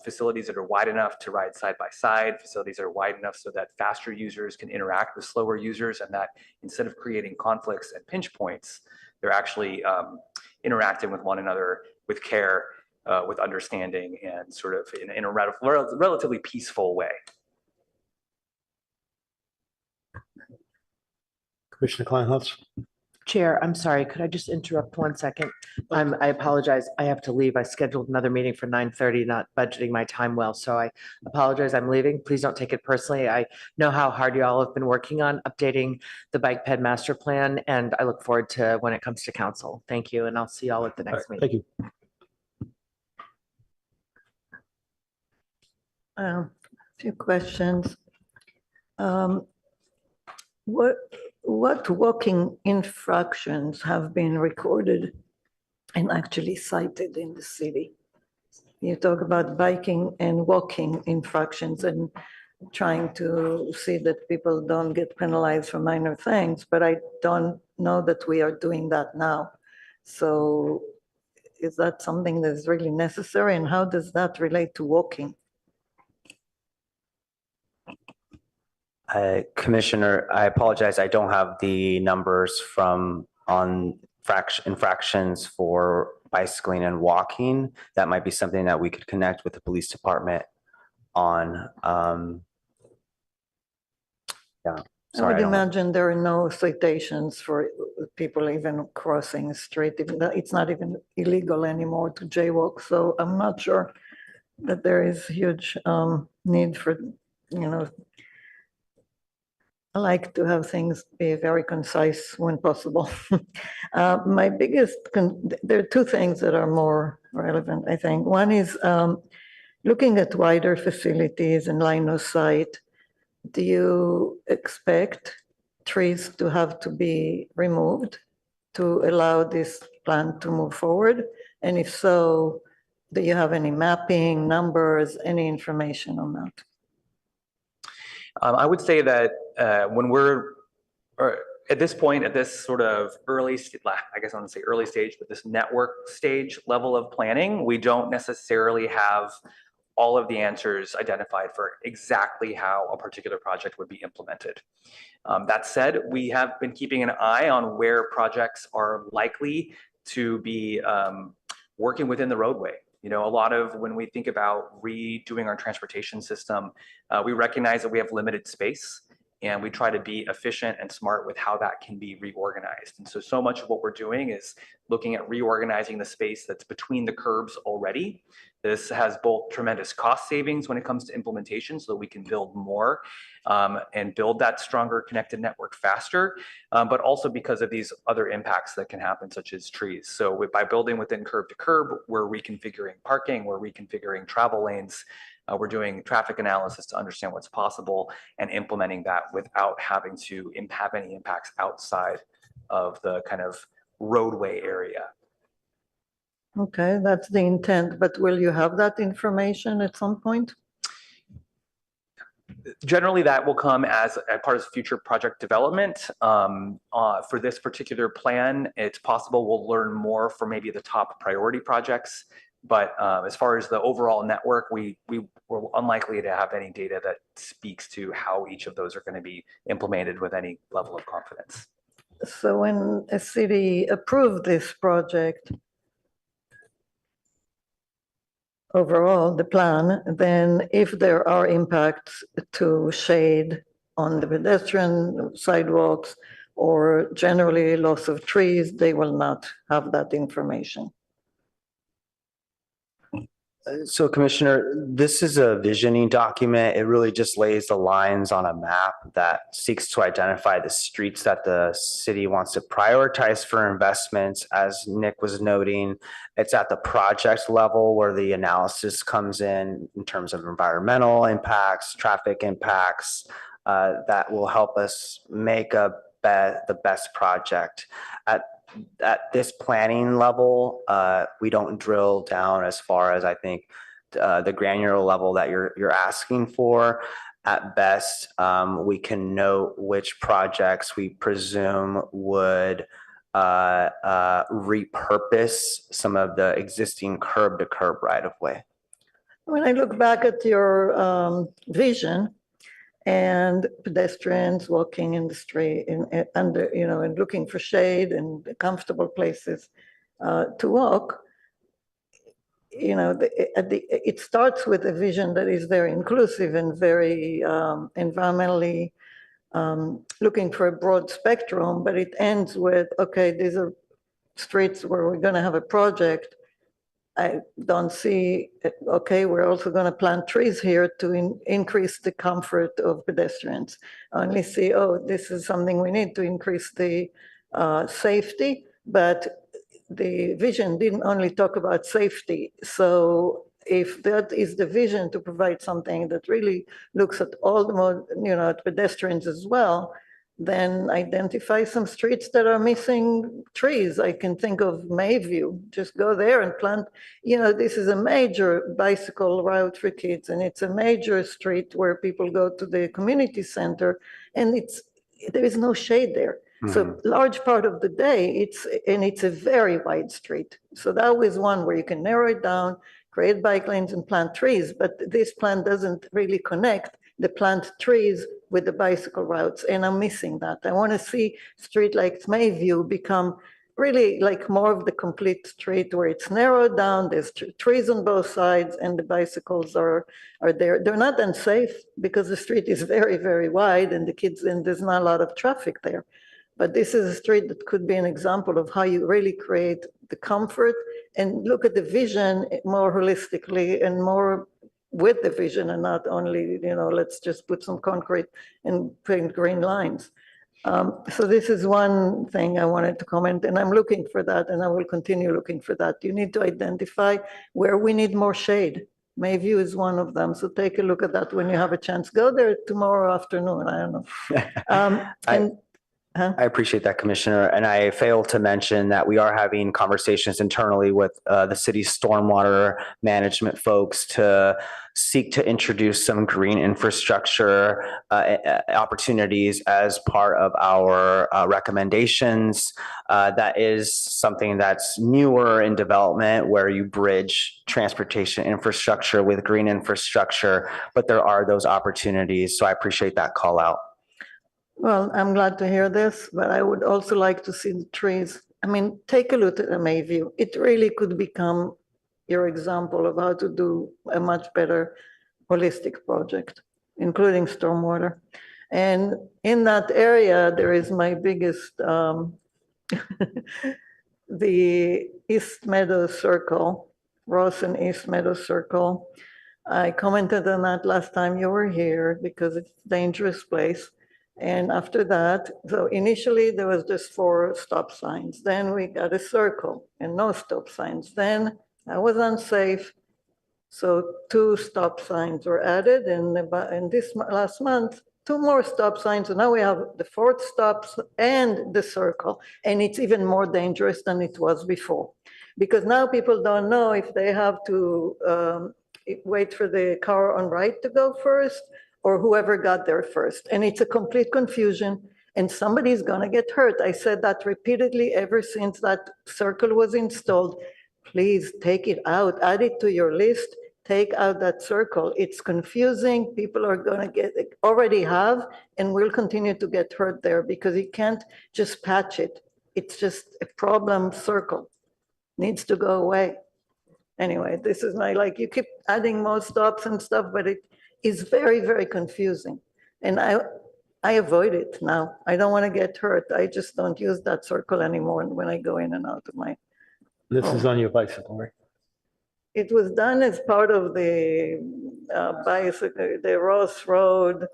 facilities that are wide enough to ride side by side, facilities that are wide enough so that faster users can interact with slower users, and that instead of creating conflicts and pinch points, they're actually interacting with one another with care, with understanding, and sort of in a relatively peaceful way. Commissioner Kleinholz. Chair, I'm sorry, could I just interrupt 1 second? I apologize. I have to leave. I scheduled another meeting for 9:30, not budgeting my time well. So I apologize. I'm leaving. Please don't take it personally. I know how hard you all have been working on updating the bike ped master plan, and I look forward to when it comes to council. Thank you, and I'll see you all at the next meeting. Thank you. Few questions. What walking infractions have been recorded and actually cited in the city? You talk about biking and walking infractions and trying to see that people don't get penalized for minor things, but I don't know that we are doing that now. So is that something that's really necessary, and how does that relate to walking? Commissioner, I apologize. I don't have the numbers from on infractions for bicycling and walking. That might be something that we could connect with the police department on. Yeah. I would imagine there are no citations for people even crossing a street. Even though it's not even illegal anymore to jaywalk. So I'm not sure that there is huge need for, I like to have things be very concise when possible. My biggest, there are two things that are more relevant, I think. One is looking at wider facilities and line of sight. Do you expect trees to have to be removed to allow this plan to move forward? And if so, do you have any mapping, numbers, any information on that? I would say that when we're at this point, at this sort of early, I guess I want to say early stage, but this network stage level of planning, we don't necessarily have all of the answers identified for exactly how a particular project would be implemented. That said, we have been keeping an eye on where projects are likely to be working within the roadway. A lot of when we think about redoing our transportation system, we recognize that we have limited space, and we try to be efficient and smart with how that can be reorganized. And so much of what we're doing is looking at reorganizing the space that's between the curbs already. This has both tremendous cost savings when it comes to implementation, so that we can build more and build that stronger connected network faster, but also because of these other impacts that can happen, such as trees. So by building within curb to curb, we're reconfiguring parking, we're reconfiguring travel lanes, we're doing traffic analysis to understand what's possible and implementing that without having to have any impacts outside of the kind of roadway area. Okay, that's the intent, but will you have that information at some point? Generally, that will come as a part of future project development. For this particular plan, it's possible we'll learn more for maybe the top priority projects. But as far as the overall network, we're unlikely to have any data that speaks to how each of those are going to be implemented with any level of confidence. So when a city approved this project, overall, the plan, then if there are impacts to shade on the pedestrian sidewalks or generally loss of trees, they will not have that information. So Commissioner, this is a visioning document. It really just lays the lines on a map that seeks to identify the streets that the city wants to prioritize for investments. As Nick was noting, it's at the project level where the analysis comes in terms of environmental impacts, traffic impacts, that will help us make the best project. At this planning level, we don't drill down as far as I think the granular level that you're asking for. At best, we can note which projects we presume would repurpose some of the existing curb to curb right of way. When I look back at your vision, and pedestrians walking in the street and looking for shade and comfortable places to walk, it starts with a vision that is very inclusive and very environmentally looking for a broad spectrum, but it ends with, okay, these are streets where we're going to have a project. I don't see, okay, we're also going to plant trees here to increase the comfort of pedestrians. I only see, oh, this is something we need to increase the safety, but the vision didn't only talk about safety. So if that is the vision, to provide something that really looks at all the at pedestrians as well, then identify some streets that are missing trees. I can think of Mayview. Just go there and plant. This is a major bicycle route for kids, and it's a major street where people go to the community center, and there is no shade there. So large part of the day, it's a very wide street. So that was one where you can narrow it down, create bike lanes and plant trees, but this plan doesn't really connect the plant trees with the bicycle routes, and I'm missing that. I want to see street like Mayview become really like more of the complete street where it's narrowed down, there's trees on both sides, and the bicycles are there. They're not unsafe because the street is very, very wide, and there's not a lot of traffic there. But this is a street that could be an example of how you really create the comfort and look at the vision more holistically and more with the vision, and not only, let's just put some concrete and paint green lines. So this is one thing I wanted to comment, and I'm looking for that, and I will continue looking for that. You need to identify where we need more shade. Mayview is one of them. So take a look at that when you have a chance. Go there tomorrow afternoon. I don't know. I appreciate that, Commissioner. And I failed to mention that we are having conversations internally with the city's stormwater management folks to seek to introduce some green infrastructure opportunities as part of our recommendations. That is something that's newer in development, where you bridge transportation infrastructure with green infrastructure, but there are those opportunities. So I appreciate that call out. Well, I'm glad to hear this, but I would also like to see the trees. I mean, take a look at the Mayview. It really could become your example of how to do a much better holistic project, including stormwater. And in that area, there is my biggest, the East Meadow Circle, Ross and East Meadow Circle. I commented on that last time you were here because it's a dangerous place. And after that, so initially there was just 4 stop signs. Then we got a circle and no stop signs. Then that was unsafe. So 2 stop signs were added, and this last month, 2 more stop signs. So now we have the 4th stops and the circle. And it's even more dangerous than it was before, because now people don't know if they have to wait for the car on right to go first, or whoever got there first. And it's a complete confusion, and somebody's gonna get hurt. I said that repeatedly ever since that circle was installed. Please take it out, add it to your list, take out that circle. It's confusing. People are gonna already have, and will continue to get hurt there, because you can't just patch it. It's just a problem circle, needs to go away. Anyway, this is you keep adding more stops and stuff, but it is very, very confusing. And I avoid it now. I don't want to get hurt. I just don't use that circle anymore when I go in and out of my This is on your bicycle, right? It was done as part of the bicycle, the Ross Road.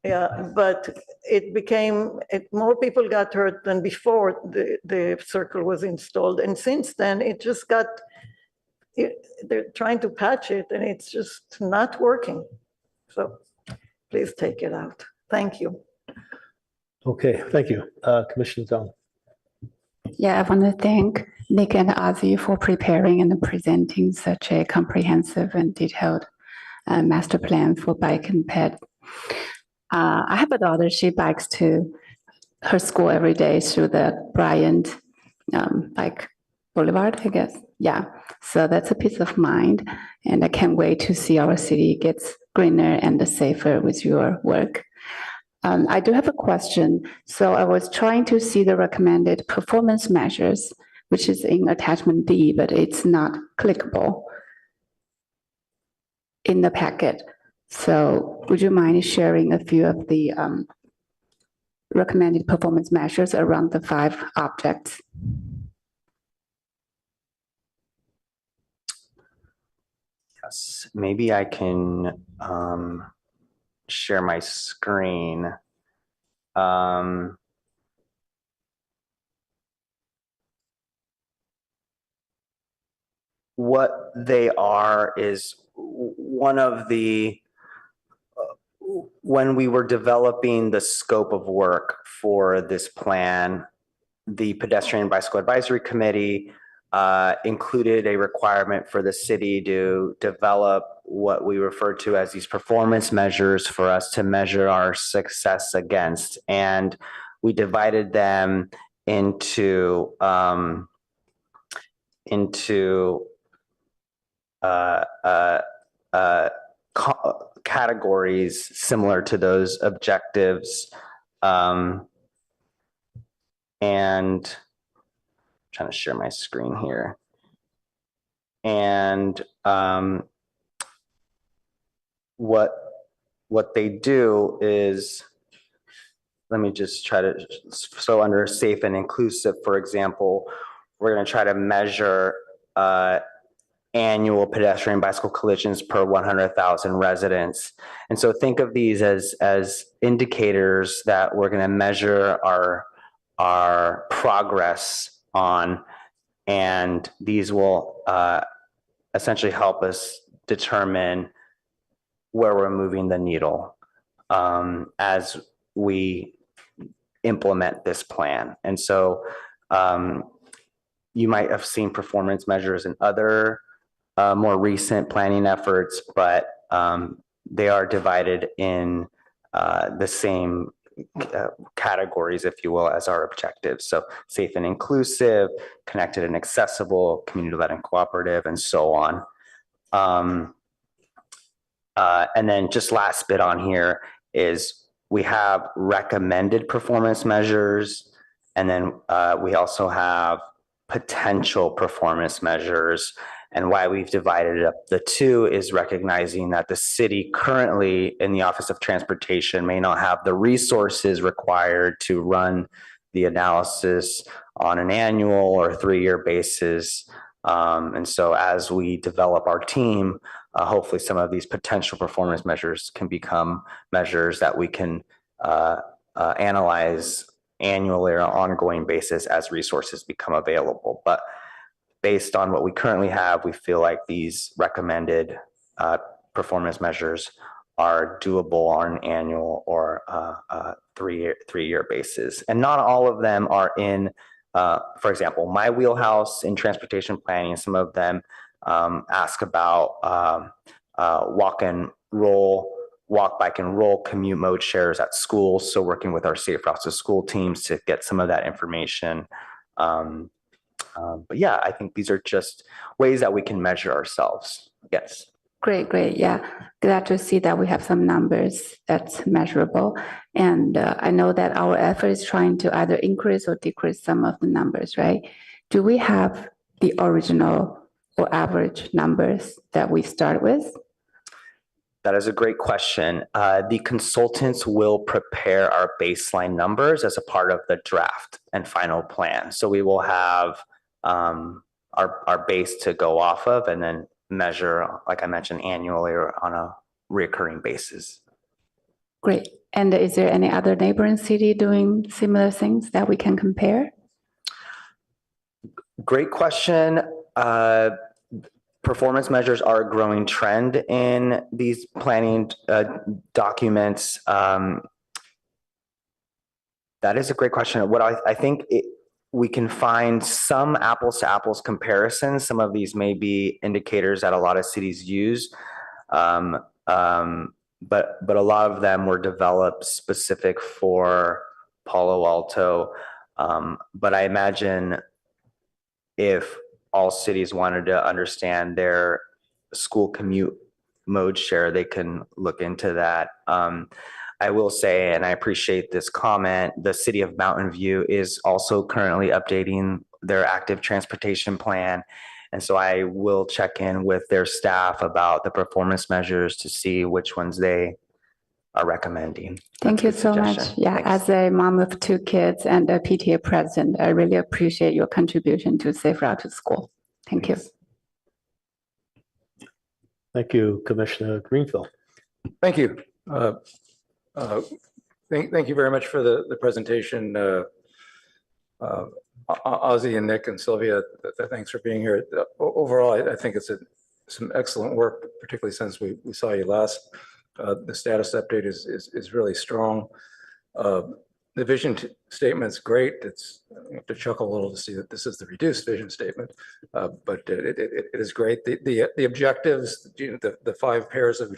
Yeah, but it became, more people got hurt than before the circle was installed. And since then, it just got, they're trying to patch it, and it's just not working. So please take it out. Thank you. Okay, thank you. Commissioner Zhang. Yeah, I want to thank Nick and Ozzy for preparing and presenting such a comprehensive and detailed master plan for bike and ped. I have a daughter, she bikes to her school every day through the Bryant Bike Boulevard, I guess. Yeah, so that's a peace of mind. And I can't wait to see our city gets greener and safer with your work. I do have a question. So I was trying to see the recommended performance measures, which is in attachment D, but it's not clickable in the packet. So would you mind sharing a few of the recommended performance measures around the 5 objects. Yes, maybe I can share my screen. What they are is one of the, when we were developing the scope of work for this plan, the Pedestrian and Bicycle Advisory Committee included a requirement for the city to develop what we refer to as these performance measures for us to measure our success against. And we divided them into categories similar to those objectives. And I'm trying to share my screen here. And what they do is, let me just try to, so under safe and inclusive, for example, we're going to try to measure annual pedestrian bicycle collisions per 100,000 residents. And so think of these as indicators that we're going to measure our progress on, and these will essentially help us determine where we're moving the needle as we implement this plan. And so you might have seen performance measures in other more recent planning efforts, but they are divided in the same categories, if you will, as our objectives. So safe and inclusive, connected and accessible, community-led and cooperative, and so on. And then just last bit on here is we have recommended performance measures, and then we also have potential performance measures. And why we've divided up the two is recognizing that the city currently in the Office of Transportation may not have the resources required to run the analysis on an annual or 3-year basis. And so as we develop our team, hopefully some of these potential performance measures can become measures that we can analyze annually or on an ongoing basis as resources become available. But based on what we currently have, we feel like these recommended performance measures are doable on an annual or three-year basis. And not all of them are in, for example, my wheelhouse in transportation planning. Some of them ask about walk, bike, and roll commute mode shares at schools. So working with our Safe Routes to School teams to get some of that information. But yeah, I think these are just ways that we can measure ourselves. Yes. Great. Yeah. Glad to see that we have some numbers that's measurable. And I know that our effort is trying to either increase or decrease some of the numbers, right? Do we have the original or average numbers that we start with? That is a great question. The consultants will prepare our baseline numbers as a part of the draft and final plan. So we will have our base to go off of and then measure, like I mentioned, annually or on a recurring basis. Great. And is there any other neighboring city doing similar things that we can compare? Great question. Performance measures are a growing trend in these planning documents. That is a great question. What I think we can find some apples to apples comparisons. Some of these may be indicators that a lot of cities use, but a lot of them were developed specific for Palo Alto. But I imagine if all cities wanted to understand their school commute mode share, they can look into that. I will say, and I appreciate this comment, the city of Mountain View is also currently updating their active transportation plan. And so I will check in with their staff about the performance measures to see which ones they are recommending. Thank you That's a good so much. suggestion. Yeah, Thanks. as a mom of 2 kids and a PTA president, I really appreciate your contribution to Safe Route to School. Thank you. Thank you, Commissioner Greenfield. Thank you. Thank you very much for the presentation. Ozzy and Nick and Sylvia, thanks for being here. Overall, I think it's some excellent work, particularly since we saw you last. The status update is really strong. The vision statement's great. You have to chuckle a little to see that this is the reduced vision statement, but it is great. The objectives, the 5 pairs of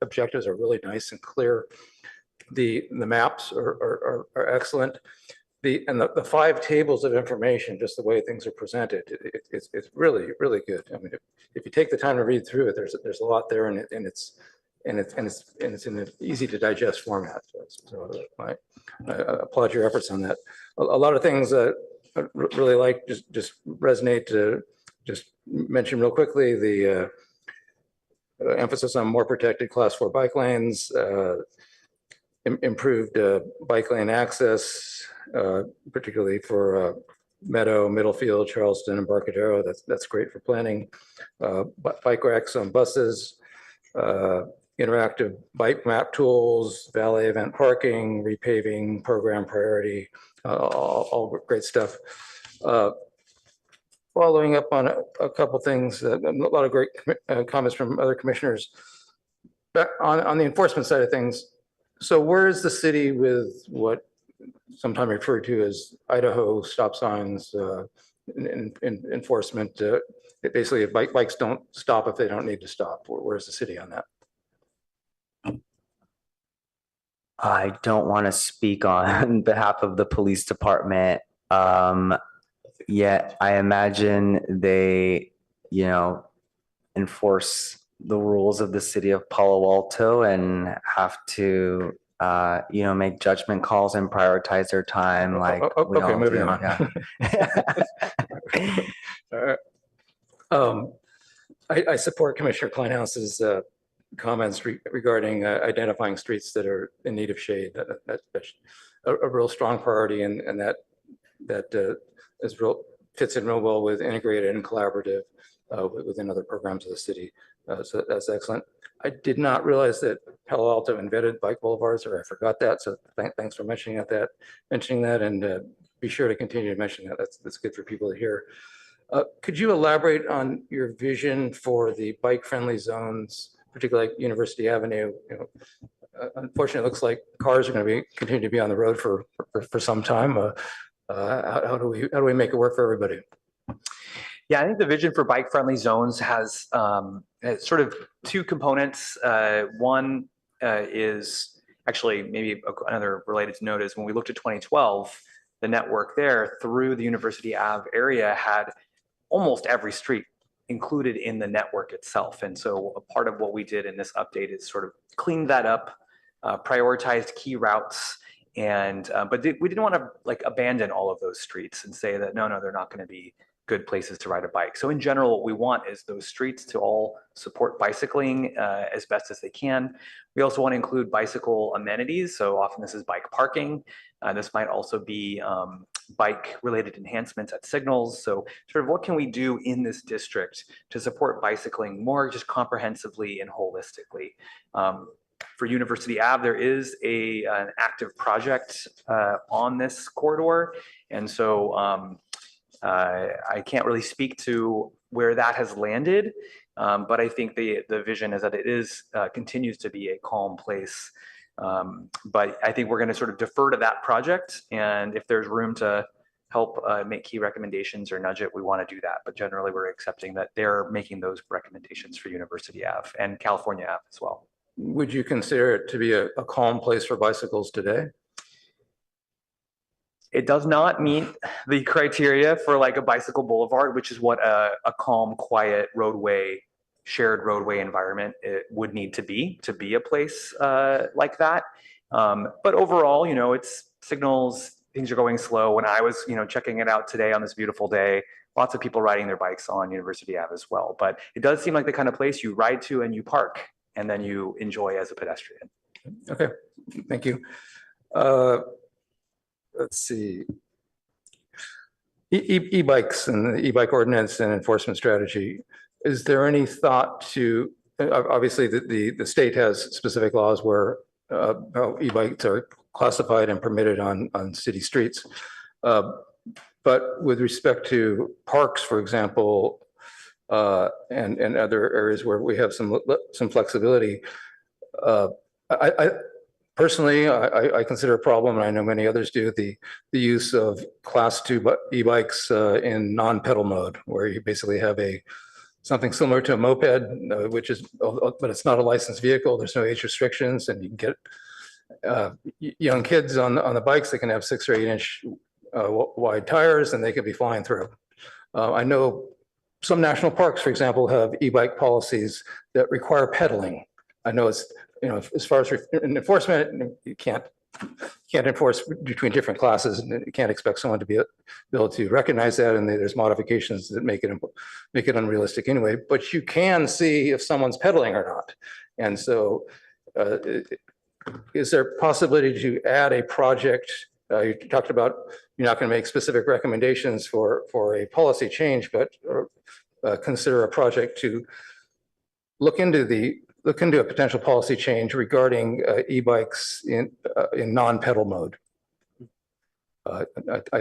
objectives are really nice and clear. The maps are excellent. The 5 tables of information, just the way things are presented, it's really good. I mean, if you take the time to read through it, there's a lot there, and it's in an easy to digest format. So I applaud your efforts on that. A lot of things that I really like just resonate to just mention real quickly. The emphasis on more protected Class 4 bike lanes, improved bike lane access, particularly for Meadow, Middlefield, Charleston, and Embarcadero. That's great for planning. Bike racks on buses, interactive bike map tools, valet event parking, repaving, program priority, all great stuff. Following up on a couple things, a lot of great comments from other commissioners. But on the enforcement side of things, so where is the city with what sometimes referred to as Idaho stop signs enforcement? Basically, if bikes don't stop if they don't need to stop, where's the city on that? I don't want to speak on behalf of the police department. Yet I imagine they, enforce the rules of the city of Palo Alto and have to, make judgment calls and prioritize their time like we Okay, all moving do. on. Yeah. I support Commissioner Kleinhouse's comments regarding identifying streets that are in need of shade. That's a real strong priority, and that fits in real well with integrated and collaborative within other programs of the city. So that's excellent. I did not realize that Palo Alto invented bike boulevards, or I forgot that. So thanks for mentioning that, and be sure to continue to mention that. That's good for people to hear. Could you elaborate on your vision for the bike-friendly zones, particularly like University Avenue? Unfortunately, it looks like cars are going to continue to be on the road for some time. How do we make it work for everybody? Yeah, I think the vision for bike-friendly zones has sort of 2 components. One is actually maybe another related to note is when we looked at 2012, the network there through the University Ave area had almost every street included in the network itself. And so a part of what we did in this update is sort of clean that up, prioritized key routes, and but we didn't want to abandon all of those streets and say that no, they're not going to be good places to ride a bike. So in general, what we want is those streets to all support bicycling as best as they can. We also want to include bicycle amenities. So often this is bike parking. This might also be bike related enhancements at signals. So sort of what can we do in this district to support bicycling more just comprehensively and holistically? For University Ave, there is an active project on this corridor. And so I can't really speak to where that has landed, but I think the vision is that it continues to be a calm place. But I think we're going to sort of defer to that project, and if there's room to help make key recommendations or nudge it, we want to do that. But generally, we're accepting that they're making those recommendations for University Ave and California Ave as well. Would you consider it to be a calm place for bicycles today? It does not meet the criteria for like a bicycle boulevard, which is what a calm, quiet roadway, shared roadway environment it would need to be a place like that. But overall, it's signals, things are going slow. When I was, checking it out today on this beautiful day, lots of people riding their bikes on University Ave as well. But it does seem like the kind of place you ride to and you park and then you enjoy as a pedestrian. Okay, thank you. Let's see. E-bikes and the e-bike ordinance and enforcement strategy. Is there any thought to, obviously the state has specific laws where how e-bikes are classified and permitted on city streets. But with respect to parks, for example, and other areas where we have some flexibility, I personally, I consider a problem, and I know many others do, the use of class 2 e-bikes in non-pedal mode, where you basically have something similar to a moped, which is, but it's not a licensed vehicle. There's no age restrictions, and you can get young kids on the bikes. They can have 6 or 8 inch wide tires, and they could be flying through. I know some national parks, for example, have e-bike policies that require pedaling. I know it's, as far as enforcement, you can't enforce between different classes, and you can't expect someone to be able to recognize that. And there's modifications that make it unrealistic anyway. But you can see if someone's pedaling or not. And so, is there possibility to add a project? You talked about you're not going to make specific recommendations for a policy change, but consider a project to look into a potential policy change regarding e-bikes in non-pedal mode. I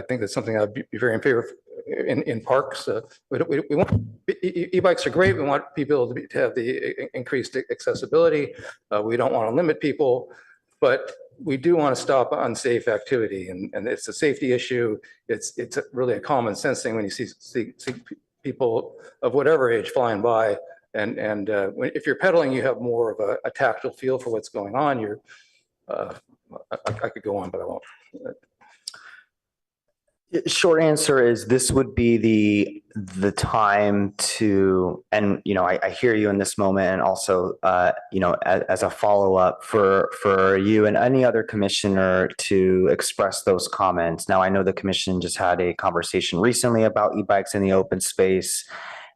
think that's something I'd be very in favor of in parks. We want e-bikes are great. We want people to have the increased accessibility. We don't want to limit people, but we do want to stop unsafe activity, and it's a safety issue. It's really a common sense thing when you see people of whatever age flying by. And if you're pedaling, you have more of a tactile feel for what's going on. I could go on, but I won't. Short answer is this would be the time to, and I hear you in this moment, and also as a follow-up for you and any other commissioner to express those comments. Now, I know the commission just had a conversation recently about e-bikes in the open space,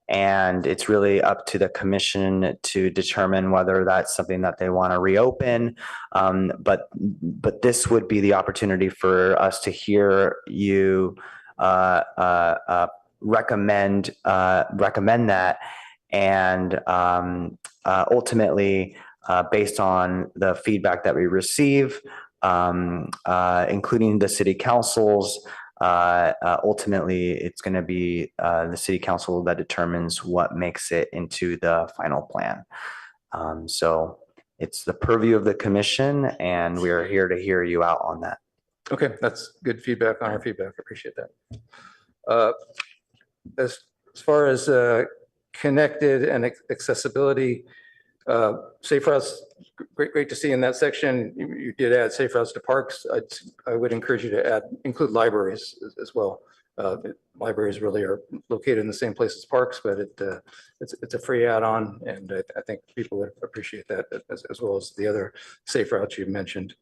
and it's really up to the commission to determine whether that's something that they want to reopen. But this would be the opportunity for us to hear you recommend that, and ultimately, based on the feedback that we receive, including the city councils. Ultimately, it's going to be the city council that determines what makes it into the final plan. So it's the purview of the commission, and we are here to hear you out on that. Okay, that's good feedback on our feedback. I appreciate that. As far as connected and accessibility, safe routes, great to see in that section. You did add safe routes to parks. I would encourage you to include libraries as well. Libraries really are located in the same place as parks, but it's a free add-on, and I think people would appreciate that as well as the other safe routes you mentioned.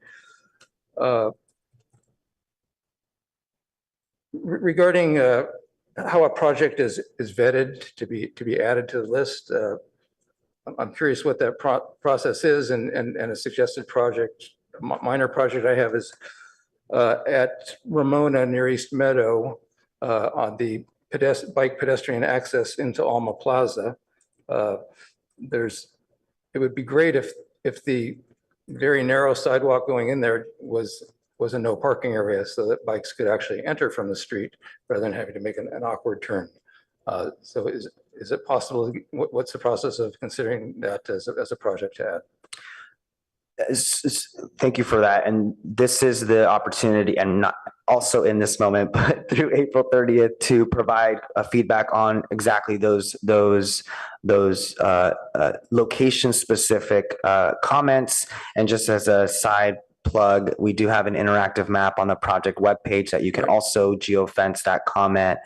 Regarding how a project is vetted to be added to the list, I'm curious what that process is, and a suggested project, minor project I have is at Ramona near East Meadow on the bike pedestrian access into Alma Plaza. It would be great if the very narrow sidewalk going in there was a no parking area, so that bikes could actually enter from the street rather than having to make an awkward turn. So is it possible? What's the process of considering that as a project to add? Thank you for that. And this is the opportunity, and not also in this moment, but through April 30th, to provide feedback on exactly those location specific comments. And just as a side plug, we do have an interactive map on the project webpage that you can also geofence that comment.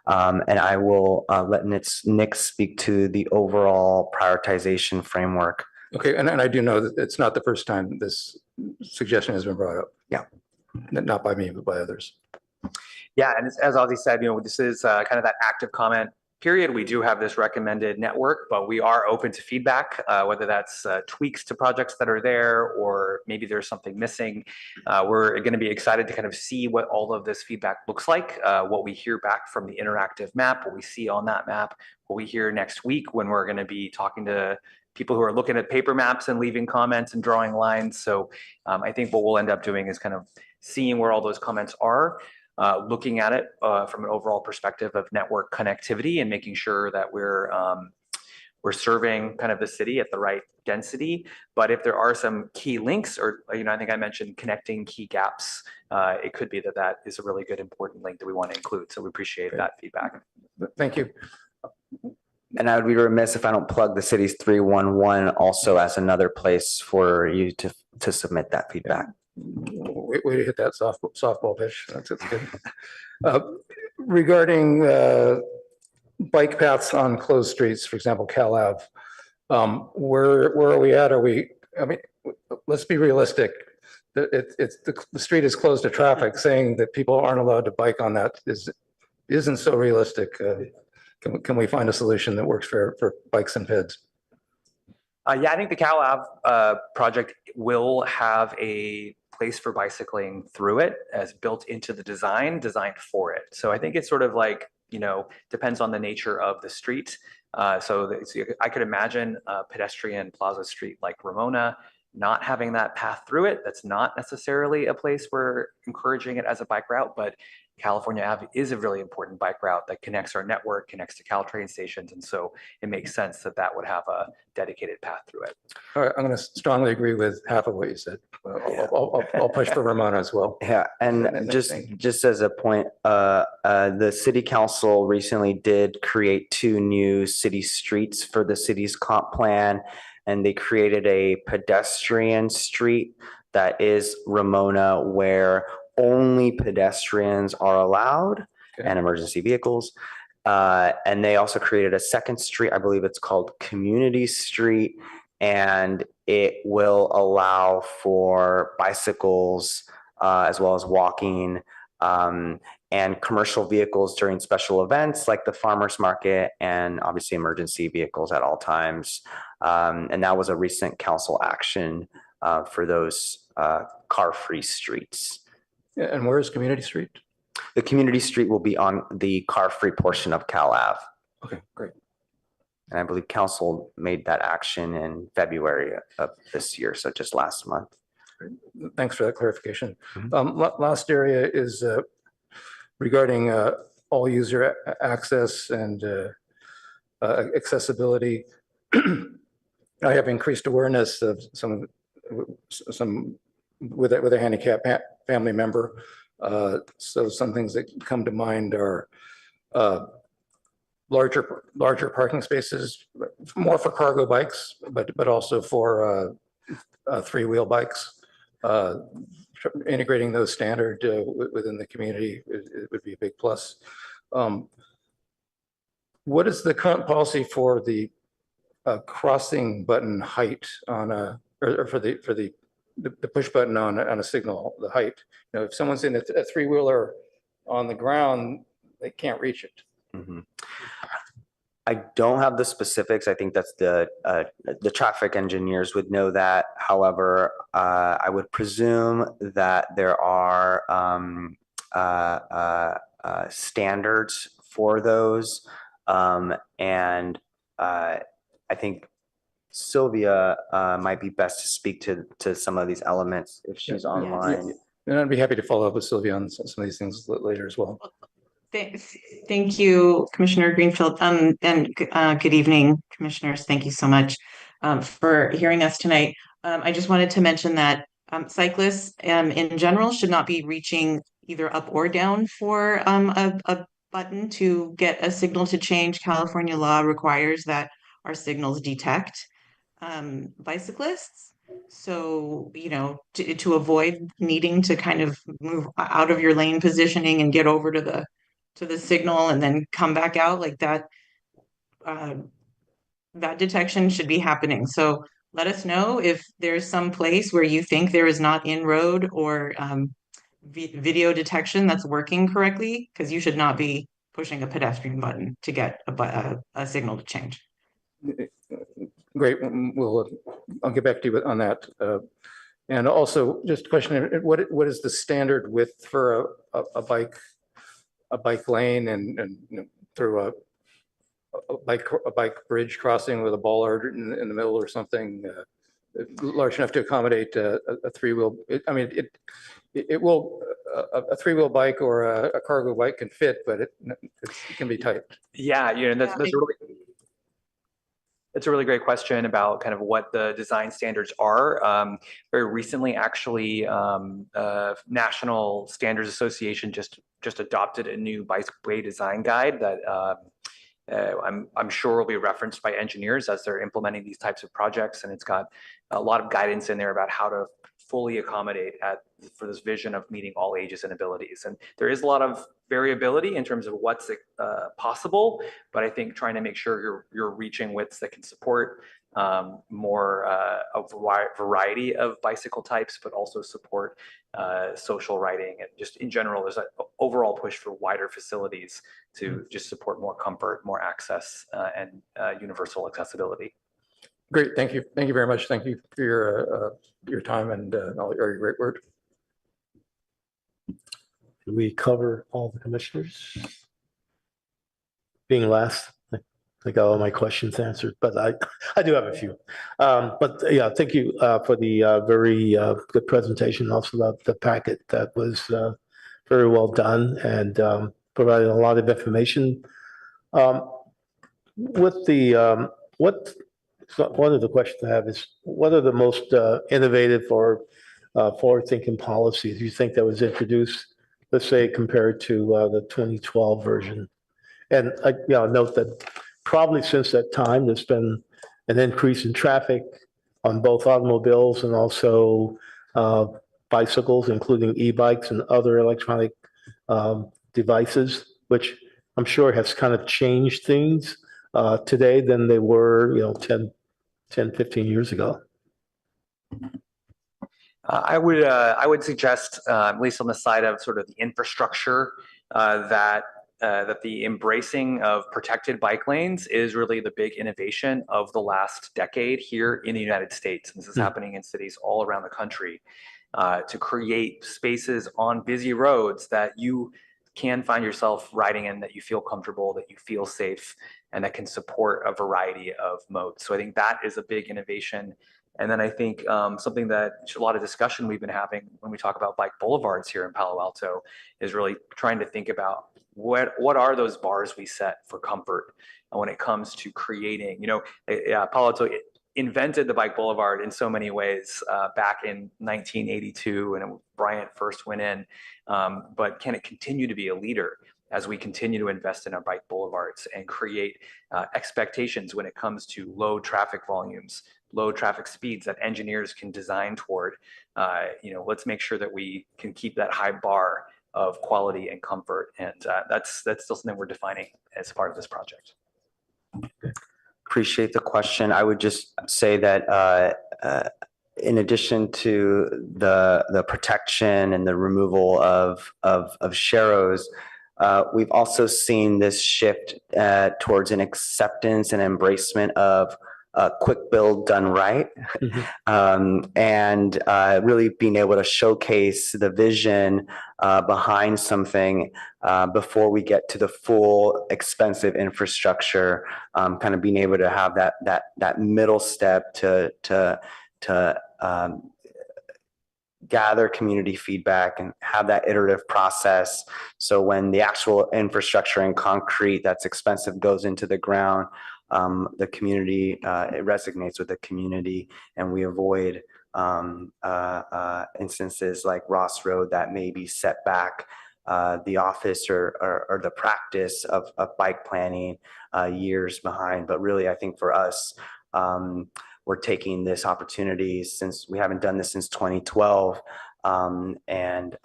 And I will let Nick speak to the overall prioritization framework. Okay, and I do know that it's not the first time this suggestion has been brought up. Yeah. Not by me, but by others. Yeah, and as Ozzy said, this is kind of that active comment period. We do have this recommended network, but we are open to feedback, whether that's tweaks to projects that are there, or maybe there's something missing. We're going to be excited to kind of see what all of this feedback looks like, what we hear back from the interactive map, what we see on that map, what we hear next week when we're going to be talking to people who are looking at paper maps and leaving comments and drawing lines. So I think what we'll end up doing is kind of seeing where all those comments are, looking at it from an overall perspective of network connectivity and making sure that we're serving kind of the city at the right density. But if there are some key links, or I think I mentioned connecting key gaps, it could be that that is a really good important link that we want to include. So we appreciate that feedback. Thank you. And I would be remiss if I don't plug the city's 311 also as another place for you to submit that feedback. Way to hit that softball pitch. That's good. Regarding bike paths on closed streets, for example, Cal Ave, where are we at? I mean, let's be realistic. The street is closed to traffic. Saying that people aren't allowed to bike on that isn't so realistic. Can we find a solution that works for bikes and peds? Yeah, I think the Cal Ave project will have a place for bicycling through it as built into the designed for it. So I think it's sort of like, depends on the nature of the street. So I could imagine a pedestrian plaza street like Ramona not having that path through it. That's not necessarily a place we're encouraging it as a bike route, but California Ave is a really important bike route that connects our network, connects to Caltrain stations. And so it makes sense that that would have a dedicated path through it. All right, I'm going to strongly agree with half of what you said. I'll push for Ramona as well. Yeah, and just as a point, the city council recently did create 2 new city streets for the city's comp plan, and they created a pedestrian street that is Ramona, where only pedestrians are allowed and emergency vehicles. And they also created a second street, I believe it's called Community Street, and it will allow for bicycles as well as walking and commercial vehicles during special events like the farmers market, and obviously emergency vehicles at all times. And that was a recent council action for those car-free streets. And where is Community Street? The Community Street will be on the car-free portion of Cal Ave. Okay, great. And I believe council made that action in February of this year, so just last month. Great. Thanks for that clarification. Last area is regarding all user access and accessibility. I have increased awareness of some with a handicap family member. So some things that come to mind are larger parking spaces, more for cargo bikes, but also for 3-wheel bikes. Integrating those standard within the community would be a big plus. What is the current policy for the crossing button height on or for the push button on a signal, the height? If someone's in a 3-wheeler on the ground, they can't reach it. Mm-hmm. I don't have the specifics. I think that's the traffic engineers would know that. However, I would presume that there are standards for those. And I think Sylvia might be best to speak to some of these elements if she's online. And I'd be happy to follow up with Sylvia on some of these things later as well. Thank you, Commissioner Greenfield, and good evening, Commissioners. Thank you so much for hearing us tonight. I just wanted to mention that cyclists in general should not be reaching either up or down for a button to get a signal to change. California law requires that our signals detect bicyclists. So, to avoid needing to kind of move out of your lane positioning and get over to the signal and then come back out like that, that detection should be happening. So let us know if there's some place where you think there is not in-road or video detection that's working correctly, because you should not be pushing pushing a pedestrian button to get a signal to change. Great. I'll get back to you on that. And also just a question, what is the standard width for a bike lane and you know, through a bike bridge crossing with a bollard in the middle or something large enough to accommodate a three-wheel? I mean, it will, a three-wheel bike or a cargo bike can fit, but it can be tight. Yeah, you know, that's a really great question about kind of what the design standards are. Very recently, actually, National Standards Association just adopted a new bikeway design guide that I'm sure will be referenced by engineers as they're implementing these types of projects, and it's got a lot of guidance in there about how to fully accommodate for this vision of meeting all ages and abilities. And there is a lot of variability in terms of what's possible, but I think trying to make sure you're reaching widths that can support more a variety of bicycle types, but also support social riding. And just in general, there's an overall push for wider facilities to just support more comfort, more access, and universal accessibility. Great, thank you. Thank you very much. Thank you for your time and all your great work. Did we cover all the commissioners? Being last, I got all my questions answered, but I do have a few. But yeah, thank you for the very good presentation. Also, the packet that was very well done and provided a lot of information. With the one of the questions I have is, what are the most innovative or forward-thinking policies you think that was introduced, let's say, compared to the 2012 version? And I note that probably since that time, there's been an increase in traffic on both automobiles and also bicycles, including e-bikes and other electronic devices, which I'm sure has kind of changed things today than they were, 10, 15 years ago. I would suggest, at least on the side of sort of the infrastructure, that the embracing of protected bike lanes is really the big innovation of the last decade here in the United States. And this is happening in cities all around the country, to create spaces on busy roads that you can find yourself riding in, that you feel comfortable, that you feel safe, and that can support a variety of modes. So I think that is a big innovation. And then I think something that a lot of discussion we've been having when we talk about bike boulevards here in Palo Alto is really trying to think about what are those bars we set for comfort when it comes to creating, Palo Alto invented the bike boulevard in so many ways back in 1982 when Bryant first went in, but can it continue to be a leader as we continue to invest in our bike boulevards and create expectations when it comes to low traffic volumes, low traffic speeds that engineers can design toward? Let's make sure that we can keep that high bar of quality and comfort, and that's still something we're defining as part of this project. Appreciate the question. I would just say that in addition to the protection and the removal of sharrows, we've also seen this shift towards an acceptance and embracement of quick build done right. And really being able to showcase the vision behind something before we get to the full expensive infrastructure, kind of being able to have that middle step to gather community feedback and have that iterative process. So when the actual infrastructure and concrete that's expensive goes into the ground, the community, it resonates with the community, and we avoid instances like Ross Road that may be set back the office or the practice of bike planning years behind. But really, I think for us, we're taking this opportunity, since we haven't done this since 2012, and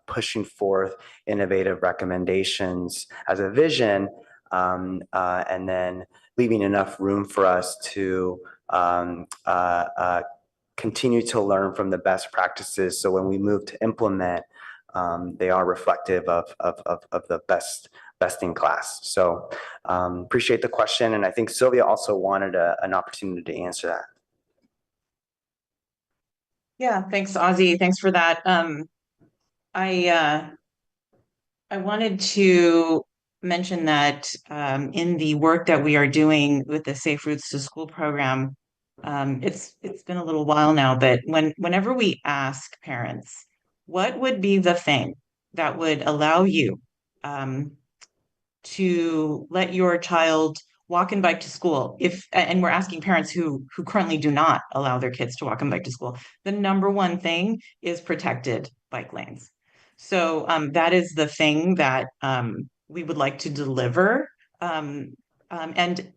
pushing forth innovative recommendations as a vision, and then leaving enough room for us to continue to learn from the best practices. So when we move to implement, they are reflective of the best best in class. So appreciate the question. And I think Sylvia also wanted an opportunity to answer that. Yeah, thanks, Ozzy. Thanks for that. I wanted to mention that in the work that we are doing with the Safe Routes to School program, it's been a little while now, but whenever we ask parents, what would be the thing that would allow you to let your child walk and bike to school, and we're asking parents who currently do not allow their kids to walk and bike to school, the number one thing is protected bike lanes. So that is the thing that we would like to deliver. And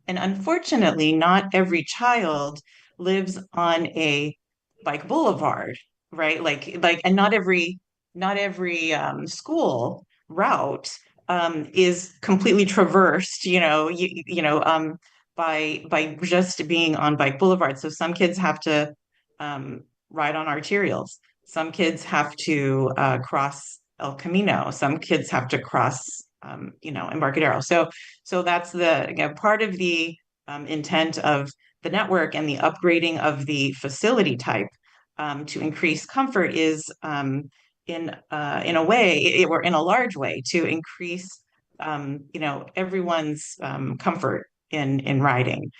unfortunately, not every child lives on a bike boulevard, right? And not every school route is completely traversed, by just being on bike boulevard. So some kids have to ride on arterials. Some kids have to cross El Camino. Some kids have to cross, Embarcadero. So that's part of the intent of the network and the upgrading of the facility type to increase comfort is in a way, or in a large way, to increase everyone's comfort in riding.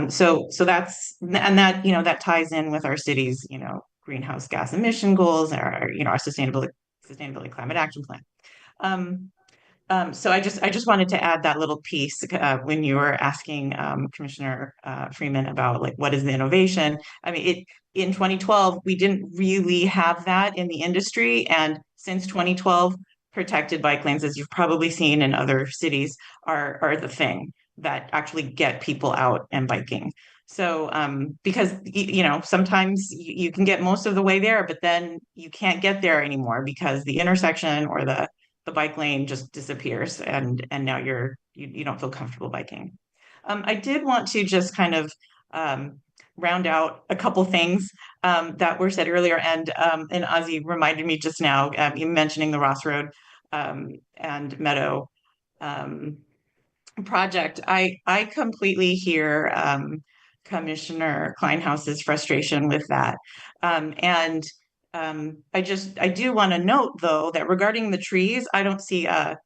So that's, and that ties in with our city's greenhouse gas emission goals, our sustainability climate action plan. So I just wanted to add that little piece when you were asking Commissioner Freeman about what is the innovation. I mean, in 2012 we didn't really have that in the industry, and since 2012, protected bike lanes, as you've probably seen in other cities, are the thing that actually get people out and biking. So because sometimes you can get most of the way there, but then you can't get there anymore because the intersection or the bike lane just disappears, and now you don't feel comfortable biking. I did want to just kind of round out a couple things that were said earlier, and Ozzy reminded me just now, you mentioning the Ross Road and Meadow project. I completely hear Commissioner Kleinhaus's frustration with that, and I do want to note, though, that regarding the trees, I don't see a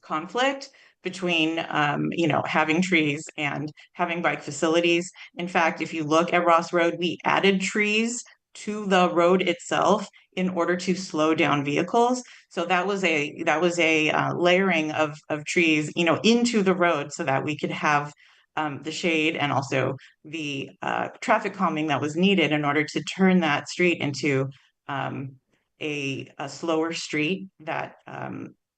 conflict between having trees and having bike facilities. In fact, if you look at Ross Road, we added trees to the road itself in order to slow down vehicles. So that was a layering of trees, into the road so that we could have the shade and also the traffic calming that was needed in order to turn that street into a slower street that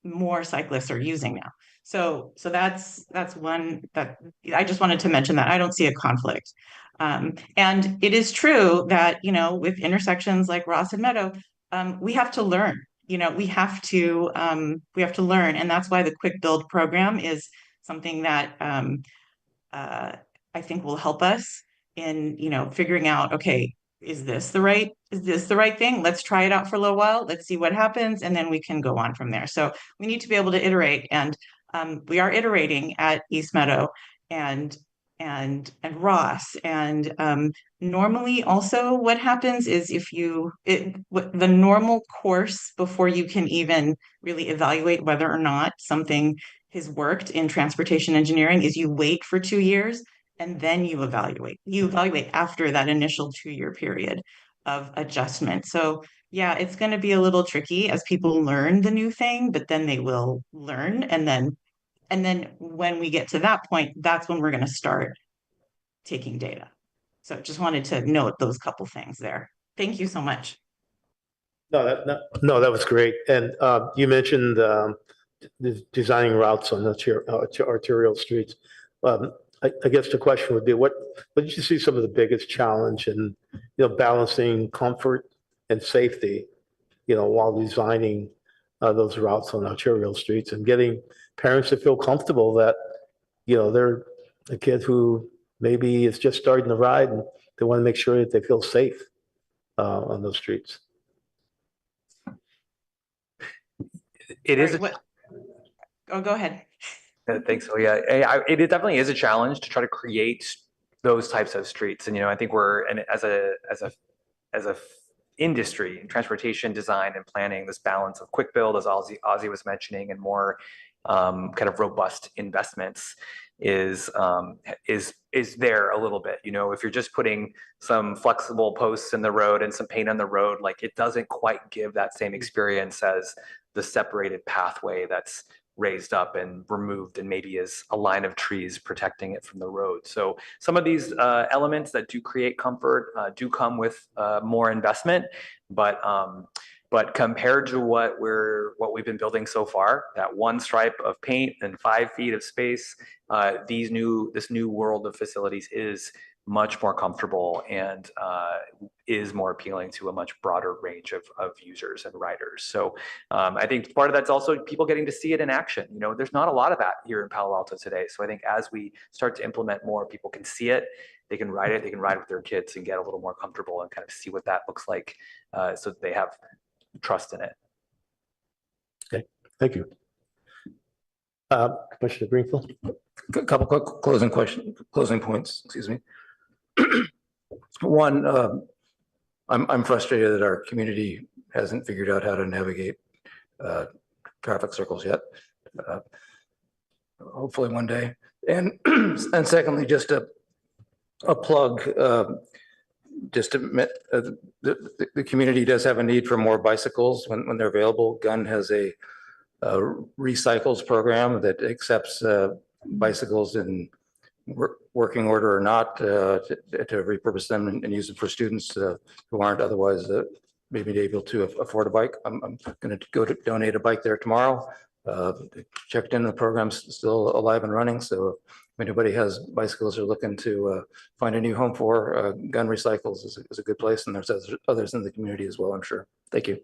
more cyclists are using now. So that's one that I just wanted to mention, that I don't see a conflict. And it is true that, with intersections like Ross and Meadow, we have to learn. We have to learn, and that's why the quick build program is something that I think will help us in figuring out, okay, is this the right thing? Let's try it out for a little while. Let's see what happens, and then we can go on from there. So we need to be able to iterate, and we are iterating at East Meadow and Ross. And normally, also, what happens is the normal course before you can even really evaluate whether or not something has worked in transportation engineering is you wait for 2 years and then you evaluate. You evaluate after that initial 2-year period of adjustment. So yeah, it's going to be a little tricky as people learn the new thing, but then they will learn. And then when we get to that point, that's when we're going to start taking data. So just wanted to note those couple things there. Thank you so much. No, that was great. And you mentioned designing routes on arterial streets. I guess the question would be, what did you see some of the biggest challenge in, balancing comfort and safety, while designing those routes on arterial streets and getting parents to feel comfortable that, they're a kid who maybe is just starting to ride and they want to make sure that they feel safe on those streets. It is. Oh, go ahead. I think so. Yeah, it definitely is a challenge to try to create those types of streets. And I think we're as a industry in transportation design and planning, this balance of quick build, as Ozzy was mentioning, and more kind of robust investments is there a little bit. If you're just putting some flexible posts in the road and some paint on the road, like it doesn't quite give that same experience as the separated pathway that's raised up and removed and maybe is a line of trees protecting it from the road. So some of these elements that do create comfort do come with more investment, but compared to what we've been building so far, that one stripe of paint and 5 feet of space, this new world of facilities is much more comfortable and is more appealing to a much broader range of users and riders. So I think part of that's also people getting to see it in action. There's not a lot of that here in Palo Alto today. So I think as we start to implement more, people can see it, they can ride it, they can ride with their kids and get a little more comfortable and kind of see what that looks like so that they have trust in it. Okay, thank you. Commissioner Greenfield? A couple quick closing points, excuse me. One, I'm frustrated that our community hasn't figured out how to navigate traffic circles yet. Hopefully one day. And secondly, just a plug. Just to admit, the community does have a need for more bicycles when they're available. Gunn has a recycles program that accepts bicycles in working order or not to repurpose them and use them for students who aren't otherwise maybe able to afford a bike. I'm going to go to donate a bike there tomorrow. Checked in, the program's still alive and running. So if anybody has bicycles or looking to find a new home for, Gun Recycles is a good place. And there's others in the community as well, I'm sure. Thank you.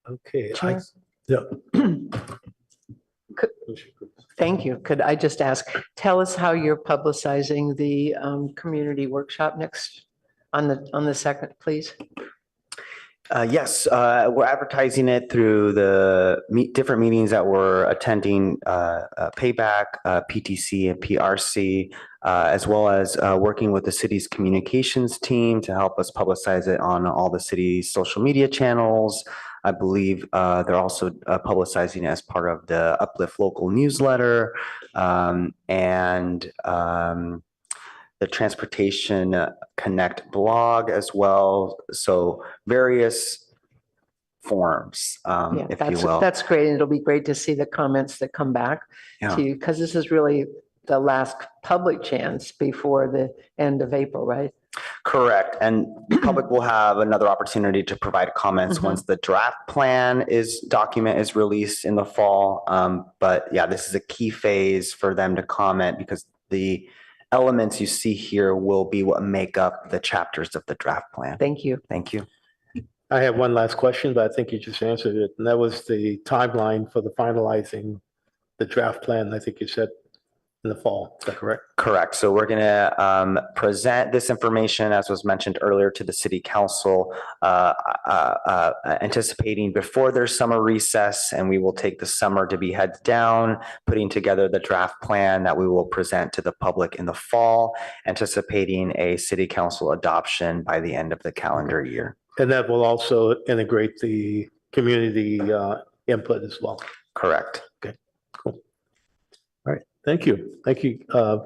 Okay. Thank you. Could I just ask, tell us how you're publicizing the community workshop next on the 2nd, please? Yes, we're advertising it through the different meetings that we're attending, Payback, PTC, and PRC, as well as working with the city's communications team to help us publicize it on all the city's social media channels. I believe they're also publicizing it as part of the Uplift Local newsletter and the Transportation Connect blog as well. So various forms, if you will. That's great. And it'll be great to see the comments that come back to you, because this is really the last public chance before the end of April, right? Correct. And the public will have another opportunity to provide comments once the draft plan document is released in the fall. But yeah, this is a key phase for them to comment because the elements you see here will be what make up the chapters of the draft plan. Thank you. Thank you. I have one last question, but I think you just answered it. And that was the timeline for the finalizing the draft plan. I think you said in the fall. Is that correct? Correct. So we're going to present this information, as was mentioned earlier, to the city council, anticipating before their summer recess, and we will take the summer to be heads down, putting together the draft plan that we will present to the public in the fall, anticipating a city council adoption by the end of the calendar year. And that will also integrate the community input as well. Correct. Okay, cool. All right. Thank you. Thank you.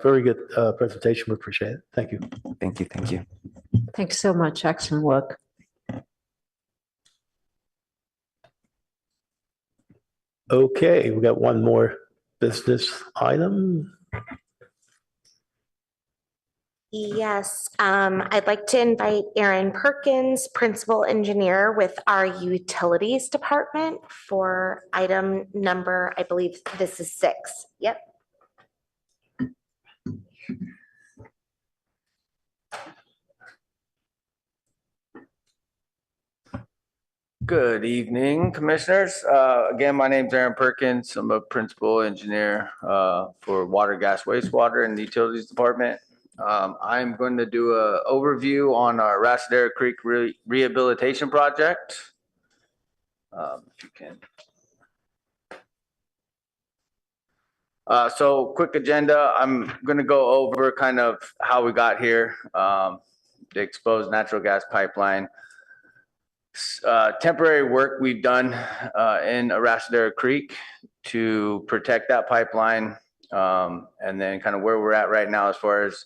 Very good presentation. We appreciate it. Thank you. Thank you. Thank you. Thanks so much. Excellent work. Okay, we got one more business item. Yes, I'd like to invite Aaron Perkins, Principal Engineer with our Utilities Department for item number, I believe this is 6. Yep. Good evening, commissioners. Again, my name's Aaron Perkins. I'm a principal engineer for water, gas, wastewater in the utilities department. I'm going to do an overview on our Rasadera Creek Rehabilitation Project. If you can. So quick agenda, I'm going to go over kind of how we got here, the exposed natural gas pipeline. Temporary work we've done in Rasadera Creek to protect that pipeline, and then kind of where we're at right now as far as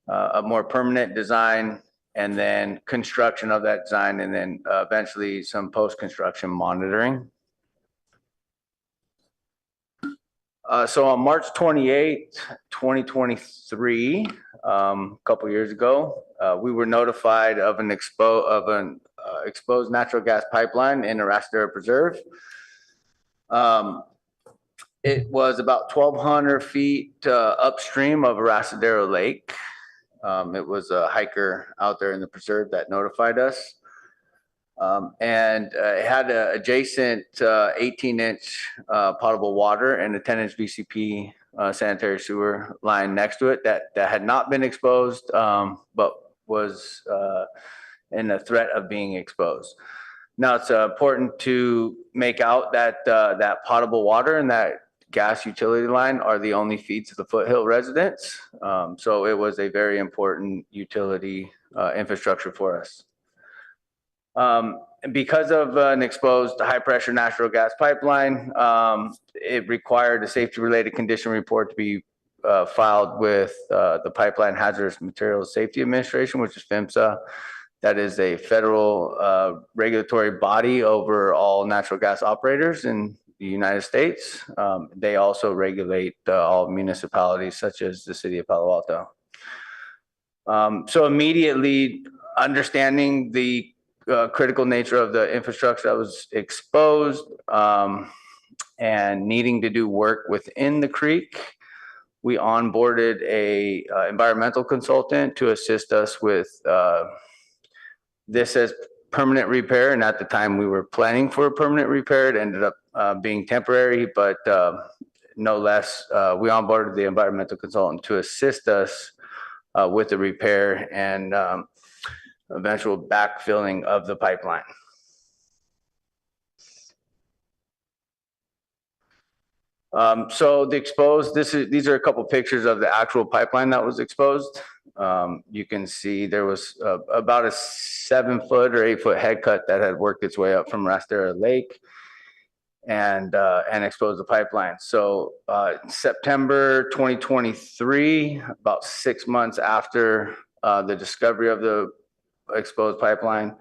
a more permanent design, and then construction of that design, and then eventually some post-construction monitoring. So on March 28th, 2023, a couple years ago, we were notified of an exposed natural gas pipeline in the Rasadera Preserve. It was about 1,200 feet upstream of Rasadera Lake. It was a hiker out there in the preserve that notified us. And it had an adjacent 18-inch potable water and a 10-inch VCP sanitary sewer line next to it that had not been exposed, but was in a threat of being exposed. Now, it's important to make out that that potable water and that gas utility line are the only feeds to the Foothill residents. So it was a very important utility infrastructure for us. Because of an exposed high pressure natural gas pipeline, it required a safety related condition report to be filed with the Pipeline Hazardous Materials Safety Administration, which is PHMSA. That is a federal regulatory body over all natural gas operators in the United States. They also regulate all municipalities such as the city of Palo Alto. So immediately understanding the critical nature of the infrastructure that was exposed and needing to do work within the creek, we onboarded a environmental consultant to assist us with this as permanent repair. And at the time we were planning for a permanent repair. It ended up being temporary, but no less, we onboarded the environmental consultant to assist us with the repair and eventual backfilling of the pipeline. So the exposed, these are a couple pictures of the actual pipeline that was exposed. You can see there was about a 7-foot or 8-foot head cut that had worked its way up from Rasadera Lake and exposed the pipeline. So September 2023, about 6 months after the discovery of the exposed pipeline,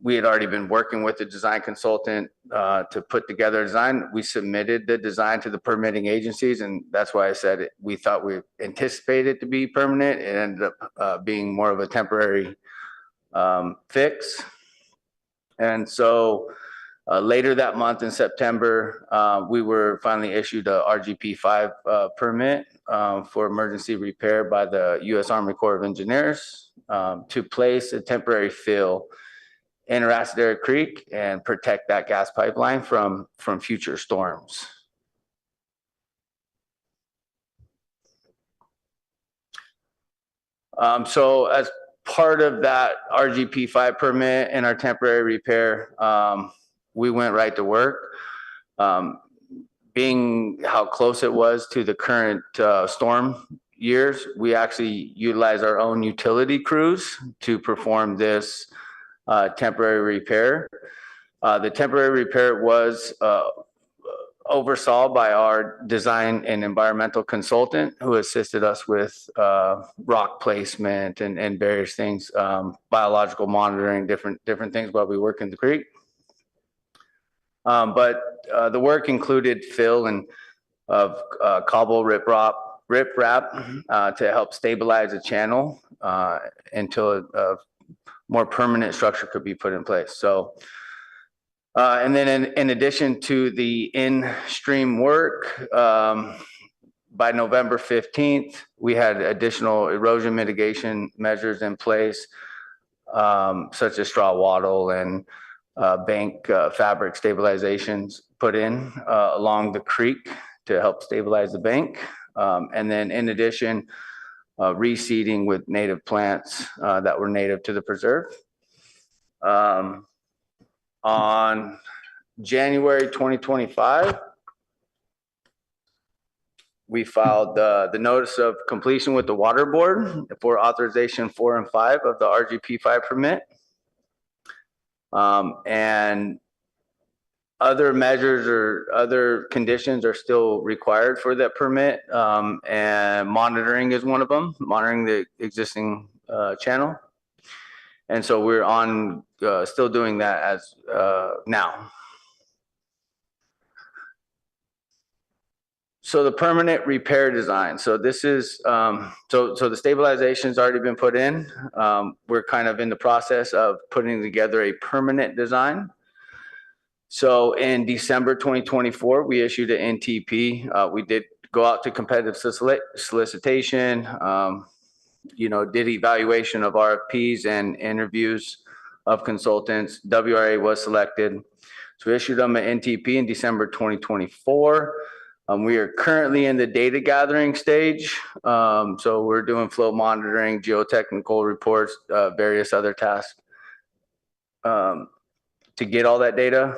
we had already been working with the design consultant to put together a design. We submitted the design to the permitting agencies, and that's why I said we thought we anticipated it to be permanent. It ended up being more of a temporary fix. And so later that month in September, we were finally issued a RGP 5 permit for emergency repair by the U.S. Army Corps of Engineers to place a temporary fill in Rasadera Creek and protect that gas pipeline from future storms. So as part of that RGP 5 permit and our temporary repair, we went right to work. Being how close it was to the current storm years, we actually utilized our own utility crews to perform this temporary repair. The temporary repair was oversaw by our design and environmental consultant who assisted us with rock placement and various things, biological monitoring, different things while we work in the creek. But the work included fill and of cobble riprap to help stabilize the channel until a more permanent structure could be put in place. So, and then in addition to the in-stream work, by November 15th, we had additional erosion mitigation measures in place, such as straw wattle and bank fabric stabilizations put in along the creek to help stabilize the bank. And then in addition, reseeding with native plants that were native to the preserve. On January 2025, we filed the notice of completion with the water board for authorization 4 and 5 of the RGP 5 permit. And other measures or other conditions are still required for that permit. And monitoring is one of them, monitoring the existing channel. And so we're on still doing that as now. So the permanent repair design. So this is, so the stabilization's already been put in. We're kind of in the process of putting together a permanent design. So in December 2024, we issued an NTP. We did go out to competitive solicitation, did evaluation of RFPs and interviews of consultants. WRA was selected. So we issued them an NTP in December 2024. We are currently in the data gathering stage. So we're doing flow monitoring, geotechnical reports, various other tasks to get all that data.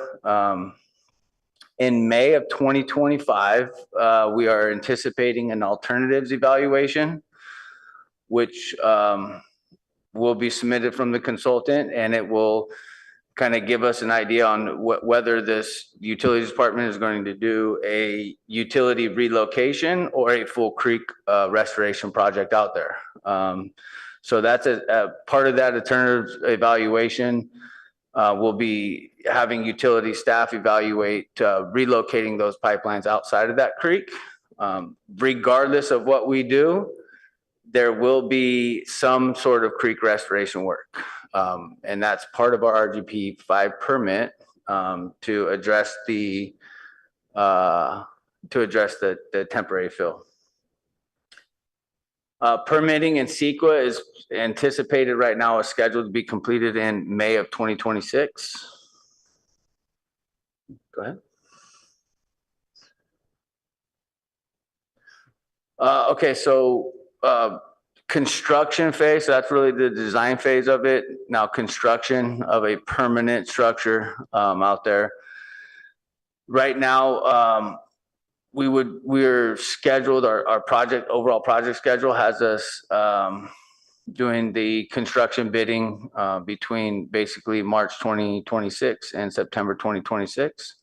In May of 2025, we are anticipating an alternatives evaluation, which will be submitted from the consultant, and it will kind of give us an idea on whether this utilities department is going to do a utility relocation or a full creek restoration project out there. So that's a part of that alternative evaluation. We'll be having utility staff evaluate relocating those pipelines outside of that creek. Regardless of what we do, there will be some sort of creek restoration work. And that's part of our RGP 5 permit to address the temporary fill. Permitting in CEQA is anticipated right now, is scheduled to be completed in May of 2026. Go ahead. Okay, so construction phase, so that's really the design phase of it. Now construction of a permanent structure out there. Right now, we're scheduled, our overall project schedule has us doing the construction bidding between basically March 2026 and September 2026.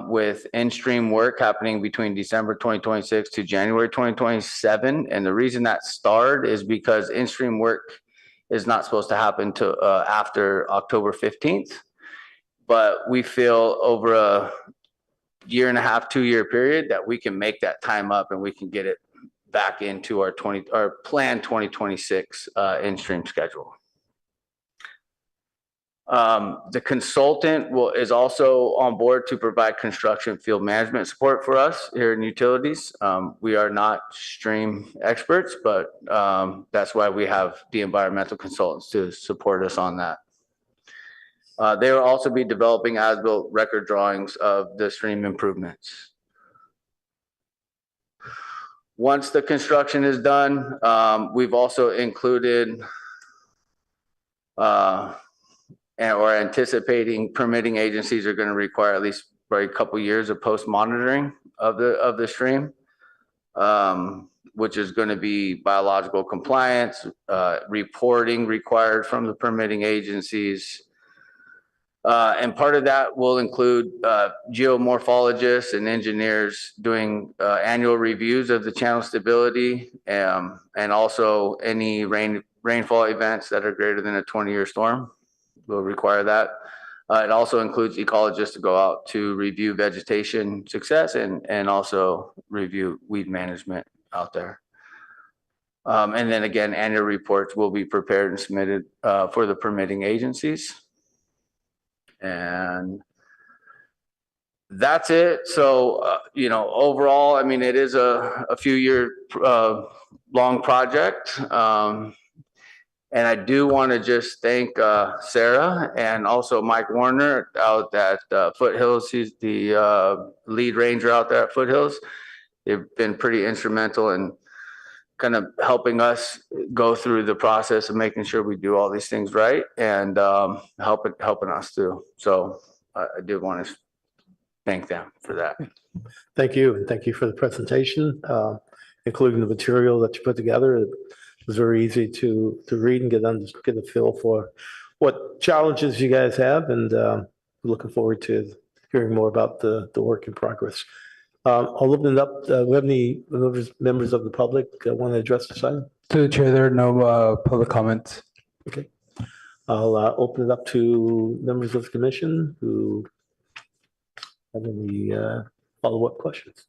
With in-stream work happening between December 2026 to January 2027. And the reason that started is because in-stream work is not supposed to happen to after October 15th. But we feel over a 1.5 to 2 year period that we can make that time up and we can get it back into our planned 2026 in-stream schedule. The consultant is also on board to provide construction field management support for us here in utilities. We are not stream experts, but that's why we have the environmental consultants to support us on that. They will also be developing as-built record drawings of the stream improvements. Once the construction is done, we've also included and or anticipating permitting agencies are going to require at least probably a couple years of post monitoring of the stream, which is going to be biological compliance, reporting required from the permitting agencies. And part of that will include geomorphologists and engineers doing annual reviews of the channel stability, and also any rainfall events that are greater than a 20-year storm will require that. It also includes ecologists to go out to review vegetation success and also review weed management out there. And then again, annual reports will be prepared and submitted for the permitting agencies. And that's it. So, overall, I mean, it is a few year long project. And I do want to just thank Sarah and also Mike Warner out at Foothills. He's the lead ranger out there at Foothills. They've been pretty instrumental in kind of helping us go through the process of making sure we do all these things right and helping us through. So I did want to thank them for that. Thank you, and thank you for the presentation, including the material that you put together. It was very easy to read and get a feel for what challenges you guys have, and looking forward to hearing more about the work in progress. I'll open it up. Do we have any members of the public want to address this item? To the chair, there are no public comments. Okay. I'll open it up to members of the commission who have any follow-up questions.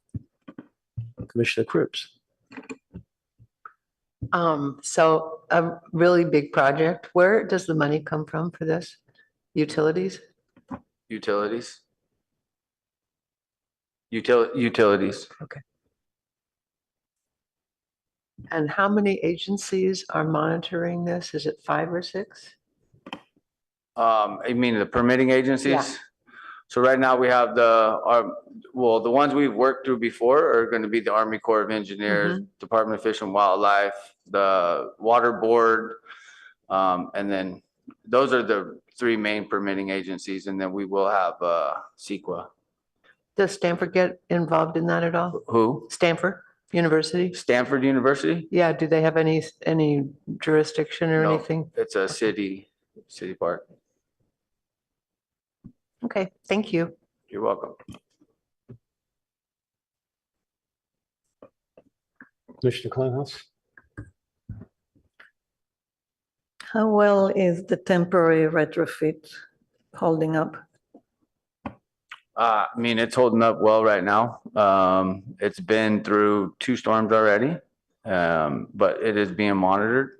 Commissioner Cripps. So a really big project. Where does the money come from for this? Utilities? Utilities. Utilities. Okay. And how many agencies are monitoring this? Is it 5 or 6? I mean, the permitting agencies? Yeah. So right now we have the ones we've worked through before are going to be the Army Corps of Engineers, Department of Fish and Wildlife, the Water Board, and then those are the 3 main permitting agencies, and then we will have CEQA. Does Stanford get involved in that at all? Who? Stanford University? Stanford University? Yeah, do they have any jurisdiction or No, anything? it's a city park. Okay, thank you. You're welcome. Commissioner Kleinhaus. How well is the temporary retrofit holding up? I mean, it's holding up well right now. It's been through 2 storms already, but it is being monitored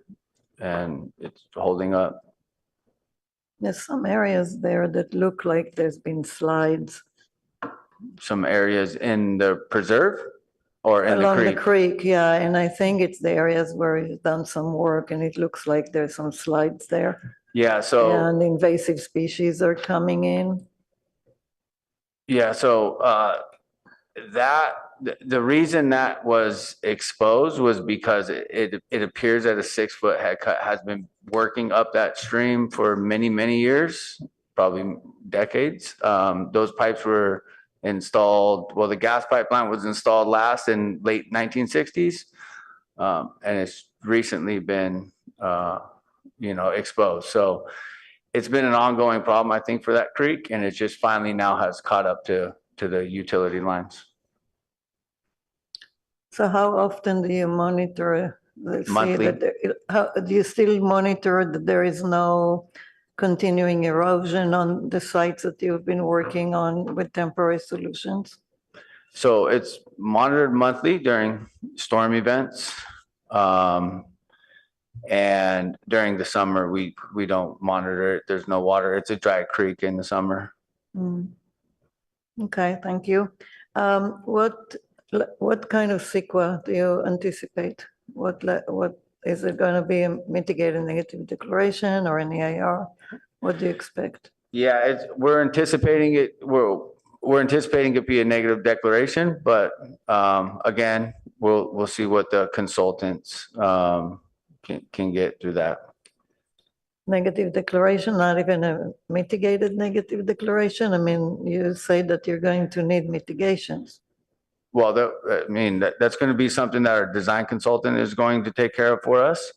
and it's holding up. There's some areas there that look like there's been slides. Some areas in the preserve or in the Along the creek? creek, yeah, and I think it's the areas where he's done some work and it looks like there's some slides there. Yeah, so, And invasive species are coming in. yeah, so the reason that was exposed was because it appears that a 6-foot head cut has been working up that stream for many, many years, probably decades. Those pipes were installed, well, the gas pipeline was installed last in late 1960s. And it's recently been, exposed. So it's been an ongoing problem, I think, for that creek, and it just finally now has caught up to the utility lines. So how often do you monitor? Monthly. Do you still monitor that there is no continuing erosion on the sites that you've been working on with temporary solutions? So it's monitored monthly during storm events. And during the summer, we don't monitor it. There's no water. It's a dry creek in the summer. Okay, thank you. What kind of CEQA do you anticipate? What is it going to be, a mitigated negative declaration or an EIR? What do you expect? Yeah, we're anticipating it. We're anticipating it be a negative declaration, but again, we'll see what the consultants can get through that. Negative declaration, not even a mitigated negative declaration? I mean, you say that you're going to need mitigations. Well, that's going to be something that our design consultant is going to take care of for us.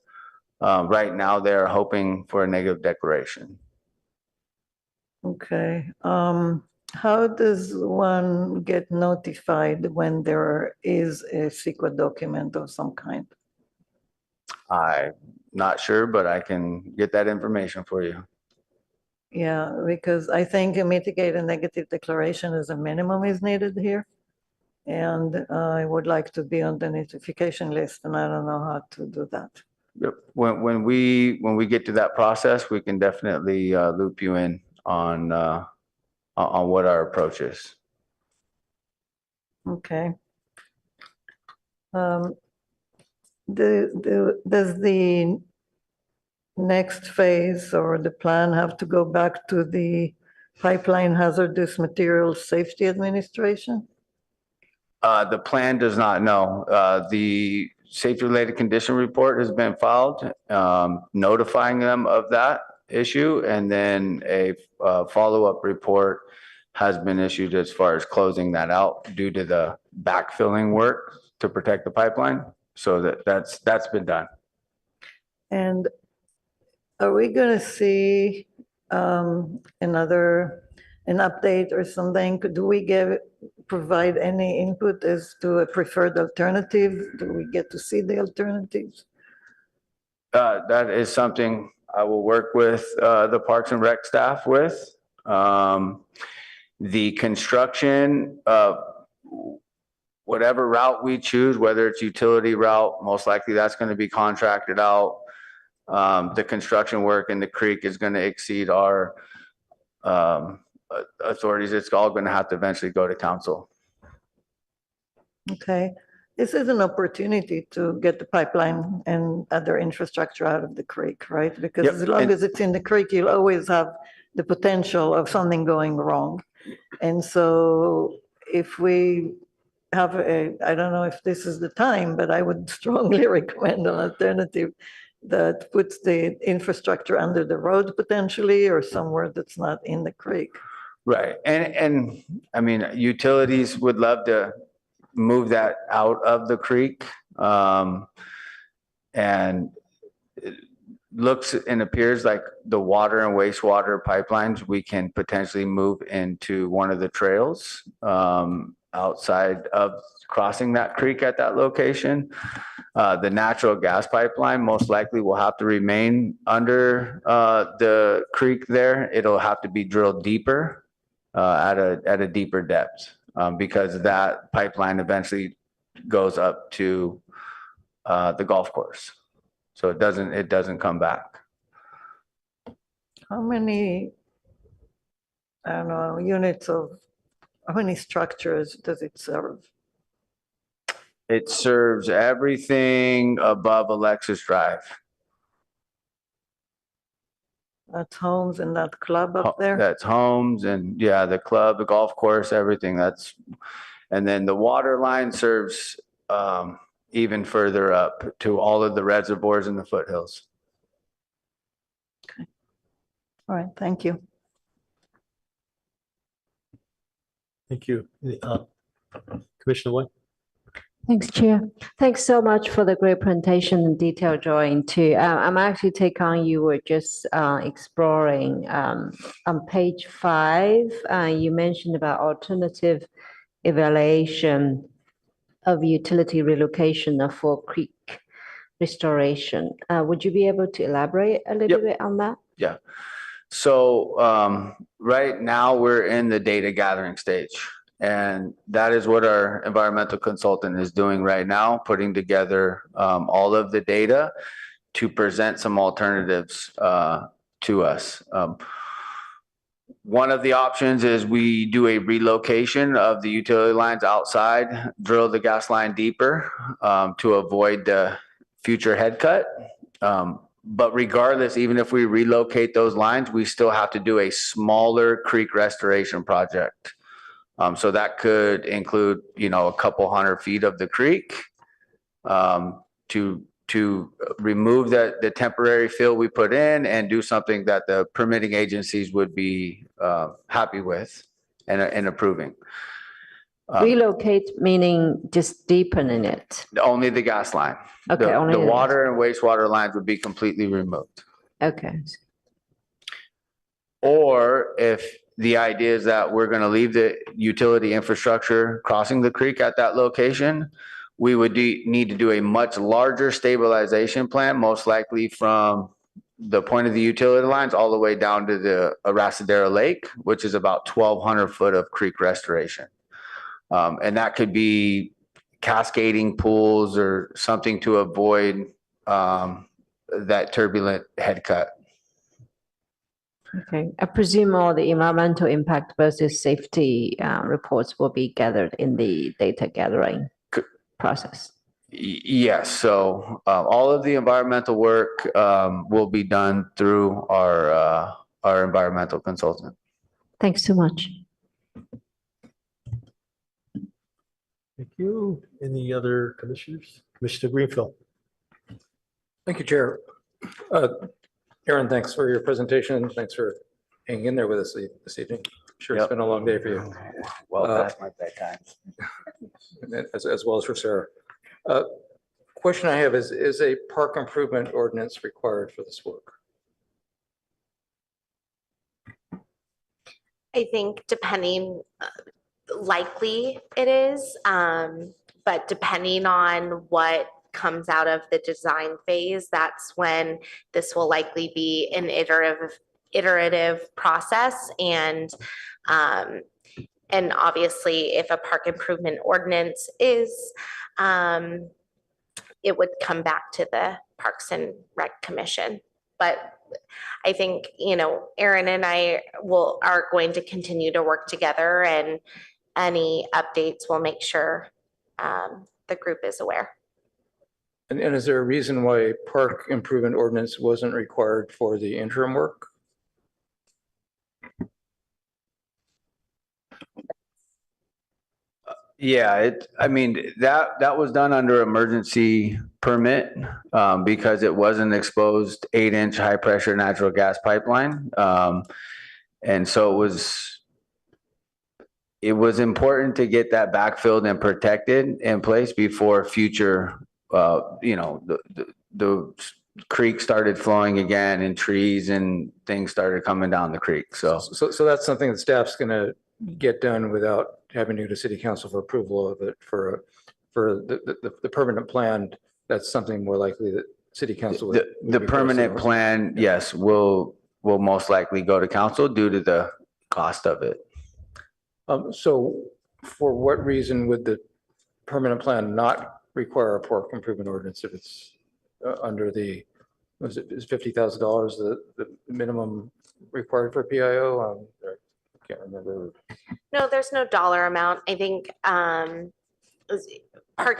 Right now, they're hoping for a negative declaration. Okay. How does one get notified when there is a CEQA document of some kind? I'm not sure, but I can get that information for you. Yeah, because I think a mitigated negative declaration is a minimum is needed here. And I would like to be on the notification list, and I don't know how to do that. Yep. When we get to that process, we can definitely loop you in on what our approach is. Okay. Does the next phase or the plan have to go back to the Pipeline Hazardous Materials Safety Administration? The plan does not know. The safety-related condition report has been filed, notifying them of that issue, and then a follow-up report has been issued as far as closing that out due to the backfilling work to protect the pipeline. So that's been done. And are we going to see an update or something? Do we provide any input as to a preferred alternative? Do we get to see the alternatives? That is something I will work with the Parks and Rec staff with. The construction, whatever route we choose, whether it's utility route, most likely that's going to be contracted out. The construction work in the creek is going to exceed our authorities. It's all going to have to eventually go to council. Okay. This is an opportunity to get the pipeline and other infrastructure out of the creek, right? Because Yep. as long as it's in the creek, you'll always have the potential of something going wrong. And so if we have I don't know if this is the time, but I would strongly recommend an alternative that puts the infrastructure under the road potentially, or somewhere that's not in the creek. Right. And I mean, utilities would love to move that out of the creek. And it looks and appears like the water and wastewater pipelines, we can potentially move into one of the trails outside of crossing that creek at that location. The natural gas pipeline most likely will have to remain under the creek there. It'll have to be drilled deeper at a deeper depth because that pipeline eventually goes up to the golf course. So it doesn't come back. How many, I don't know, units of, how many structures does it serve? It serves everything above Alexis Drive. That's homes and that club up there? That's homes and yeah, the club, the golf course, everything. And then the water line serves even further up to all of the reservoirs in the foothills. Okay. All right, thank you. Thank you. Commissioner White? Thanks, Chair. Thanks so much for the great presentation and detailed drawing too. I'm actually take on you were just exploring on page 5. You mentioned about alternative evaluation of utility relocation of Fall Creek restoration. Would you be able to elaborate a little bit on that? Yeah. So right now we're in the data gathering stage. And that is what our environmental consultant is doing right now, putting together all of the data to present some alternatives to us. One of the options is we do a relocation of the utility lines outside, drill the gas line deeper to avoid the future head cut. But regardless, even if we relocate those lines, we still have to do a smaller creek restoration project. So that could include, a couple 100 feet of the creek to remove the temporary fill we put in and do something that the permitting agencies would be happy with and approving. Relocate meaning just deepening it? Only the gas line. Okay, only the the water and wastewater lines would be completely removed. Okay. Or if the idea is that we're going to leave the utility infrastructure crossing the creek at that location, we would need to do a much larger stabilization plan, most likely from the point of the utility lines all the way down to the Arasadero Lake, which is about 1,200 foot of creek restoration. And that could be cascading pools or something to avoid that turbulent head cut. Okay, I presume all the environmental impact versus safety reports will be gathered in the data gathering process. Yes, so all of the environmental work will be done through our environmental consultant. Thanks so much. Thank you. Any other commissioners? Commissioner Greenfield. Thank you, Chair. Aaron, thanks for your presentation. Thanks for hanging in there with us this evening. Sure, it's been a long day for you. Well past my bedtime. As well as for Sarah. Question I have is a park improvement ordinance required for this work? I think depending, likely it is, but depending on what comes out of the design phase, that's when this will likely be an iterative process. And obviously, if a park improvement ordinance is, it would come back to the Parks and Rec Commission. But I think, Aaron and I are going to continue to work together, and any updates will make sure the group is aware. And is there a reason why park improvement ordinance wasn't required for the interim work? Yeah, I mean, that was done under emergency permit because it was an exposed 8-inch high pressure natural gas pipeline. And so it was important to get that backfilled and protected in place before future, the creek started flowing again and trees and things started coming down the creek. So that's something that staff's going to get done without having to go to city council for approval of it for the permanent plan. That's something more likely that city council would. The permanent plan, yes, will most likely go to council due to the cost of it. So for what reason would the permanent plan not require a park improvement ordinance if it's under the, is $50,000 the minimum required for PIO? I can't remember. No, there's no dollar amount. I think park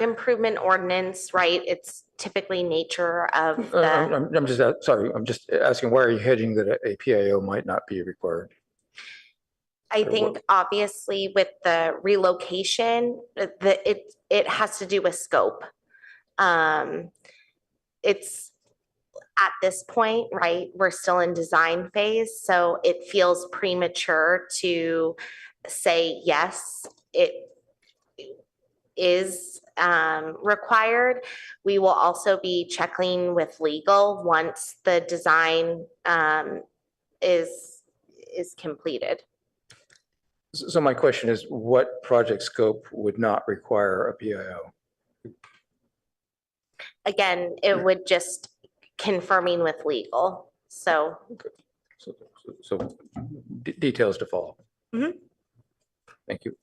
improvement ordinance, right? It's typically nature of the. I'm just sorry. I'm just asking, why are you hedging that a PIO might not be required? I think obviously with the relocation, it has to do with scope. It's at this point, right? We're still in design phase, so it feels premature to say yes, it is required. We will also be checking with legal once the design is completed. So my question is, what project scope would not require a PIO? Again, it would just confirming with legal. So, so details to follow. Mm-hmm. Thank you.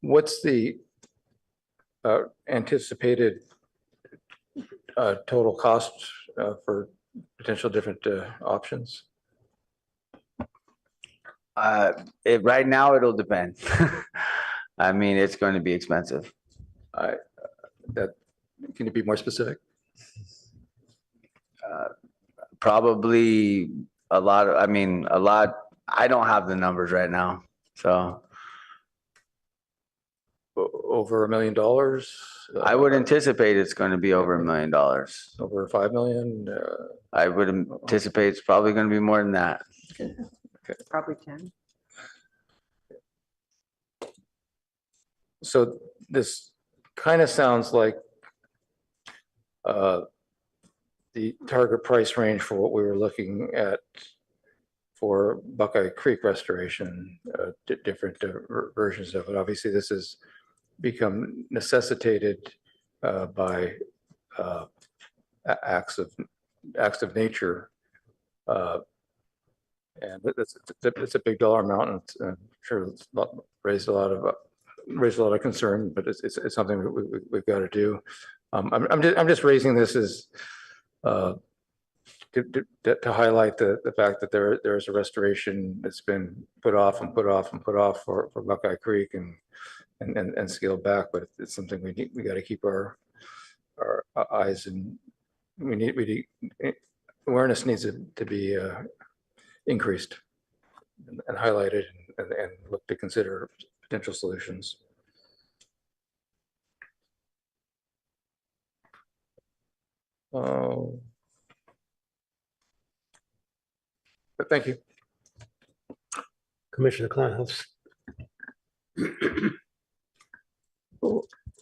What's the anticipated total cost for potential different options? Right now, it'll depend. I mean, it's going to be expensive. Can you be more specific? Probably a lot. I don't have the numbers right now. So over $1 million? I would anticipate it's going to be over $1 million. Over 5 million? I would anticipate it's probably going to be more than that. Okay. Probably 10. So this kind of sounds like the target price range for what we were looking at for Buckeye Creek restoration, different versions of it. Obviously, this has become necessitated by acts of nature, and it's a big dollar amount, and I'm sure it's raised a lot of concern, but it's something that we've got to do. I'm just raising this as to highlight the fact that there is a restoration that's been put off for Buckeye Creek and scaled back, but it's something we got to keep our eyes, and awareness needs to be increased and highlighted and look to consider potential solutions. But thank you. Commissioner Kleinhaus.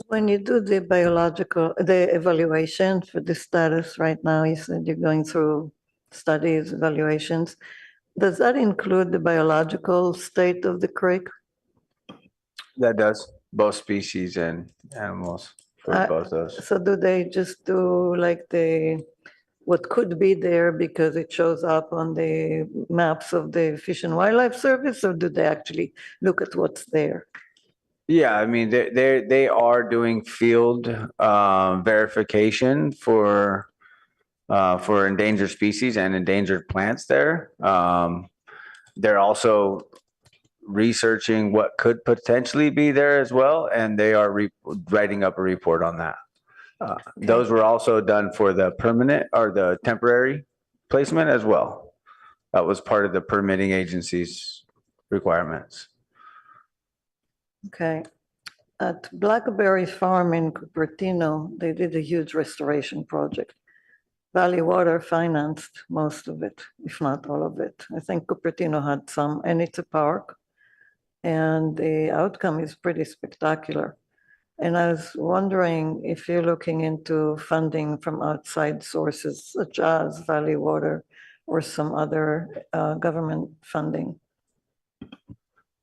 When you do the the evaluation for the status right now, you said you're going through studies, evaluations. Does that include the biological state of the creek? That does, both species and animals for both those. So do they just do like what could be there because it shows up on the maps of the Fish and Wildlife Service, or do they actually look at what's there? Yeah, I mean, they are doing field verification for endangered species and endangered plants there. They're also researching what could potentially be there as well, and they are writing up a report on that. Those were also done for the permanent or the temporary placement as well. That was part of the permitting agency's requirements. Okay. At Blackberry Farm in Cupertino, they did a huge restoration project. Valley Water financed most of it, if not all of it. I think Cupertino had some, and it's a park. And the outcome is pretty spectacular. And I was wondering if you're looking into funding from outside sources such as Valley Water or some other government funding.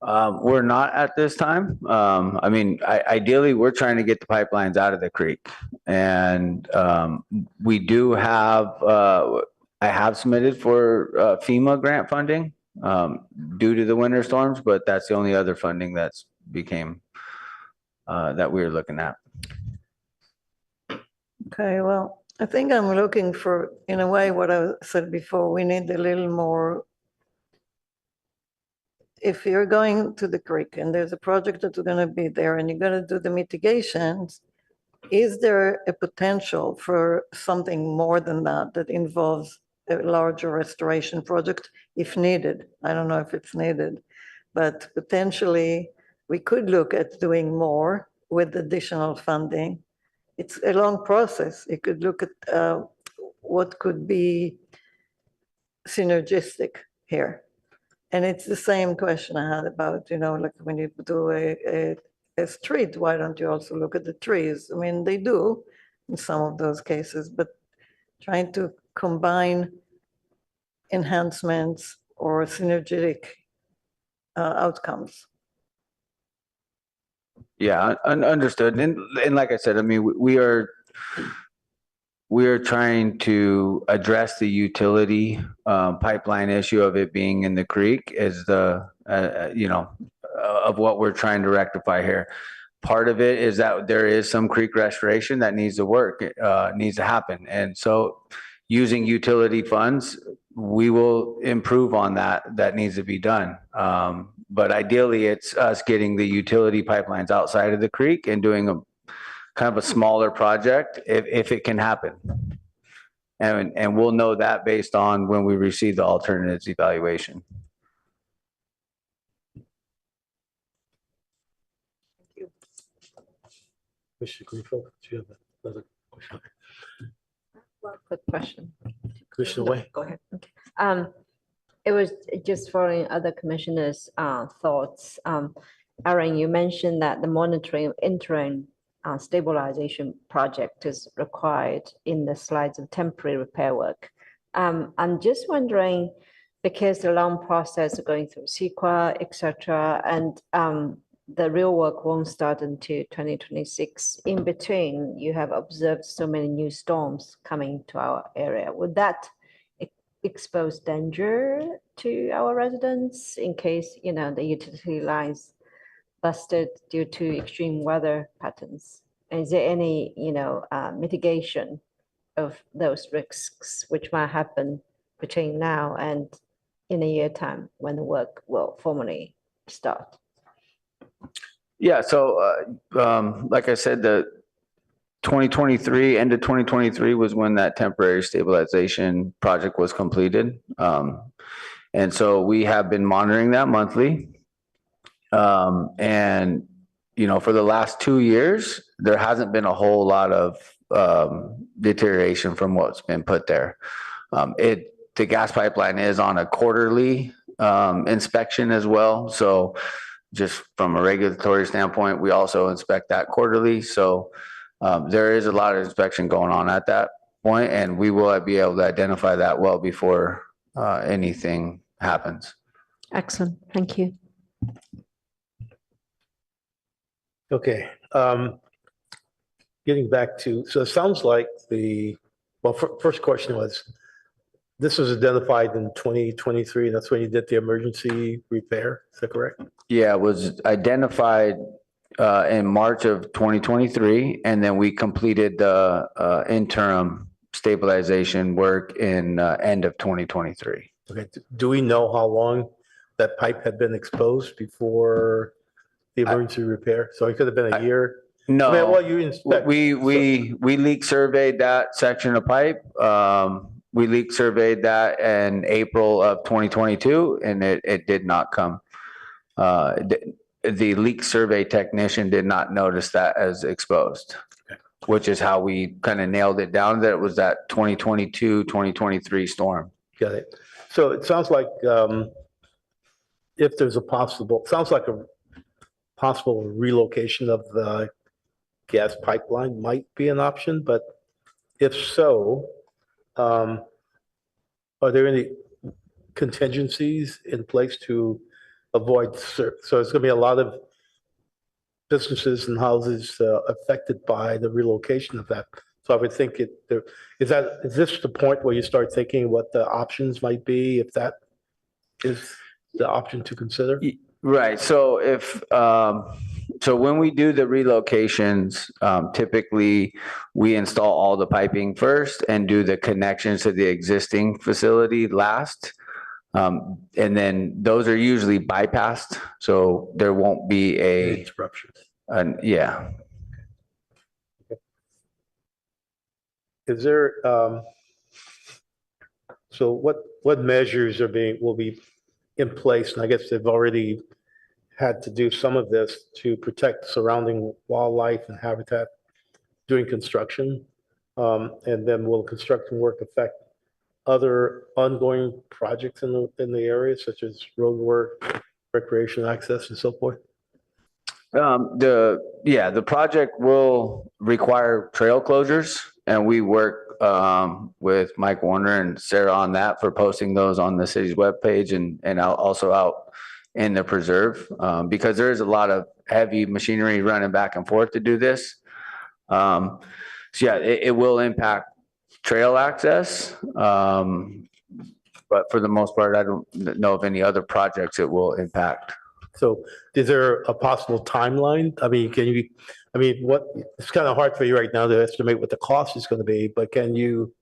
We're not at this time. I mean, ideally, we're trying to get the pipelines out of the creek. And we do have, I have submitted for FEMA grant funding due to the winter storms, but that's the only other funding that's became that we're looking at. Okay, well, I think I'm looking for, in a way, what I said before, we need a little more. If you're going to the creek and there's a project that's going to be there and you're going to do the mitigations, is there a potential for something more than that that involves a larger restoration project if needed? I don't know if it's needed, but potentially we could look at doing more with additional funding. It's a long process. You could look at what could be synergistic here. And it's the same question I had about, like when you do a street, why don't you also look at the trees? I mean, they do in some of those cases, but trying to combine enhancements or synergetic outcomes. Yeah, understood. And like I said, I mean, we are trying to address the utility pipeline issue of it being in the creek as the, of what we're trying to rectify here. Part of it is that there is some creek restoration that needs to work, needs to happen. And so using utility funds, we will improve on that. That needs to be done. But ideally, it's us getting the utility pipelines outside of the creek and doing a kind of a smaller project if it can happen. And we'll know that based on when we receive the alternatives evaluation. Mr. Greenfield, do you have another question? One quick question. Commissioner Wei. Go ahead. Okay. It was just following other commissioners' thoughts. Aaron, you mentioned that the monitoring interim stabilization project is required in the slides of temporary repair work. I'm just wondering, because the long process of going through CEQA, et cetera, and the real work won't start until 2026. In between, you have observed so many new storms coming to our area. Would that expose danger to our residents in case, the utility lines busted due to extreme weather patterns? And is there any, mitigation of those risks which might happen between now and in a year time when the work will formally start? Yeah, so like I said, the 2023, end of 2023 was when that temporary stabilization project was completed. And so we have been monitoring that monthly. And, you know, for the last 2 years, there hasn't been a whole lot of deterioration from what's been put there. The gas pipeline is on a quarterly inspection as well. So just from a regulatory standpoint, we also inspect that quarterly. So there is a lot of inspection going on at that point, and we will be able to identify that well before anything happens. Excellent. Thank you. Okay. Getting back to, so it sounds like first question was, this was identified in 2023, and that's when you did the emergency repair. Is that correct? Yeah, it was identified in March of 2023, and then we completed the interim stabilization work in end of 2023. Okay. Do we know how long that pipe had been exposed before the emergency repair? So it could have been a year. No, I mean, well, you inspect. we leak surveyed that section of pipe. We leak surveyed that in April of 2022, and it did not come. The leak survey technician did not notice that as exposed, which is how we kind of nailed it down that it was that 2022, 2023 storm. Got it. So it sounds like if there's a possible relocation of the gas pipeline might be an option, but if so, are there any contingencies in place to avoid, so it's gonna be a lot of businesses and houses affected by the relocation of that. So I would think is this the point where you start thinking what the options might be, if that is the option to consider? Right. So so when we do the relocations, typically we install all the piping first and do the connections to the existing facility last. And then those are usually bypassed, so there won't be interruptions. Yeah. Is there, so what measures will be in place? And I guess they've already had to do some of this to protect surrounding wildlife and habitat during construction. And then will construction work affect other ongoing projects in the area, such as road work, recreation access, and so forth? The project will require trail closures, and we work with Mike Warner and Sarah on that for posting those on the city's webpage and also out in the preserve, because there is a lot of heavy machinery running back and forth to do this. So yeah, it will impact trail access, but for the most part, I don't know of any other projects it will impact. So is there a possible timeline? I mean, it's kind of hard for you right now to estimate what the cost is going to be, but can you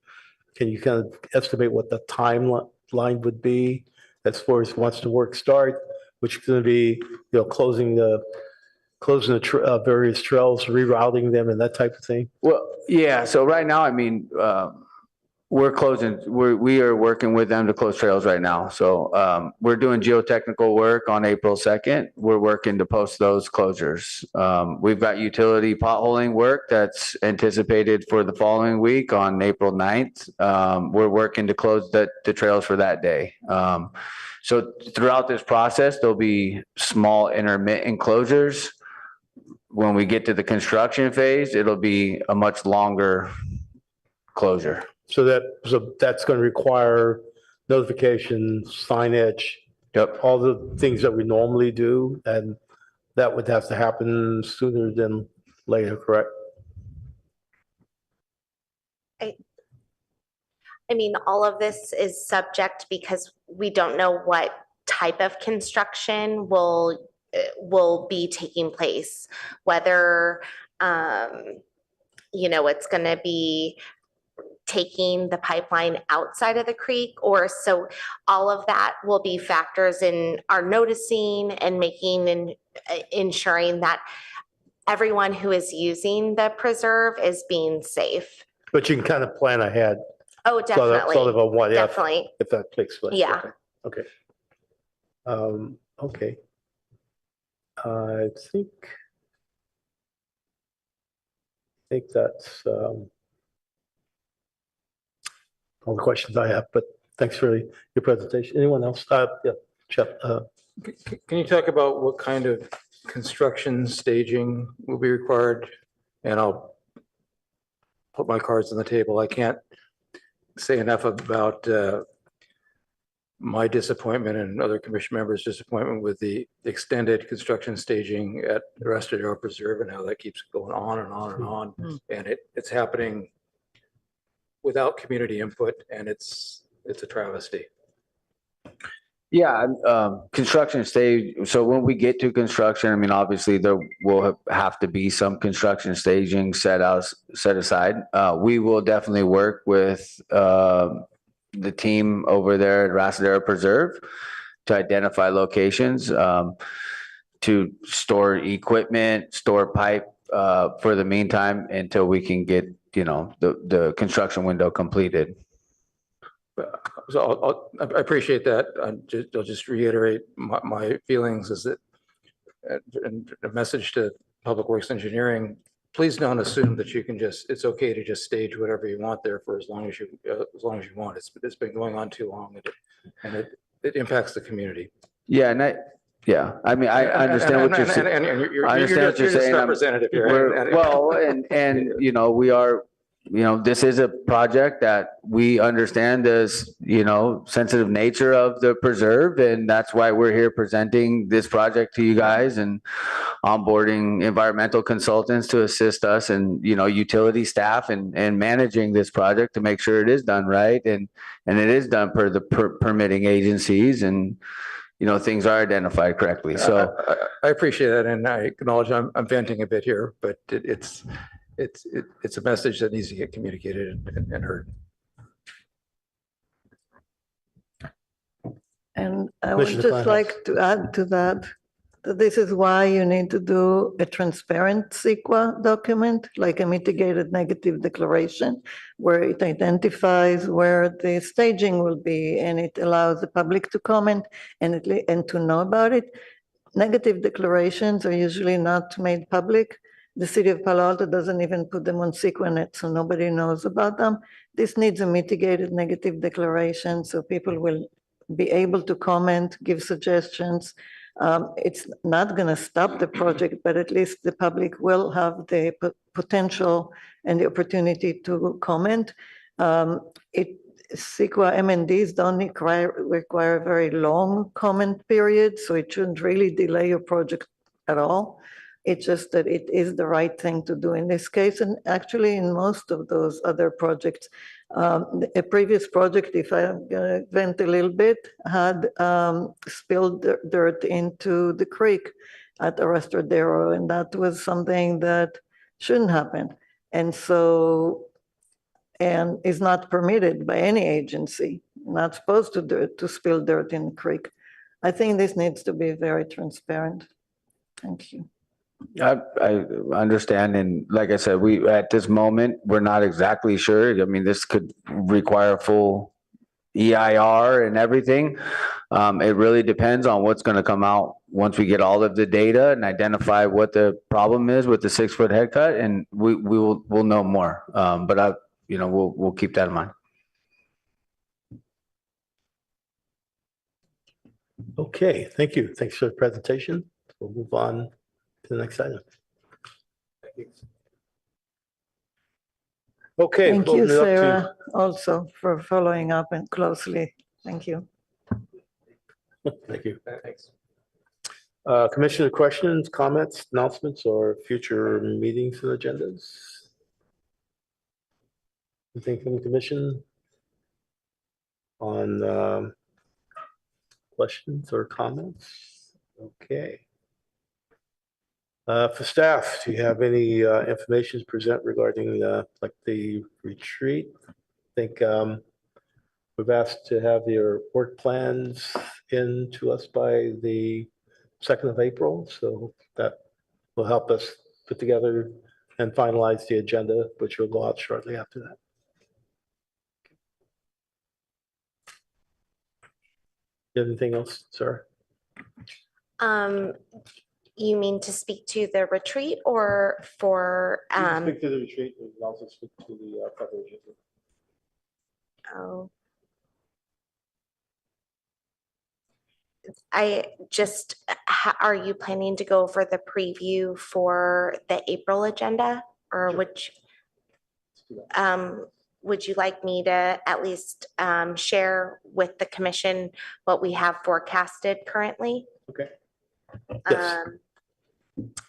kind of estimate what the timeline would be as far as once the work start, which is going to be, closing the various trails, rerouting them and that type of thing? Well, yeah. So right now, I mean, we are working with them to close trails right now. So we're doing geotechnical work on April 2nd. We're working to post those closures. We've got utility potholing work that's anticipated for the following week on April 9th. We're working to close the trails for that day. So throughout this process, there'll be small intermittent closures. When we get to the construction phase, it'll be a much longer closure. So that's going to require notification, signage, all the things that we normally do, and that would have to happen sooner than later, correct? I mean, all of this is subject because we don't know what type of construction will be taking place, whether it's going to be taking the pipeline outside of the creek, or so all of that will be factors in our noticing and making and ensuring that everyone who is using the preserve is being safe. But you can kind of plan ahead. Oh, definitely. Sort of a what if, definitely. If that takes place. Yeah. Okay. Okay. I think that's all the questions I have, but thanks for your presentation. Anyone else? Yeah, Jeff. Can you talk about what kind of construction staging will be required? And I'll put my cards on the table. I can't say enough about my disappointment and other commission members' disappointment with the extended construction staging at the Restadero Preserve and how that keeps going on and on and on. And it's happening without community input, and it's a travesty. Yeah, construction stage. So when we get to construction, I mean, obviously there will have to be some construction staging set aside. We will definitely work with the team over there at Restadero Preserve to identify locations, to store equipment, store pipe for the meantime until we can get, the construction window completed. So I appreciate that. I'll just reiterate my feelings is that, and a message to Public Works Engineering, please don't assume that you can it's okay to just stage whatever you want there for as long as you want. It's been going on too long, and it impacts the community. Yeah, I mean, I understand what you're saying. I understand what you're saying. Representative here. Well, and we are, this is a project that we understand as, sensitive nature of the preserve, and that's why we're here presenting this project to you guys and onboarding environmental consultants to assist us and, utility staff and managing this project to make sure it is done right and it is done per the permitting agencies and things are identified correctly. So I appreciate that, and I acknowledge I'm venting a bit here, but it's a message that needs to get communicated and heard. And I would just like to add to that this is why you need to do a transparent CEQA document, like a mitigated negative declaration, where it identifies where the staging will be and it allows the public to comment and to know about it. Negative declarations are usually not made public. The city of Palo Alto doesn't even put them on CEQA.net, so nobody knows about them. This needs a mitigated negative declaration so people will be able to comment, give suggestions. It's not going to stop the project, but at least the public will have the potential and the opportunity to comment. CEQA MNDs don't require a very long comment period, so it shouldn't really delay your project at all. It's just that it is the right thing to do in this case. And actually in most of those other projects, a previous project, if I vent a little bit, had spilled dirt into the creek at Restadero, and that was something that shouldn't happen. And so, and is not permitted by any agency, not supposed to spill dirt in the creek. I think this needs to be very transparent. Thank you. I understand. And like I said, at this moment, we're not exactly sure. I mean, this could require full EIR and everything. It really depends on what's going to come out once we get all of the data and identify what the problem is with the 6-foot head cut, and we'll know more. But we'll keep that in mind. Okay, thank you. Thanks for the presentation. We'll move on to the next item. Okay. Thank you, Sarah, also for following up and closely. Thank you. Thank you. Thanks. Commissioner questions, comments, announcements, or future meetings and agendas? Anything from the commission on questions or comments? Okay. For staff, do you have any information to present regarding the retreat? I think we've asked to have your work plans in to us by the 2nd of April, so that will help us put together and finalize the agenda, which will go out shortly after that. You have anything else, sir? You mean to speak to the retreat or for, You can speak to the retreat, and you can also speak to the federal agenda. oh. I just, are you planning to go over the preview for the April agenda? Or would you like me to at least share with the commission what we have forecasted currently? Okay. Yes.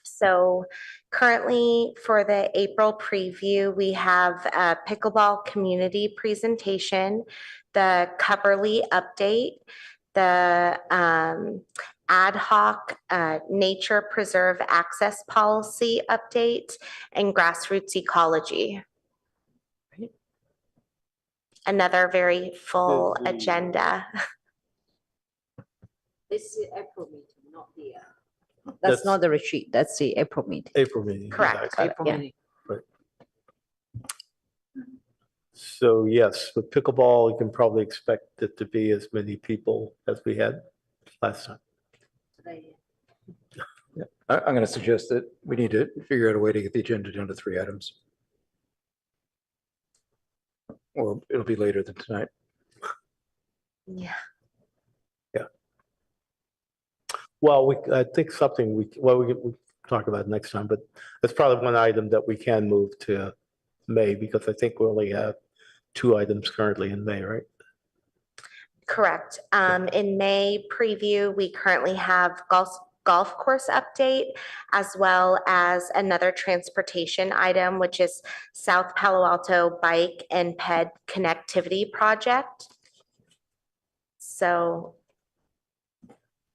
So currently for the April preview, we have a pickleball community presentation, the Coverly update, the ad hoc nature preserve access policy update, and grassroots ecology. Another very full agenda. This is April meeting, not the. That's not the retreat. That's the April meeting. April meeting. Correct. exactly. April meeting. Right. So yes, with pickleball, you can probably expect it to be as many people as we had last time. Yeah, I'm going to suggest that we need to figure out a way to get the agenda down to 3 items. Or it'll be later than tonight. Yeah. Well, I think something we can talk about next time, but that's probably one item that we can move to May, because I think we only have 2 items currently in May, right? Correct. In May preview, we currently have golf course update, as well as another transportation item, which is South Palo Alto Bike and Ped Connectivity Project. So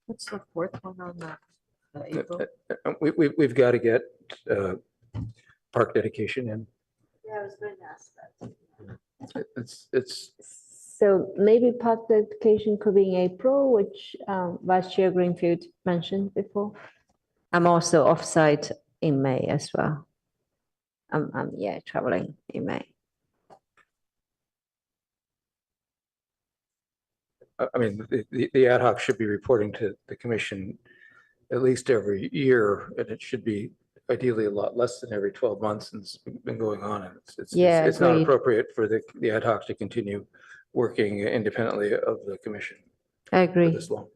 What's the fourth one on that? April? We've got to get park dedication in. Yeah, I was going to ask that. It's So maybe park dedication could be in April, which Vice Chair Greenfield mentioned before. I'm also off-site in May as well. I'm traveling in May. I mean, the ad hoc should be reporting to the commission at least every year, and it should be ideally a lot less than every 12 months, and it's been going on. And it's not agreed. appropriate for the ad hoc to continue working independently of the commission I for agree. this long.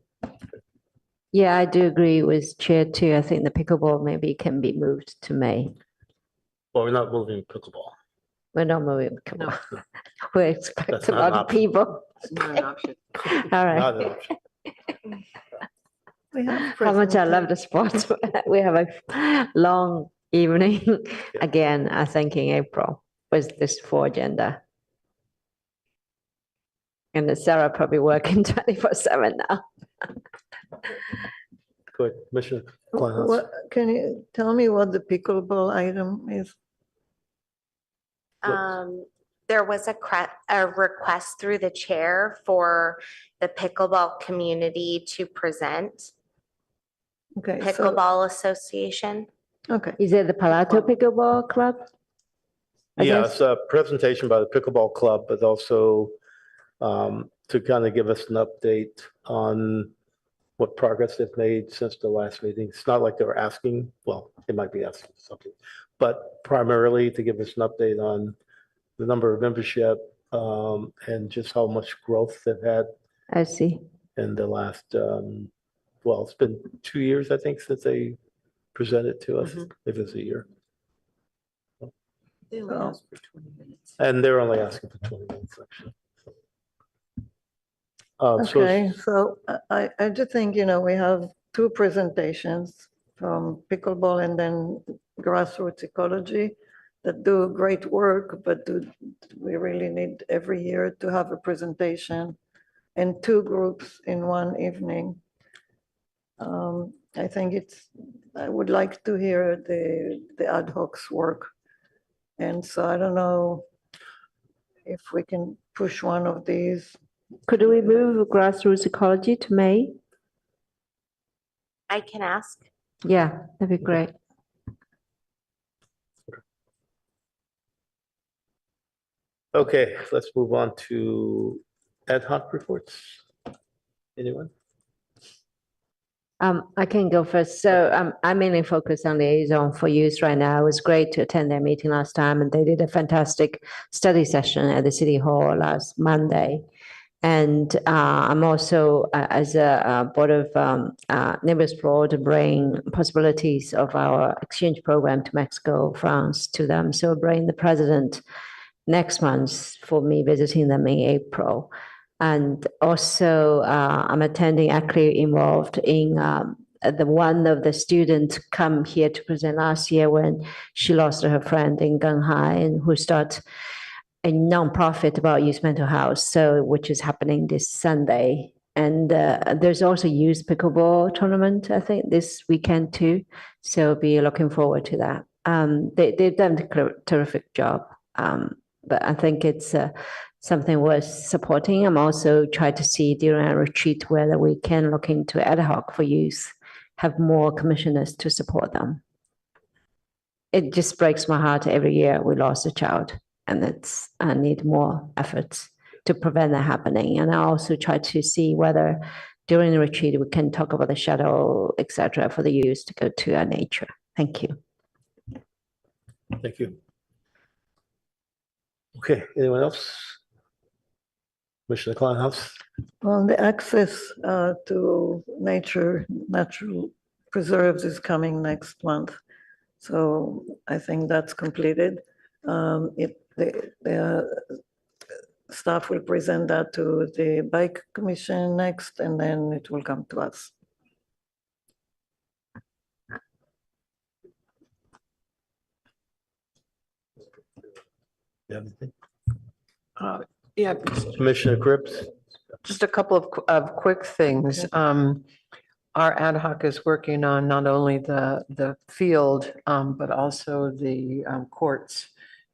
Yeah, I do agree with Chair too. I think the pickleball maybe can be moved to May. Well, we're not moving pickleball. We're not moving pickleball. We expect That's a not an lot of option. people. It's not an option. All Not an right. option. We have How much I love presentation. the sport. We have a long evening. Again, I think in April with this full agenda. And then Sarah probably working 24/7 now. Good, Commissioner Kleinhaus. What, can you tell me what the pickleball item is? There was a request through the chair for the pickleball community to present. Okay, so, Pickleball Association. okay, Is it the Palato Pickleball Club? I Yeah, guess. it's a presentation by the pickleball club, but also to kind of give us an update on what progress they've made since the last meeting. It's not like they were asking, well, they might be asking something, but primarily to give us an update on the number of membership and just how much growth they've had I see. in the last, well, it's been 2 years, I think, since they presented to us, if it's a year. They only ask for 20 minutes. And they're only asking for 20 minutes, actually. okay, so I just think, we have 2 presentations from pickleball and then grassroots ecology that do great work, but we really need every year to have a presentation and 2 groups in one evening. I think I would like to hear the ad hoc's work. And so I don't know if we can push one of these. Could we move grassroots ecology to May? I can ask. Yeah, that'd be great. Okay, let's move on to ad hoc reports. Anyone? I can go first. So I mainly focus on liaison for youth right now. It was great to attend their meeting last time, and they did a fantastic study session at the City Hall last Monday. And I'm also, as a board of neighbors board, to bring possibilities of our exchange program to Mexico, France to them. So bring the president next month for me visiting them in April. And also, I'm actually involved in the one of the students come here to present last year when she lost her friend in Ganghai, and who started a nonprofit about youth mental health, so which is happening this Sunday. And there's also youth pickleball tournament, I think, this weekend too. So be looking forward to that. They've done a terrific job. But I think it's something worth supporting. I'm also trying to see during our retreat whether we can look into ad hoc for youth, have more commissioners to support them. It just breaks my heart every year we lost a child, and I need more efforts to prevent that happening. And I also try to see whether during the retreat we can talk about the shuttle, etc., for the youth to go to our nature. Thank you. Thank you. Okay, anyone else? Commissioner Kleinhaus? Well, the access to natural preserves is coming next month. So I think that's completed. The staff will present that to the bike commission next, and then it will come to us. Yeah, Commissioner Cripps? just a couple of quick things. Our ad hoc is working on not only the field, but also the courts,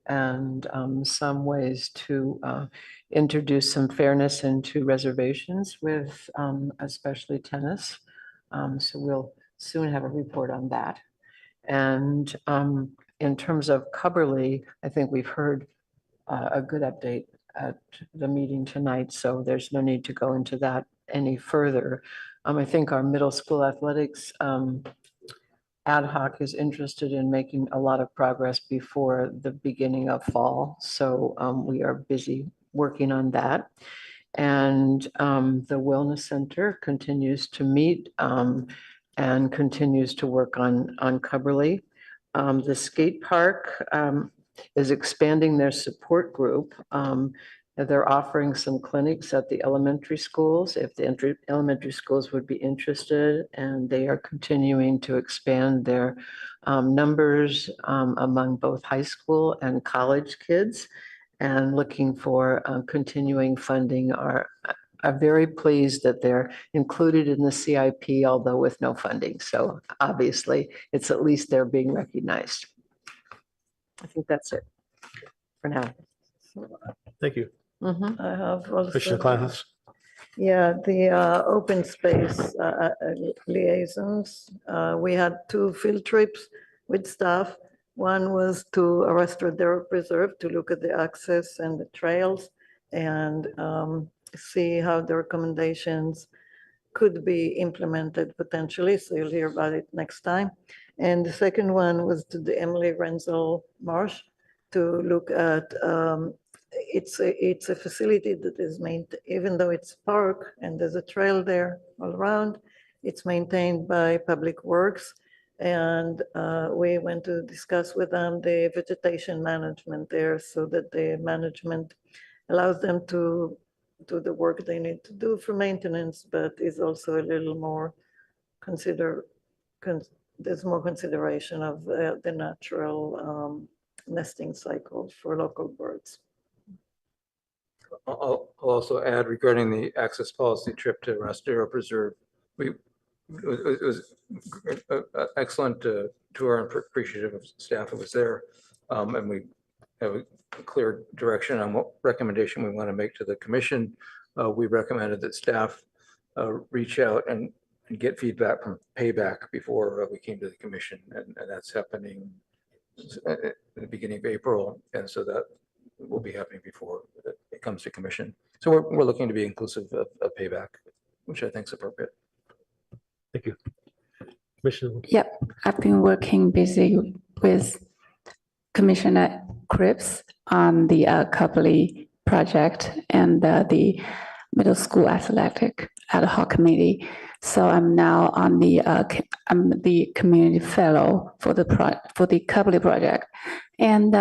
and some ways to introduce some fairness into reservations with especially tennis. So we'll soon have a report on that. And in terms of Cubberley, I think we've heard a good update at the meeting tonight, so there's no need to go into that any further. I think our middle school athletics ad hoc is interested in making a lot of progress before the beginning of fall. So we are busy working on that. And the Wellness Center continues to meet and continues to work on Cubberley. The skate park is expanding their support group. They're offering some clinics at the elementary schools if the elementary schools would be interested, and they are continuing to expand their numbers among both high school and college kids, and looking for continuing funding. Are very pleased that they're included in the CIP, although with no funding. So obviously, it's at least they're being recognized. I think that's it for now. Thank you. I have also. Commissioner Kleinhaus? Yeah, the open space liaisons. We had 2 field trips with staff. One was to Arrested Preserve to look at the access and the trails and see how the recommendations could be implemented potentially. So you'll hear about it next time. And the second one was to the Emily Renzel Marsh to look at it's a facility that is maintained, even though it's park and there's a trail there all around, it's maintained by Public Works. And we went to discuss with them the vegetation management there so that the management allows them to do the work they need to do for maintenance, but is also a little more there's more consideration of the natural nesting cycle for local birds. I'll also add regarding the access policy trip to Rastero Preserve. It was an excellent tour and appreciative of staff that was there. And we have a clear direction on what recommendation we want to make to the commission. We recommended that staff reach out and get feedback from Payback before we came to the commission. And that's happening at the beginning of April. And so that will be happening before it comes to commission. So we're looking to be inclusive of Payback, which I think is appropriate. Thank you. Commissioner. Yep, I've been working busy with Commissioner Cripps on the Copley project and the middle school athletic ad hoc committee. So I'm now on the I'm the community fellow for the Copley project, and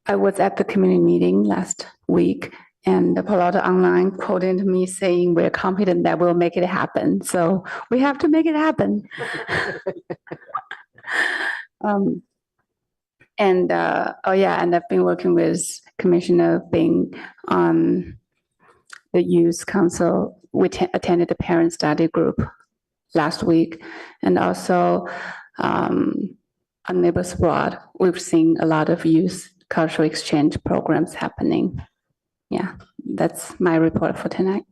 I was at the community meeting last week, and the Palo Alto Online quoted me saying, "We're confident that we'll make it happen." So we have to make it happen. And I've been working with Commissioner Bing on the youth council. We attended the parent study group last week, and also on Neighbors Abroad, we've seen a lot of youth cultural exchange programs happening. Yeah, that's my report for tonight.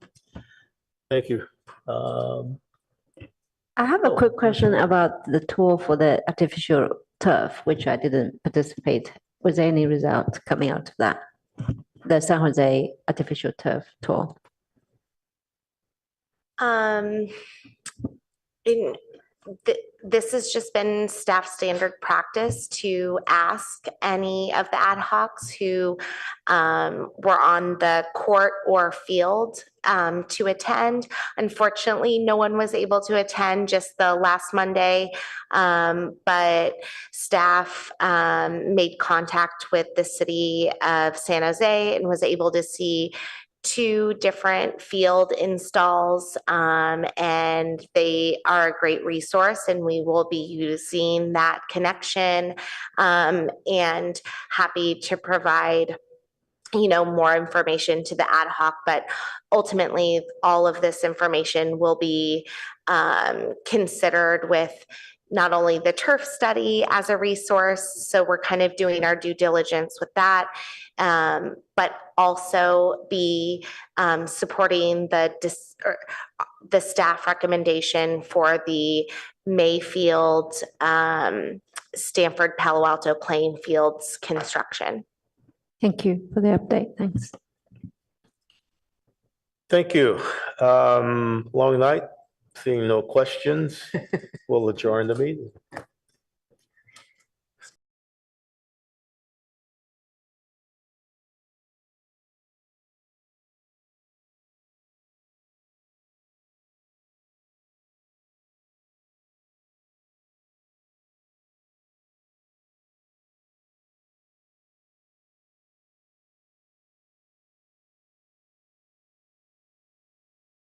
Thank you. I have a quick question about the tour for the artificial turf, which I didn't participate. Was there any result coming out of that? The San Jose artificial turf tour? This has just been staff standard practice to ask any of the ad hocs who were on the court or field to attend. Unfortunately, no one was able to attend just the last Monday, but staff made contact with the city of San Jose and was able to see 2 different field installs, and they are a great resource, and we will be using that connection, and happy to provide more information to the ad hoc, but ultimately all of this information will be considered with not only the turf study as a resource, so we're kind of doing our due diligence with that, but also be supporting the staff recommendation for the Mayfield, Stanford, Palo Alto playing fields construction. Thank you for the update. Thanks. Thank you. Long night. Seeing no questions, we'll adjourn the meeting.